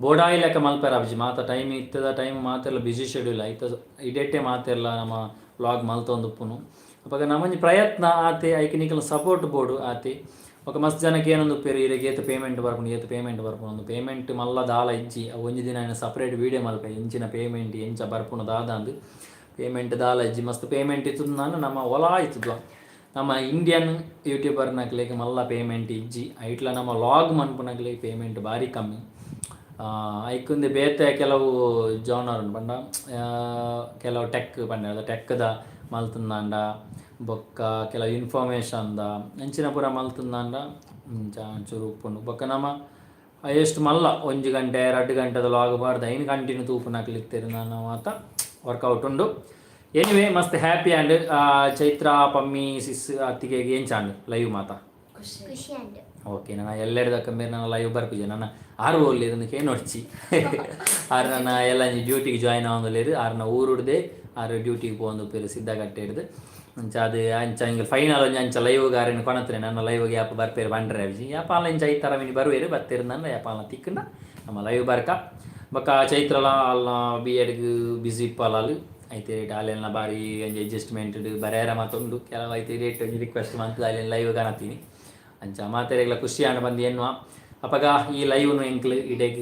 ಬೋಡಾಯಿ ಲೆಕ್ಕ ಮಲ್ಪೆರ ಅಪ್ಜಿ ಮಾತ ಟೈಮ್ ಇತ್ತದ ಟೈಮ್ ಮಾತೆಲ್ಲ ಬಿಸಿ ಶೆಡ್ಯೂಲ್ ಆಯ್ತು ಇಡೆಟ್ಟೆ ಮಾತೆಲ್ಲ ನಮ್ಮ ವ್ಲಾಗ್ ಮಲ್ತೊಂದುಪ್ಪುನು ಅವಾಗ ನಮ್ಮೊಂಜಿ ಪ್ರಯತ್ನ ಆತೆ ಐಕೆ ನಿಕಲ್ ಸಪೋರ್ಟ್ ಬೋಡು ಆತೆ ఒక ಮಸ್ತ್ ಜನಕ್ಕೆ ಏನೊಂದು ಪೇರು ಇರೆಗೆ ಏತು ಪೇಮೆಂಟ್ ಬರ್ಪುಂಡು ಏತು ಪೇಮೆಂಟ್ ಬರ್ಪುಂಡು ಒಂದು ಪೇಮೆಂಟ್ ಮಲ್ಲ ದಾಲ ಇಜ್ಜಿ ಒಂಜಿ ದಿನ ಏನು ಸಪ್ರೇಟ್ ವೀಡಿಯೋ ಮಲ್ಪೆ ಇಂಚಿನ ಪೇಮೆಂಟ್ ಎಂಚ ಬರ್ಪುಂಡು ದಾದಂದು ಪೇಮೆಂಟ್ ದಾಲ ಇಜ್ಜಿ ಮಸ್ತ್ ಪೇಮೆಂಟ್ ಇತ್ತು ನಾನು ನಮ್ಮ ಹೊಲ ಆಯ್ತದ್ವ ನಮ್ಮ ಇಂಡಿಯನ್ ಯೂಟ್ಯೂಬರ್ನಕ್ಲೆಗೆ ಮಲ್ಲ ಪೇಮೆಂಟ್ ಇಜ್ಜಿ ಐಟ್ಲ ನಮ್ಮ ಲಾಗ್ ಮನ್ಪುನಕ್ಲೆಗೆ ಪೇಮೆಂಟ್ ಭಾರಿ ಕಮ್ಮಿ ಐಕೊಂದು ಬೇತೆ ಕೆಲವು ಜಾನರ್ ಪಂಡ ಕೆಲವು ಟೆಕ್ ಪಂಡ ಟೆಕ್ದ ಮಲ್ತುಂದಾಂಡ ಬೊಕ್ಕ ಕೆಲವು ಇನ್ಫಾರ್ಮೇಷನ್ದ ಎಂಚಿನ ಪೂರ ಮಲ್ತುಂದಾಂಡ ಚೂರು ಉಪ್ಪುಂಡು ಬೊಕ್ಕ ನಮ್ಮ ಎಷ್ಟು ಮಲ್ಲ 1 ಗಂಟೆ 2 ಗಂಟೆದ ಲಾಗ್ ಬಾರ್ದು ಐನು ಕಂಟಿನ್ಯೂ ತೂಪುನಕ್ಲಿತ್ತೇರು ನಾನು ಮಾತ ವರ್ಕೌಟ್ ಉಂಡು ಎನಿವೇ ಮಸ್ತ್ ಹ್ಯಾಪಿ ಆ್ಯಂಡ್ ಚೈತ್ರ ಪಮ್ಮಿ ಸಿಸ್ ಅತ್ತಿಗೆಗೆ ಏನು ಚಾಂಡ್ ಲೈವ್ ಮಾತ ಖುಷಿ ಅಂಡ್ ಓಕೆ ನಾನು ಎಲ್ಲೆಡ್ದಕ್ಕ ಮೇಲೆ ನಾನು ಲೈವ್ ಬರ್ಪಿದ್ದೆ ನನ್ನ ಆರು ಒಳ್ಳೆದು ಕೇ ನೋಡ್ಚಿ ಆರು ನನ್ನ ಎಲ್ಲ ಡ್ಯೂಟಿಗೆ ಜಾಯ್ನ್ ಆಗೋದಿಲ್ಲ ಆರು ಊರುಡ್ದೆ ಆರು ಡ್ಯೂಟಿಗೆ ಹೋಗೋದು ಪೇರು ಸಿದ್ಧಗಟ್ಟೆ ಹಿಡ್ದು ಅಂಚ ಅದು ಅಂಚ ಹಿಂಗೆ ಫೈನಲ್ ಒಂಜಿ ಅಂಚ ಲೈವ್ ಗಾರಿನ ಕೊನತ್ರೆ ನನ್ನ ಲೈವ್ಗೆ ಯಾಪ ಬರ್ಪೇರು ಬಂಡ್ರೆ ಅವಿಜಿ ಯಾಪಾಲ ಇಂಚ ಐದು ಥರ ಮಿನಿ ಬರುವೇರು ಬರ್ತೀರು ನನ್ನ ಯಾಪಾಲ ತಿಕ್ಕಂಡ ನಮ್ಮ ಲೈವ್ ಬರ್ಕ ಬೊಕ್ಕ ಚೈತ್ರಲ ಅಲ್ಲ ಬಿ ಎಡ್ಗೆ ಬಿಸಿ ಇಪ್ಪಲಾಲು ಐತೆ ರೇಟ್ ಅಲ್ಲೆಲ್ಲ ಬಾರಿ ಒಂಜಿ ಅಡ್ಜಸ್ಟ್ಮೆಂಟ್ ಬರೇರ ಮಾತೊಂದು ಕೆಲವು ಐತೆ ರೇಟ್ ಒಂಜಿ ರಿಕ್ವೆಸ್ಟ್ ಮಾಡ್ತದೆ ಅಲ್ಲಿ ಲೈವ್ ಕಾಣತ್ತೀನಿ ಅಂಚ ಮಾತೆರೆಗ್ಲ ಖುಷಿ ಆಂಡ ಬಂದು ಎನ್ನುವ ಅಪ್ಪಗ ಈ ಲೈವ್ನು ಎಂಕ್ಲು ಇಡೆಗ್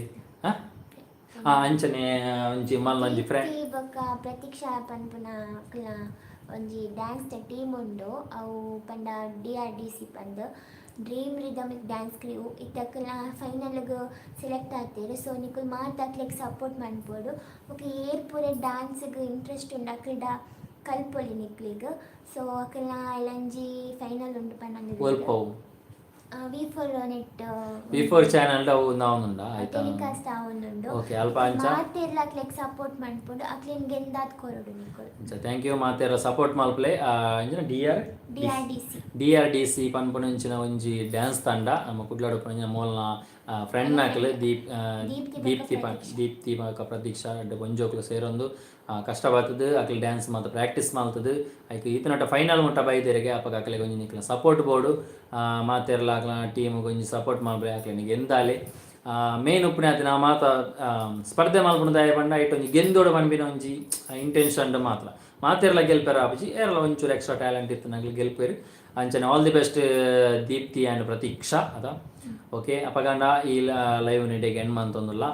ಅಂಚನೆ ಒಂಜಿ ಮಲ್ಲ ಒಂಜಿ ಫ್ರೆಂಡ್ ಬೊಕ್ಕ ಪ್ರತೀಕ್ಷಾ ಪನ್ಪುನ ಒಂಜಿ ಡ್ಯಾನ್ಸ್ ಟೀಮ್ ಉಂಡು ಅವು ಪಂಡ DRDC ಪಂದ್ ಡ್ರೀಮ್ ರಿದಮಿಕ್ ಡ್ಯಾನ್ಸ್ ಕ್ರೀವ್ ಇತ್ತಕ್ಕಲ ಫೈನಲ್ಗೆ ಸೆಲೆಕ್ಟ್ ಆಗ್ತೀರಿ ಸೊ ನಿಕುಲ್ ಮಾತಾಕ್ಲಿಕ್ಕೆ ಸಪೋರ್ಟ್ ಮಾಡ್ಬೋದು ಓಕೆ ಏರ್ ಪೂರ ಡ್ಯಾನ್ಸ್ಗೆ ಇಂಟ್ರೆಸ್ಟ್ ಉಂಡು ಅಕ್ಕಡ ಕಲ್ಪೊಲಿ ನಿಕ್ಲಿಗೆ ಸೊ ಅಕ್ಕಲ ಎಲ್ಲಂಜಿ ಫೈನಲ್ ಉಂಡು ಪಂಡ V4 ಚಾನೆಲ್ ಅವು ನಾವುಂಡ ಆಯ್ತಾ ಟೆಲಿಕಾಸ್ಟ್ ಆವೊಂದುಂಡು ಓಕೆ ಅಲ್ಪ ಅಂಚ ಮಾತೆರ್ಲಕ್ಲೆಗ್ ಸಪೋರ್ಟ್ ಮಾಡ್ಕೊಂಡು ಅಕ್ಲೆನ್ ಗೆಂದಾತ್ ಕೊರಡು ನಿಕುಲ್ ಅಂಚ ಥ್ಯಾಂಕ್ ಯು ಮಾತೆರ ಸಪೋರ್ಟ್ ಮಲ್ಪ್ಲೆ ಇಂಜಿನ DRDC ಪನ್ಪುನ ಇಂಚಿನ ಒಂಜಿ ಡ್ಯಾನ್ಸ್ ತಂಡ ನಮ್ಮ ಕುಡ್ಲಾಡು ಪಂಜಿನ ಮೋಲ್ನ ಫ್ರೆಂಡ್ ನಾಕ್ಲು ದೀಪ್ತಿ ಪ್ರತೀಕ್ಷಾ ಒಂಜೋಕ್ಲು ಸೇರೊಂದು ಕಷ್ಟ ಬರ್ತದೆ ಅಕ್ಲಿ ಡ್ಯಾನ್ಸ್ ಮಾತ್ರ ಪ್ರಾಕ್ಟೀಸ್ ಮಾಡ್ತದೆ ಆಯ್ತು ಈತನಟ ಫೈನಲ್ ಮುಟ್ಟ ಬೈದೆರೆಗೆ ಅಪ್ಪಗೆ ಅಕ್ಲೆಗೆ ಒಂಜಿ ನಿಕ್ಲ ಸಪೋರ್ಟ್ ಬೋರ್ಡು ಮಾತೆರ್ಲ ಅಕ್ಲ ಟೀಮ್ಗೆ ಒಂಜಿ ಸಪೋರ್ಟ್ ಮಾಡ್ಬೇ ಅಕ್ಲೆನಿಗೆ ಎಂದಾಲೆ ಮೇನ್ ಉಪ್ಪುನೆ ಆತ ನಾ ಮಾತ ಸ್ಪರ್ಧೆ ಮಲ್ಪುಣದಾಯ ಪಂಡ ಐಟ್ ಒಂಜಿ ಗೆಂದೋಡು ಪನ್ಪಿನ ಒಂಜಿ ಇಂಟೆನ್ಷನ್ ಮಾತ್ರ ಮಾತೆರ್ಲ ಗೆಲ್ಪೇರು ಆಪುಜಿ ಏರ್ಲ ಒಂಚೂರು ಎಕ್ಸ್ಟ್ರಾ ಟ್ಯಾಲೆಂಟ್ ಇತ್ತು ನಂಗೆ ಗೆಲ್ಪೇರು ಅಂಚನೆ all the best Deepthi and Prateeksha ಅದ ಓಕೆ ಅಪಗಂಡ ಈ ಲೈವ್ ನಿಡೆಗೆ ಎಂಡ್ ಮಂತೊಂದುಲ್ಲ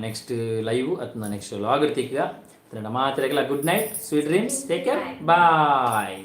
ನೆಕ್ಸ್ಟ್ ಲೈವ್ ಅಥವಾ ನೆಕ್ಸ್ಟ್ ಲಾಗ್ ಇರ್ತಿಕ್ಕ ಮಾತ್ರೆಗೆಲ್ಲ good night sweet dreams take care ಬಾಯ್